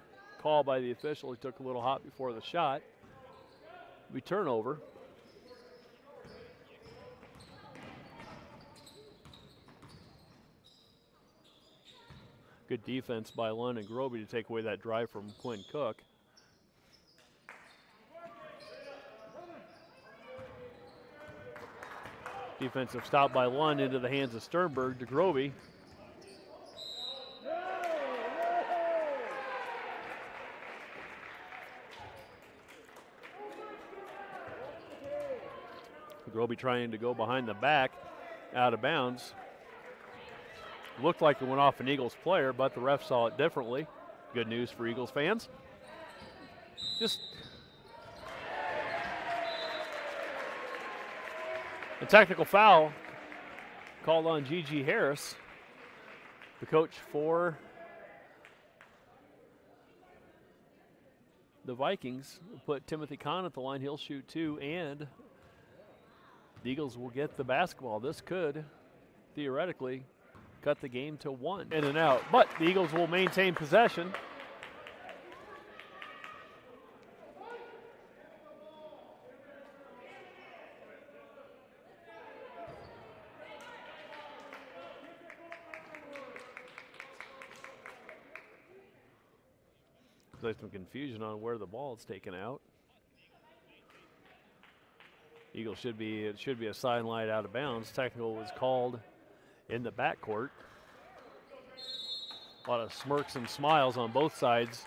Speaker 3: call by the official. He took a little hop before the shot. We turnover. Good defense by Lund and Groby to take away that drive from Quinn Cook. Defensive stop by Lund into the hands of Sternberg to Groby. Groby trying to go behind the back, out of bounds. Looked like it went off an Eagles player, but the ref saw it differently. Good news for Eagles fans. Just a technical foul called on Gigi Harris, the coach for the Vikings. Put Timothy Kahn at the line. He'll shoot 2, and the Eagles will get the basketball. This could theoretically cut the game to 1. In and out, but the Eagles will maintain possession. There's some confusion on where the ball is taken out. Eagles it should be a sideline out of bounds. Technical was called in the backcourt. A lot of smirks and smiles on both sides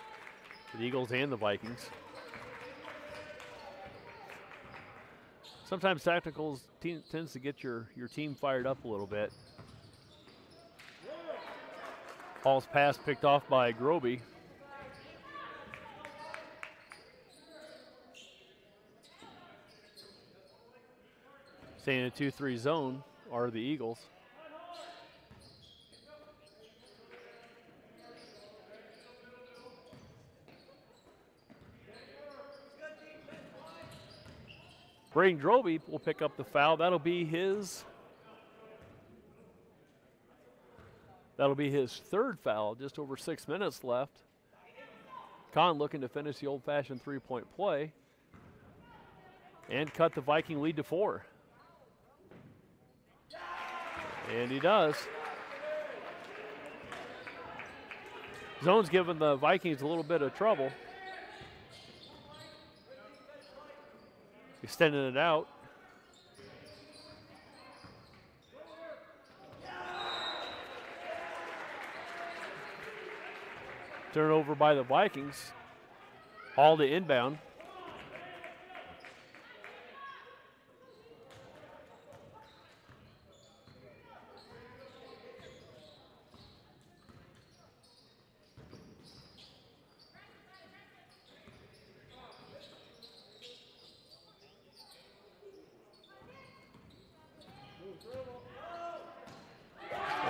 Speaker 3: for the Eagles and the Vikings. Sometimes technicals tends to get your team fired up a little bit. Hall's pass picked off by Groby. Staying in a 2-3 zone are the Eagles. Braden Groby will pick up the foul. That'll be his 3rd foul, just over 6 minutes left. Kahn looking to finish the old-fashioned 3-point play. and cut the Viking lead to 4. And he does. Zone's giving the Vikings a little bit of trouble. Extending it out. Turnover by the Vikings. All to inbound.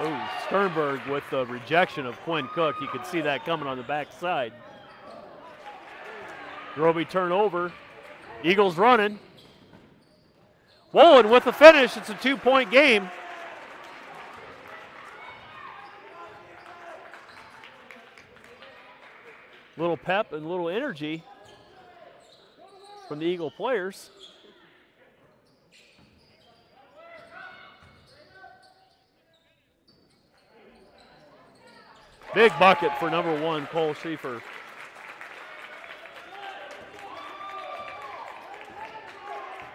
Speaker 3: Oh, Sternberg with the rejection of Quinn Cook. You could see that coming on the backside. Groby turnover. Eagles running. Wolin with the finish. It's a 2-point game. Little pep and little energy from the Eagle players. Big bucket for number 1, Cole Schieffer.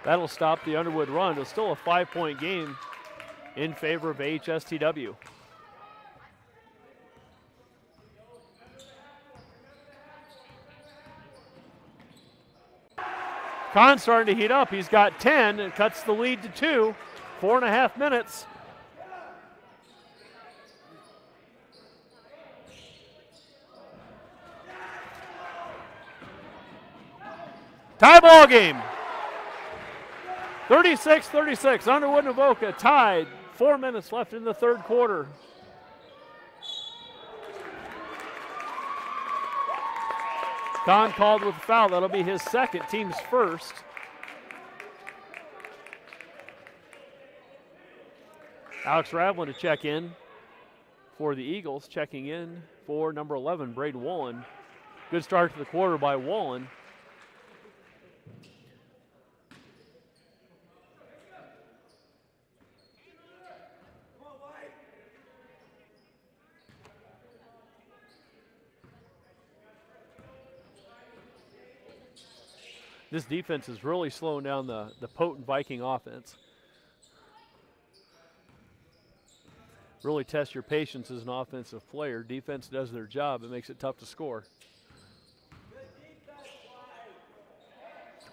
Speaker 3: That'll stop the Underwood run. It's still a 5-point game in favor of AHSTW. Khan's starting to heat up. He's got 10 and cuts the lead to 2. 4.5 minutes. Tie ball game. 36-36. Underwood and Avoca tied. 4 minutes left in the third quarter. Khan called with a foul. That'll be his second, team's first. Alex Ravlin to check in for the Eagles. Checking in for number 11, Braden Wolin. Good start to the quarter by Wolin. This defense is really slowing down the potent Viking offense. Really test your patience as an offensive player. Defense does their job. It makes it tough to score.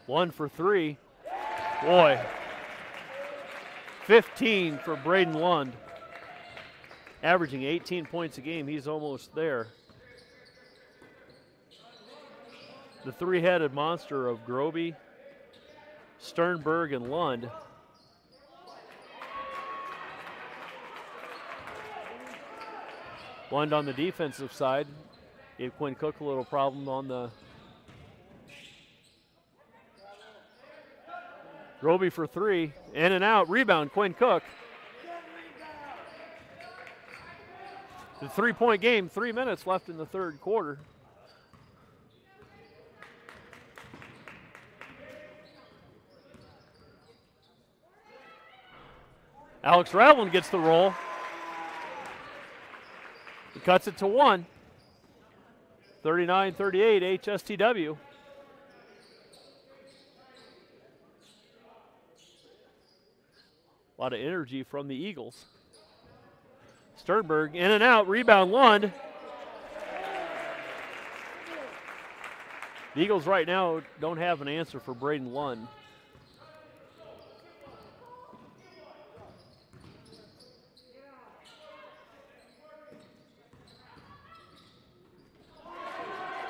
Speaker 3: 1 for 3. Boy. 15 for Braden Lund. Averaging 18 points a game. He's almost there. The three-headed monster of Groby, Sternberg, and Lund. Lund on the defensive side. Gave Quinn Cook a little problem on the... Groby for 3. In and out. Rebound, Quinn Cook. The 3-point game. 3 minutes left in the third quarter. Alex Ravlin gets the roll. He cuts it to 1. 39-38, HSTW. A lot of energy from the Eagles. Sternberg in and out, rebound Lund. The Eagles right now don't have an answer for Braden Lund.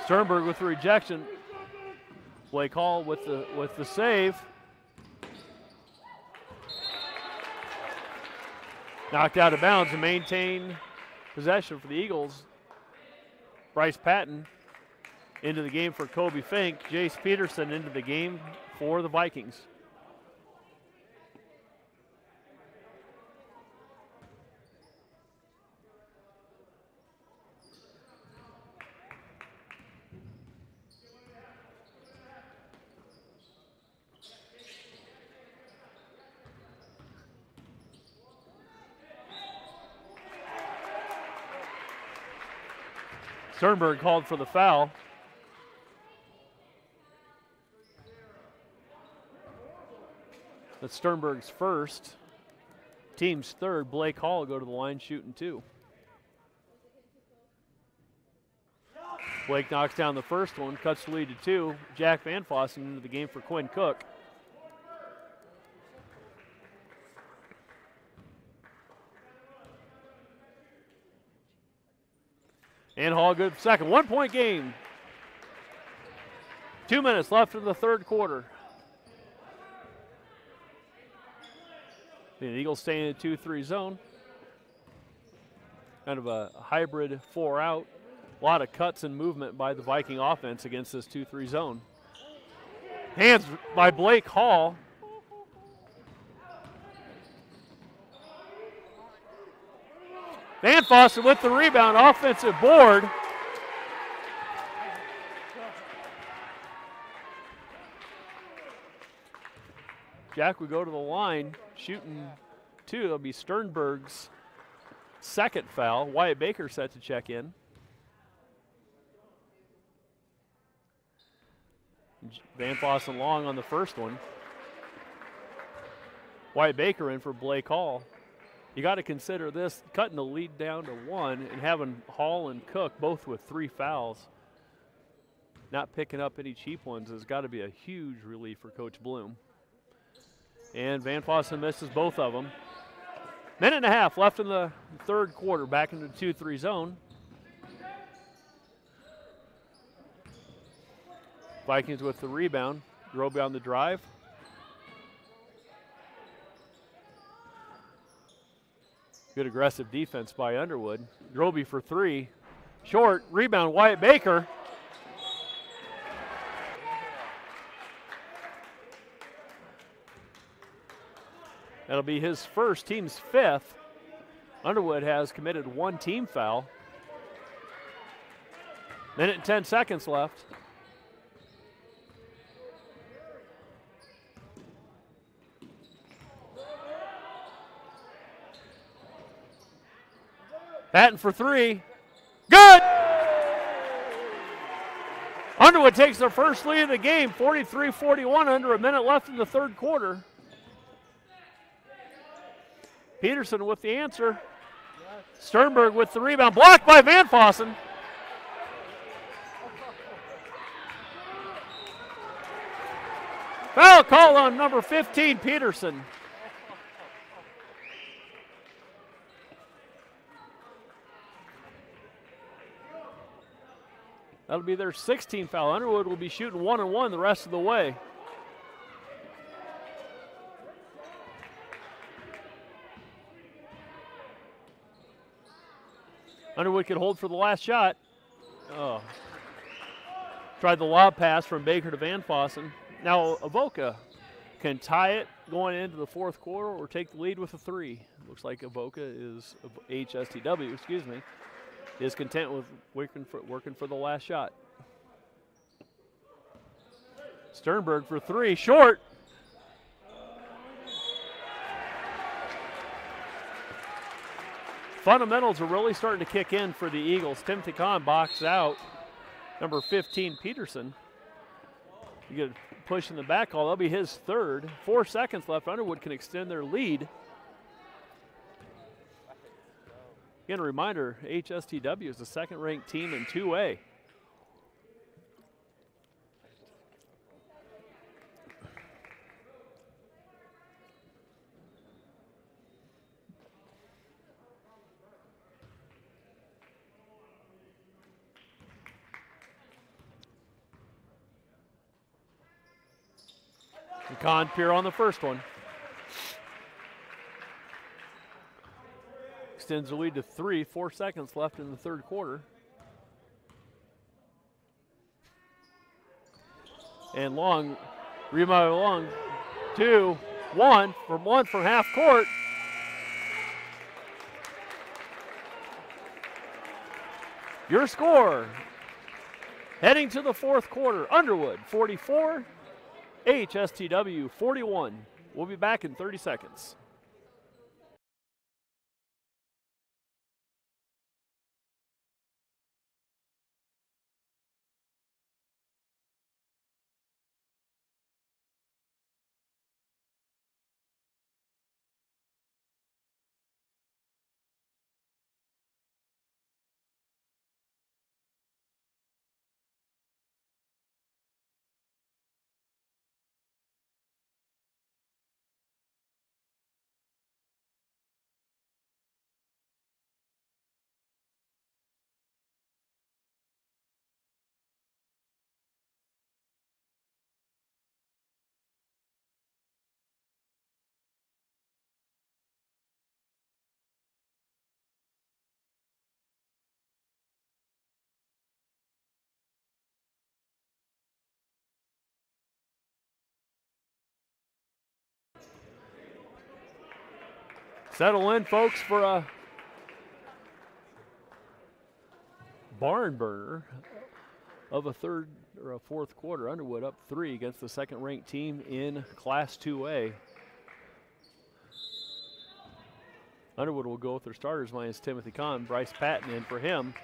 Speaker 3: Sternberg with the rejection. Play call with the save. Knocked out of bounds to maintain possession for the Eagles. Bryce Patton into the game for Kobe Fink. Jace Peterson into the game for the Vikings. Sternberg called for the foul. That's Sternberg's first. Team's third. Blake Hall will go to the line shooting 2. Blake knocks down the first one, cuts the lead to 2. Jack Van Fossen into the game for Quinn Cook. And Hall good second. 1 point game. 2 minutes left in the third quarter. The Eagles stay in a 2-3 zone. Kind of a hybrid 4-out. A lot of cuts and movement by the Viking offense against this 2-3 zone. Hands by Blake Hall. Van Fossen with the rebound, offensive board. Jack would go to the line, shooting 2. That'll be Sternberg's second foul. Wyatt Baker set to check in. Van Fossen long on the first one. Wyatt Baker in for Blake Hall. You got to consider this, cutting the lead down to 1 and having Hall and Cook both with 3 fouls. Not picking up any cheap ones has got to be a huge relief for Coach Bloom. And Van Fossen misses both of them. Minute and a half left in the third quarter, back into the 2-3 zone. Vikings with the rebound. Groby on the drive. Good aggressive defense by Underwood. Groby for 3. Short, rebound, Wyatt Baker. That'll be his first, team's 5th. Underwood has committed 1 team foul. Minute and 10 seconds left. Patton for 3. Good! Underwood takes their first lead of the game, 43-41, under a minute left in the third quarter. Peterson with the answer. Sternberg with the rebound, blocked by Van Fossen. Foul call on number 15, Peterson. That'll be their 16th foul. Underwood will be shooting 1-1 the rest of the way. Underwood could hold for the last shot. Oh. Tried the lob pass from Baker to Van Fossen. Now Avoca can tie it going into the fourth quarter or take the lead with a 3. Looks like Avoca is, AHSTW, excuse me, is content with working for the last shot. Sternberg for 3, short. Fundamentals are really starting to kick in for the Eagles. Timothy Kahn boxed out number 15, Peterson. You get a push in the back call. That'll be his 3rd. 4 seconds left. Underwood can extend their lead. Again, a reminder, HSTW is the 2nd-ranked team in 2A. Con Pier on the first one. Extends the lead to 3, 4 seconds left in the third quarter. And Long, rebound Long, 2, 1 from half court. Your score, heading to the fourth quarter, Underwood 44, AHSTW 41. We'll be back in 30 seconds. Settle in, folks, for a barn burner of a third or a fourth quarter. Underwood up 3 against the second-ranked team in Class 2A. Underwood will go with their starters minus Timothy Kahn. Bryce Patton in for him.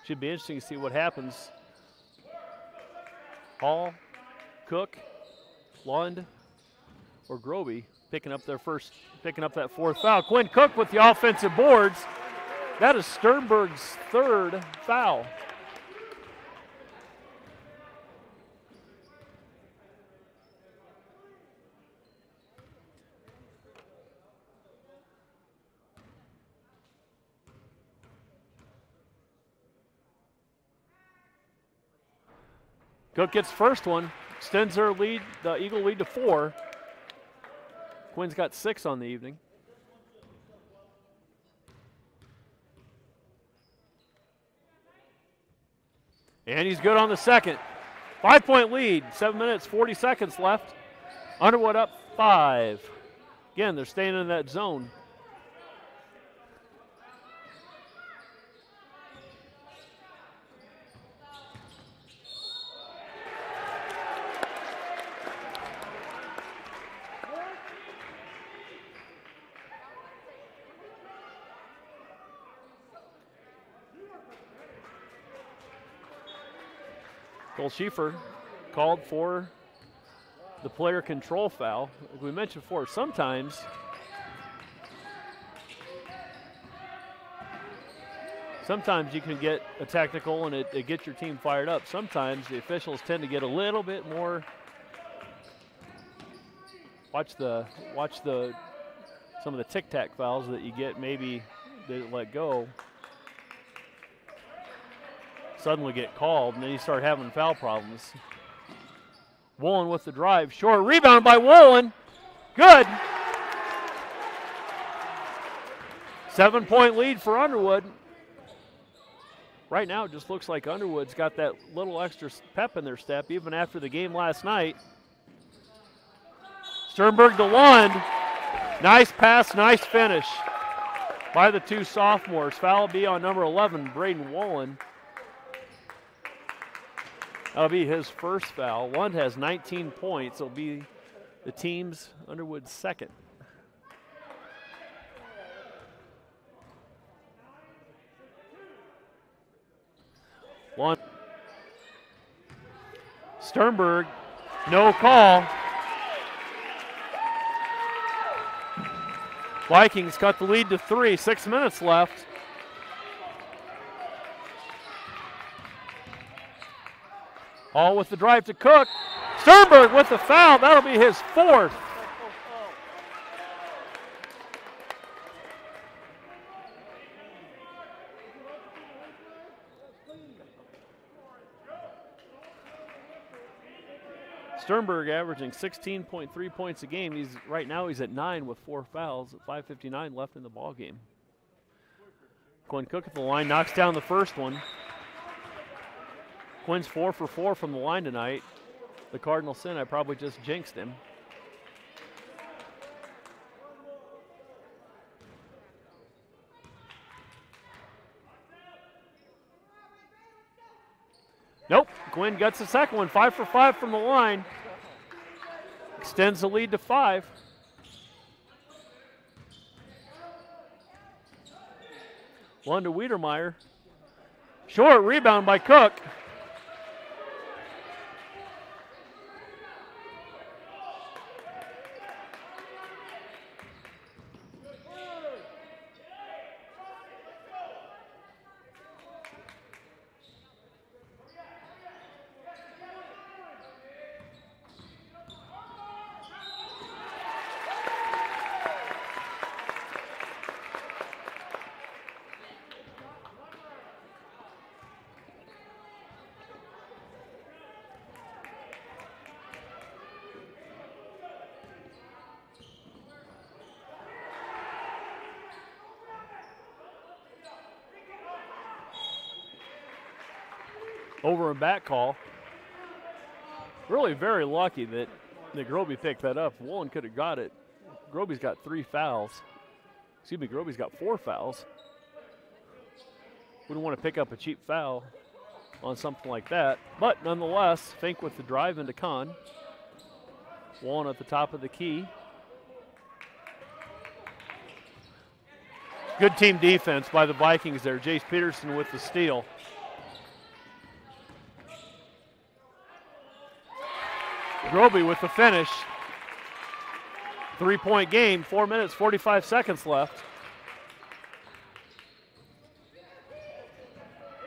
Speaker 3: Should be interesting to see what happens. Hall, Cook, Lund, or Groby picking up that fourth foul. Quinn Cook with the offensive boards. That is Sternberg's 3rd foul. Cook gets first one, extends their lead, the Eagle lead to 4. Quinn's got 6 on the evening. And he's good on the second. 5-point lead, 7 minutes, 40 seconds left. Underwood up 5. Again, they're staying in that zone. Cole Schieffer called for the player control foul. Like we mentioned before, sometimes you can get a technical and it gets your team fired up. Sometimes the officials tend to get a little bit more. Watch some of the tic-tac fouls that you get, maybe they let go. Suddenly get called, and then you start having foul problems. Woolen with the drive. Short rebound by Woolen. Good. 7-point lead for Underwood. Right now it just looks like Underwood's got that little extra pep in their step, even after the game last night. Sternberg to Lund. Nice pass, nice finish by the 2 sophomores. Foul will be on number 11, Braden Woolen. That'll be his first foul. Lund has 19 points. It'll be the team's Underwood's 2nd. Lund. Sternberg, no call. Vikings cut the lead to 3, 6 minutes left. Hall with the drive to Cook. Sternberg with the foul. That'll be his 4th. Sternberg averaging 16.3 points a game. Right now he's at 9 with 4 fouls. 5:59 left in the ball game. Quinn Cook at the line, knocks down the first one. Quinn's 4 for 4 from the line tonight. The Cardinal sin, I probably just jinxed him. Nope, Quinn gets the second one. 5 for 5 from the line. Extends the lead to 5. One to Wiedermeyer. Short rebound by Cook. Over and back call. Really very lucky that Nick Groby picked that up. Woolen could have got it. Groby's got 3 fouls. Excuse me, Groby's got 4 fouls. Wouldn't want to pick up a cheap foul on something like that. But nonetheless, Fink with the drive into Kahn. Woolen at the top of the key. Good team defense by the Vikings there. Jace Peterson with the steal. Groby with the finish. 3-point game, 4 minutes, 45 seconds left.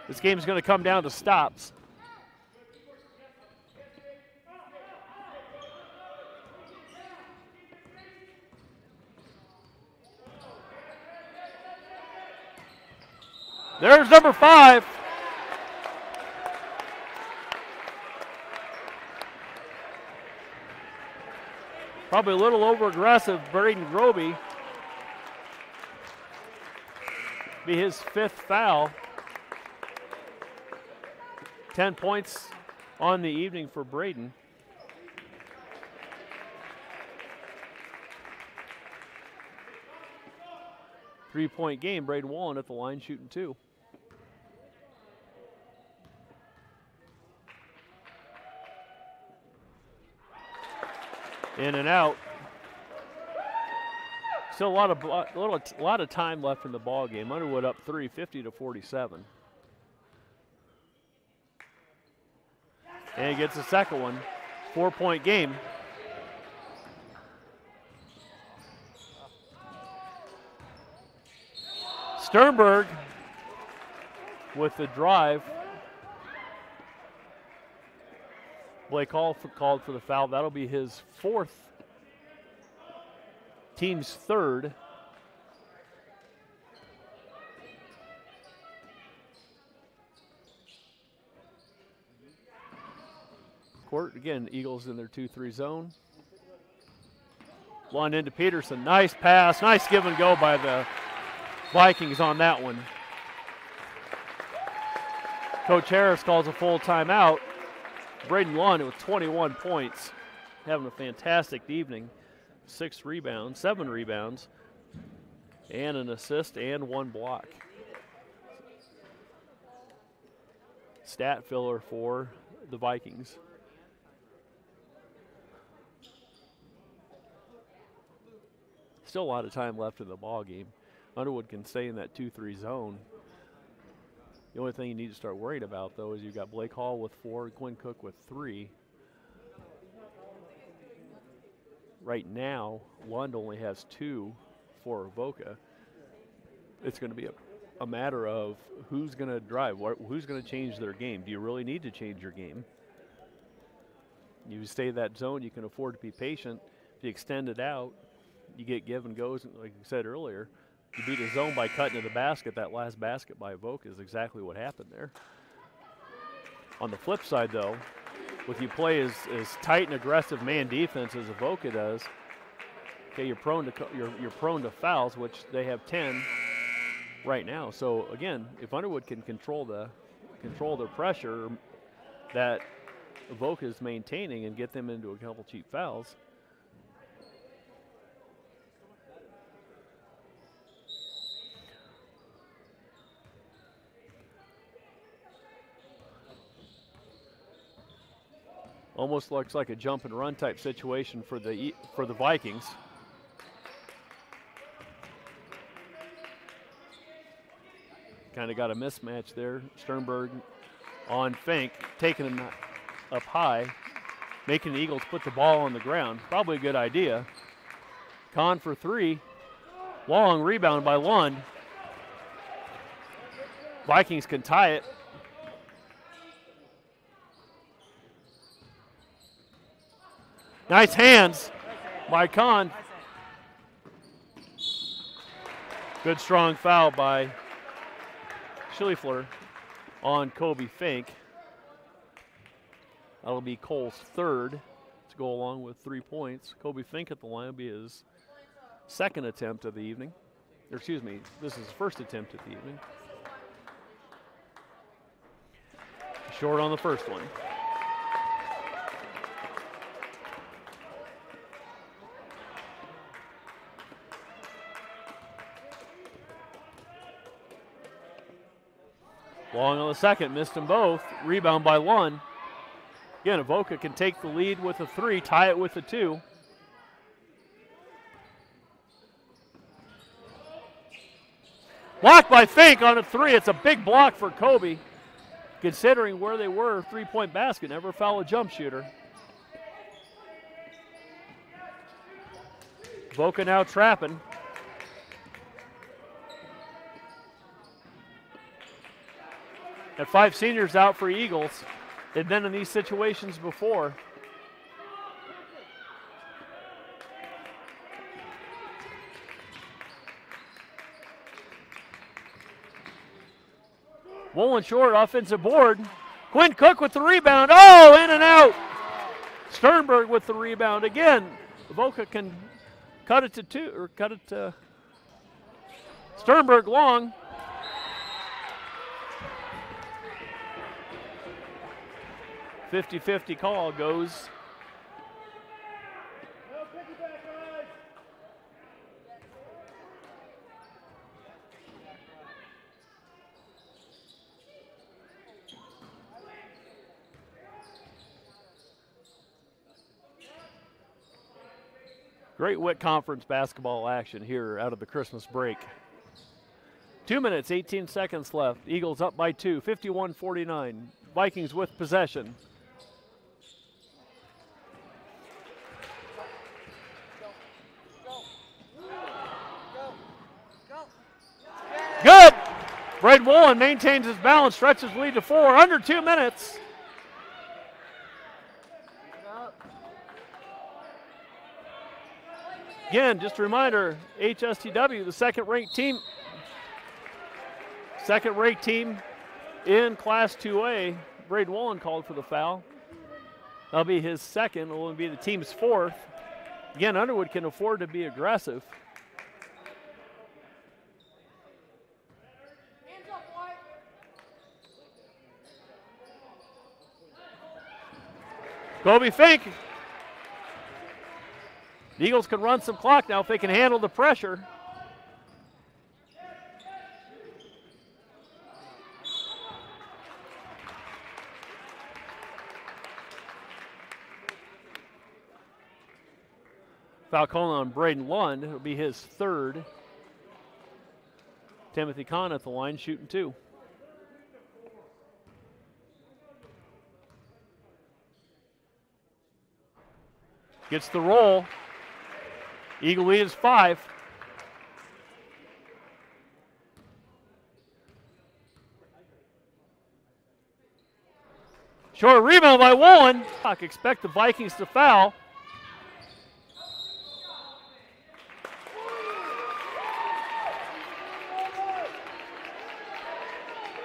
Speaker 3: This game's going to come down to stops. There's number 5. Probably a little over-aggressive, Braden Groby. Be his 5th foul. 10 points on the evening for Braden. Three-point game, Braden Woolen at the line shooting 2. In and out. Still a lot of time left in the ball game. Underwood up 3, 50-47. And he gets the second one. 4-point game. Sternberg with the drive. Blake Hall called for the foul. That'll be his 4th, team's 3rd. Court, again, Eagles in their 2-3 zone. One into Peterson. Nice pass. Nice give and go by the Vikings on that one. Coach Harris calls a full timeout. Braden Lund with 21 points, having a fantastic evening. 7 rebounds, and an assist and 1 block. Stat filler for the Vikings. Still a lot of time left in the ball game. Underwood can stay in that 2-3 zone. The only thing you need to start worrying about, though, is you've got Blake Hall with 4, Quinn Cook with 3. Right now, Lund only has 2 for Avoca. It's going to be a matter of who's going to drive, who's going to change their game. Do you really need to change your game? You stay in that zone, you can afford to be patient. If you extend it out, you get give and goes, like you said earlier. You beat a zone by cutting to the basket. That last basket by Avoca is exactly what happened there. On the flip side, though, if you play as tight and aggressive man defense as Avoca does, okay, you're prone to fouls, which they have 10 right now. So again, if Underwood can control the pressure that Avoca is maintaining and get them into a couple cheap fouls, almost looks like a jump and run type situation for the Vikings. Kind of got a mismatch there. Sternberg on Fink, taking him up high, making the Eagles put the ball on the ground. Probably a good idea. Kahn for 3. Long rebound by Lund. Vikings can tie it. Nice hands by Kahn. Good strong foul by Schlieffler on Kobe Fink. That'll be Cole's 3rd to go along with 3 points. Kobe Fink at the line will be his 2nd attempt of the evening. Or excuse me, this is his 1st attempt at the evening. Short on the first one. Long on the second, missed them both. Rebound by Lund. Again, Avoca can take the lead with a 3, tie it with a 2. Blocked by Fink on a 3. It's a big block for Kobe, considering where they were. 3-point basket, never foul a jump shooter. Avoca now trapping. Got 5 seniors out for Eagles. They've been in these situations before. Wolin short, offensive board. Quinn Cook with the rebound. Oh, in and out. Sternberg with the rebound. Again, Avoca can cut it to 2, or cut it to Sternberg long. .50-50 call goes. Great WIC Conference basketball action here out of the Christmas break. 2 minutes, 18 seconds left. Eagles up by 2, 51-49. Vikings with possession. Good! Braden Wolin maintains his balance, stretches lead to 4, under 2 minutes. Again, just a reminder, AHSTW, the second-ranked team in Class 2A. Braden Wolin called for the foul. That'll be his second. It will be the team's 4th. Again, Underwood can afford to be aggressive. Kobe Fink. The Eagles can run some clock now if they can handle the pressure. Foul calling on Braden Lund. It'll be his 3rd. Timothy Kahn at the line shooting 2. Gets the roll. Eagle lead is 5. Short rebound by Wolin. Expect the Vikings to foul.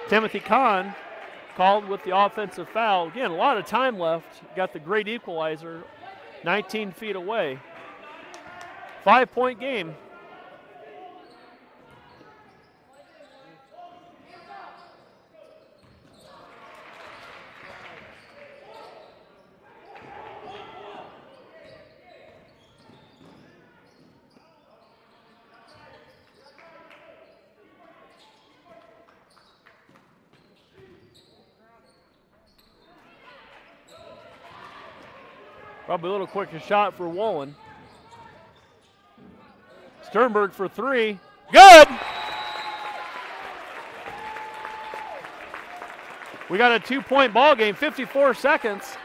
Speaker 3: Timothy Kahn called with the offensive foul. Again, a lot of time left. Got the great equalizer 19 feet away. 5-point game. Probably a little quicker shot for Wolin. Sternberg for 3. Good! We got a 2-point ball game, 54 seconds.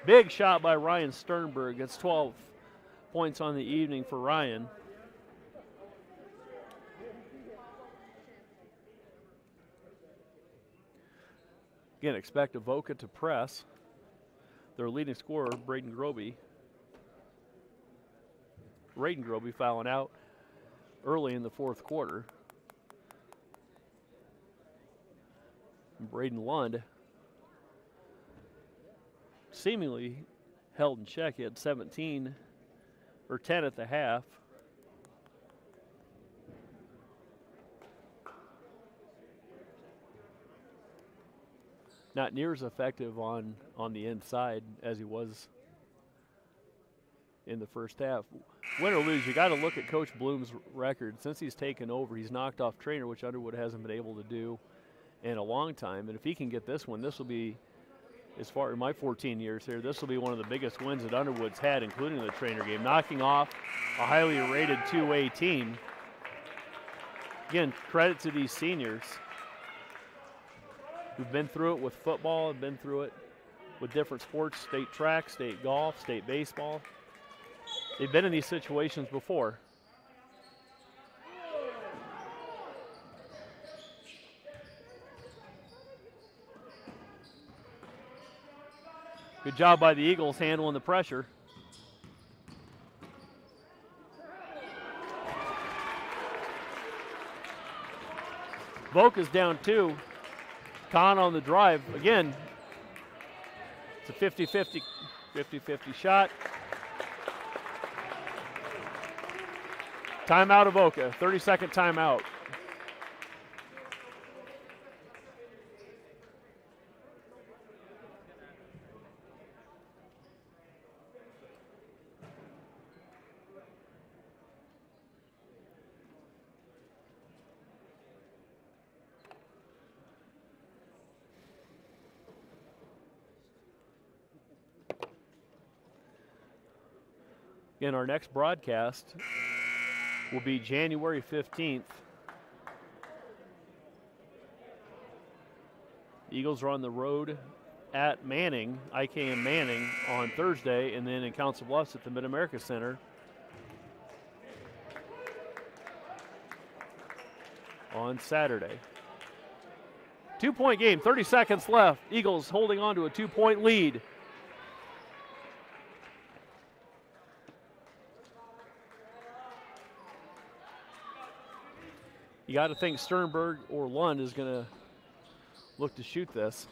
Speaker 3: Big shot by Ryan Sternberg. It's 12 points on the evening for Ryan. Again, expect Avoca to press. Their leading scorer, Braden Groby. Braden Groby fouling out early in the 4th quarter. And Braden Lund seemingly held in check. He had 17 or 10 at the half. Not near as effective on the inside as he was in the first half. Win or lose, you got to look at Coach Bloom's record. Since he's taken over, he's knocked off Trainer, which Underwood hasn't been able to do in a long time. And if he can get this one, this will be, as far as my 14 years here, this will be one of the biggest wins that Underwood's had, including the Trainer game, knocking off a highly rated 2A team. Again, credit to these seniors who've been through it with football, have been through it with different sports, state track, state golf, state baseball. They've been in these situations before. Good job by the Eagles handling the pressure. Voca's down 2. Kahn on the drive. Again, it's a 50-50 shot. Timeout Avoca, 30-second timeout. Again, our next broadcast will be January 15th. The Eagles are on the road at Manning, IKM Manning, on Thursday, and then in Council Bluffs at the Mid-America Center on Saturday. 2-point game, 30 seconds left. Eagles holding on to a 2-point lead. You got to think Sternberg or Lund is going to look to shoot this.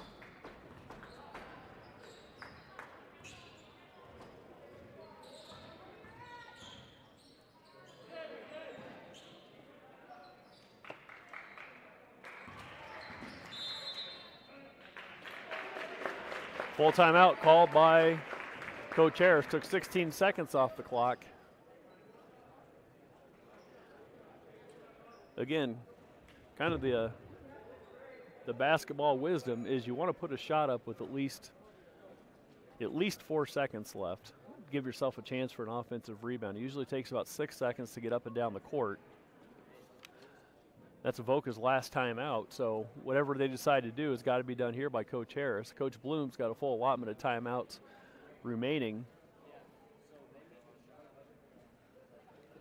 Speaker 3: Full timeout called by Coach Harris. Took 16 seconds off the clock. Again, kind of the basketball wisdom is you want to put a shot up with at least 4 seconds left. Give yourself a chance for an offensive rebound. It usually takes about 6 seconds to get up and down the court. That's Avoca's last time out, so whatever they decide to do has got to be done here by Coach Harris. Coach Bloom's got a full allotment of timeouts remaining.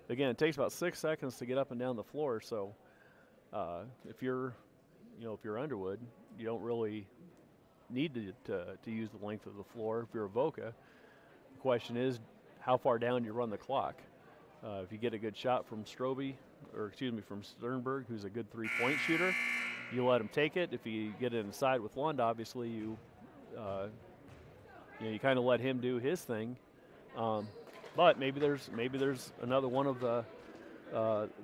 Speaker 3: Again, it takes about 6 seconds to get up and down the floor, so if you're Underwood, you don't really need to use the length of the floor. If you're Avoca, the question is how far down do you run the clock? If you get a good shot from from Sternberg, who's a good three-point shooter, you let him take it. If you get it inside with Lund, obviously you kind of let him do his thing. But maybe there's another one of the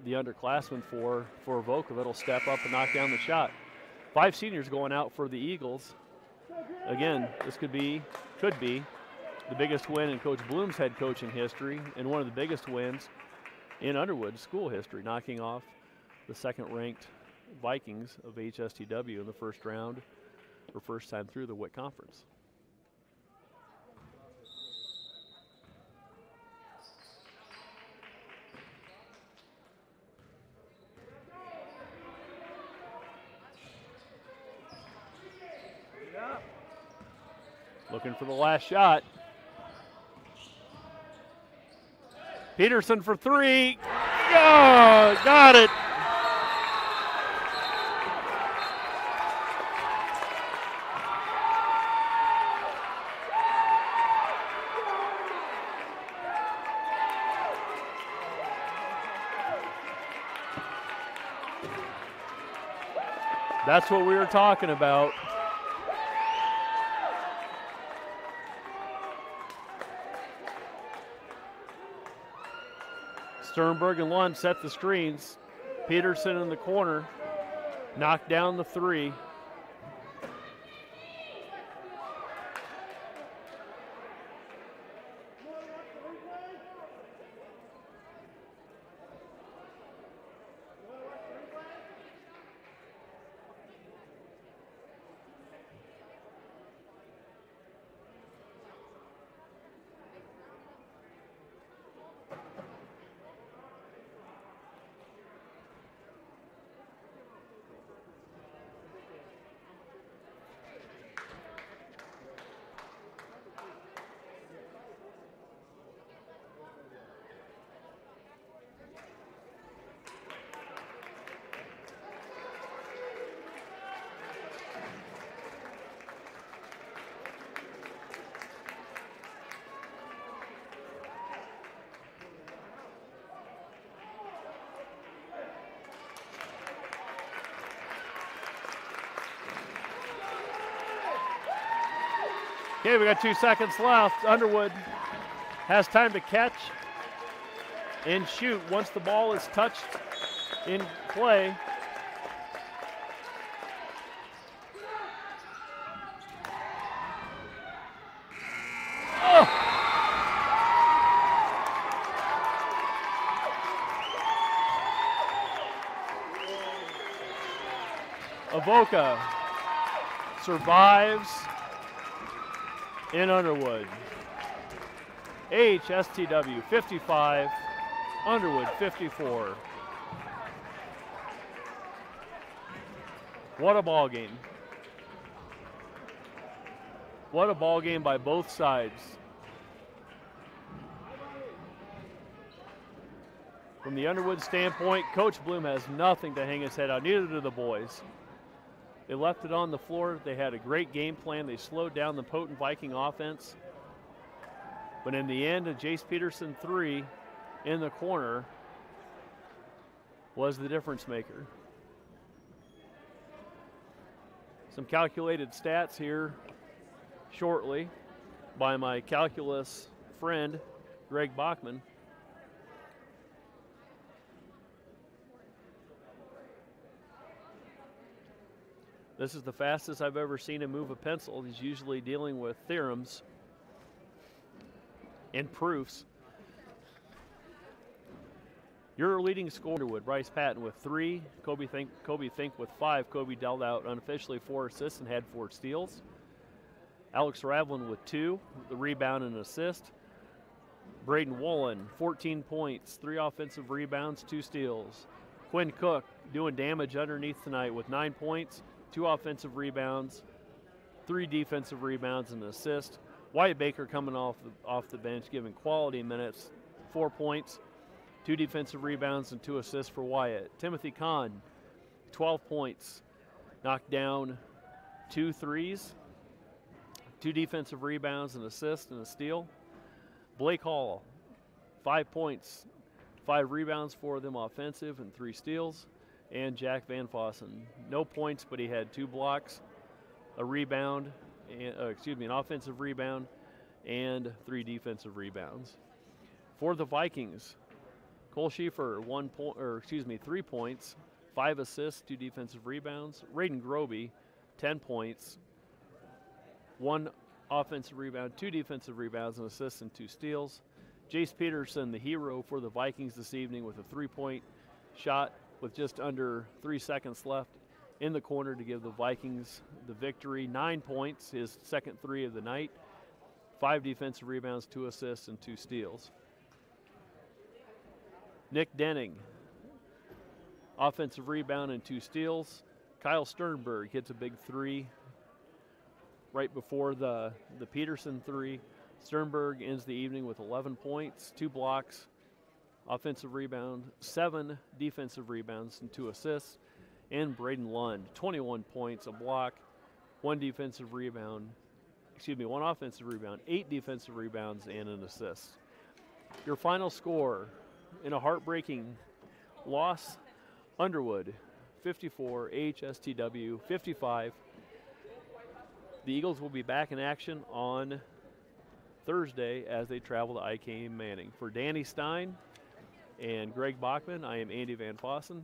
Speaker 3: underclassmen for Avoca that'll step up and knock down the shot. 5 seniors going out for the Eagles. Again, this could be the biggest win in Coach Bloom's head coaching history and one of the biggest wins in Underwood school history, knocking off the second-ranked Vikings of AHSTW in the first round for first time through the WIC Conference. Looking for the last shot. Peterson for 3. Oh, got it. That's what we were talking about. Sternberg and Lund set the screens. Peterson in the corner knocked down the 3. Okay, we got 2 seconds left. Underwood has time to catch and shoot once the ball is touched in play. Oh! Avoca survives in Underwood. AHSTW 55, Underwood 54. What a ball game. What a ball game by both sides. From the Underwood standpoint, Coach Bloom has nothing to hang his head on, neither do the boys. They left it on the floor. They had a great game plan. They slowed down the potent Viking offense. But in the end, a Jace Peterson 3 in the corner was the difference maker. Some calculated stats here shortly by my calculus friend, Greg Bachman. This is the fastest I've ever seen him move a pencil. He's usually dealing with theorems and proofs. Your leading scorer, Underwood, Bryce Patton with 3, Kobe Fink with 5. Kobe dealt out unofficially 4 assists and had 4 steals. Alex Ravlin with 2, the rebound and assist. Braden Wolin, 14 points, 3 offensive rebounds, 2 steals. Quinn Cook doing damage underneath tonight with 9 points, 2 offensive rebounds, 3 defensive rebounds and an assist. Wyatt Baker coming off the bench, giving quality minutes, 4 points, 2 defensive rebounds and 2 assists for Wyatt. Timothy Kahn, 12 points, knocked down 2 threes, 2 defensive rebounds, an assist and a steal. Blake Hall, 5 points, 5 rebounds for them offensive and 3 steals. And Jack Van Fossen, no points, but he had 2 blocks, a rebound, an offensive rebound, and 3 defensive rebounds. For the Vikings, Cole Schieffer, 3 points, 5 assists, 2 defensive rebounds. Raiden Groby, 10 points, 1 offensive rebound, 2 defensive rebounds, an assist, and 2 steals. Jace Peterson, the hero for the Vikings this evening, with a 3-point shot with just under 3 seconds left in the corner to give the Vikings the victory. 9 points, his second 3 of the night. 5 defensive rebounds, 2 assists, and 2 steals. Nick Denning, offensive rebound and 2 steals. Kyle Sternberg hits a big 3 right before the Peterson 3. Sternberg ends the evening with 11 points, 2 blocks, offensive rebound, 7 defensive rebounds and 2 assists. And Braden Lund, 21 points, a block, 1 offensive rebound, 8 defensive rebounds and an assist. Your final score in a heartbreaking loss, Underwood 54, AHSTW 55. The Eagles will be back in action on Thursday as they travel to IK Manning. For Danny Stein and Greg Bachman, I am Andy Van Fossen.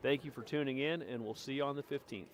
Speaker 3: Thank you for tuning in, and we'll see you on the 15th.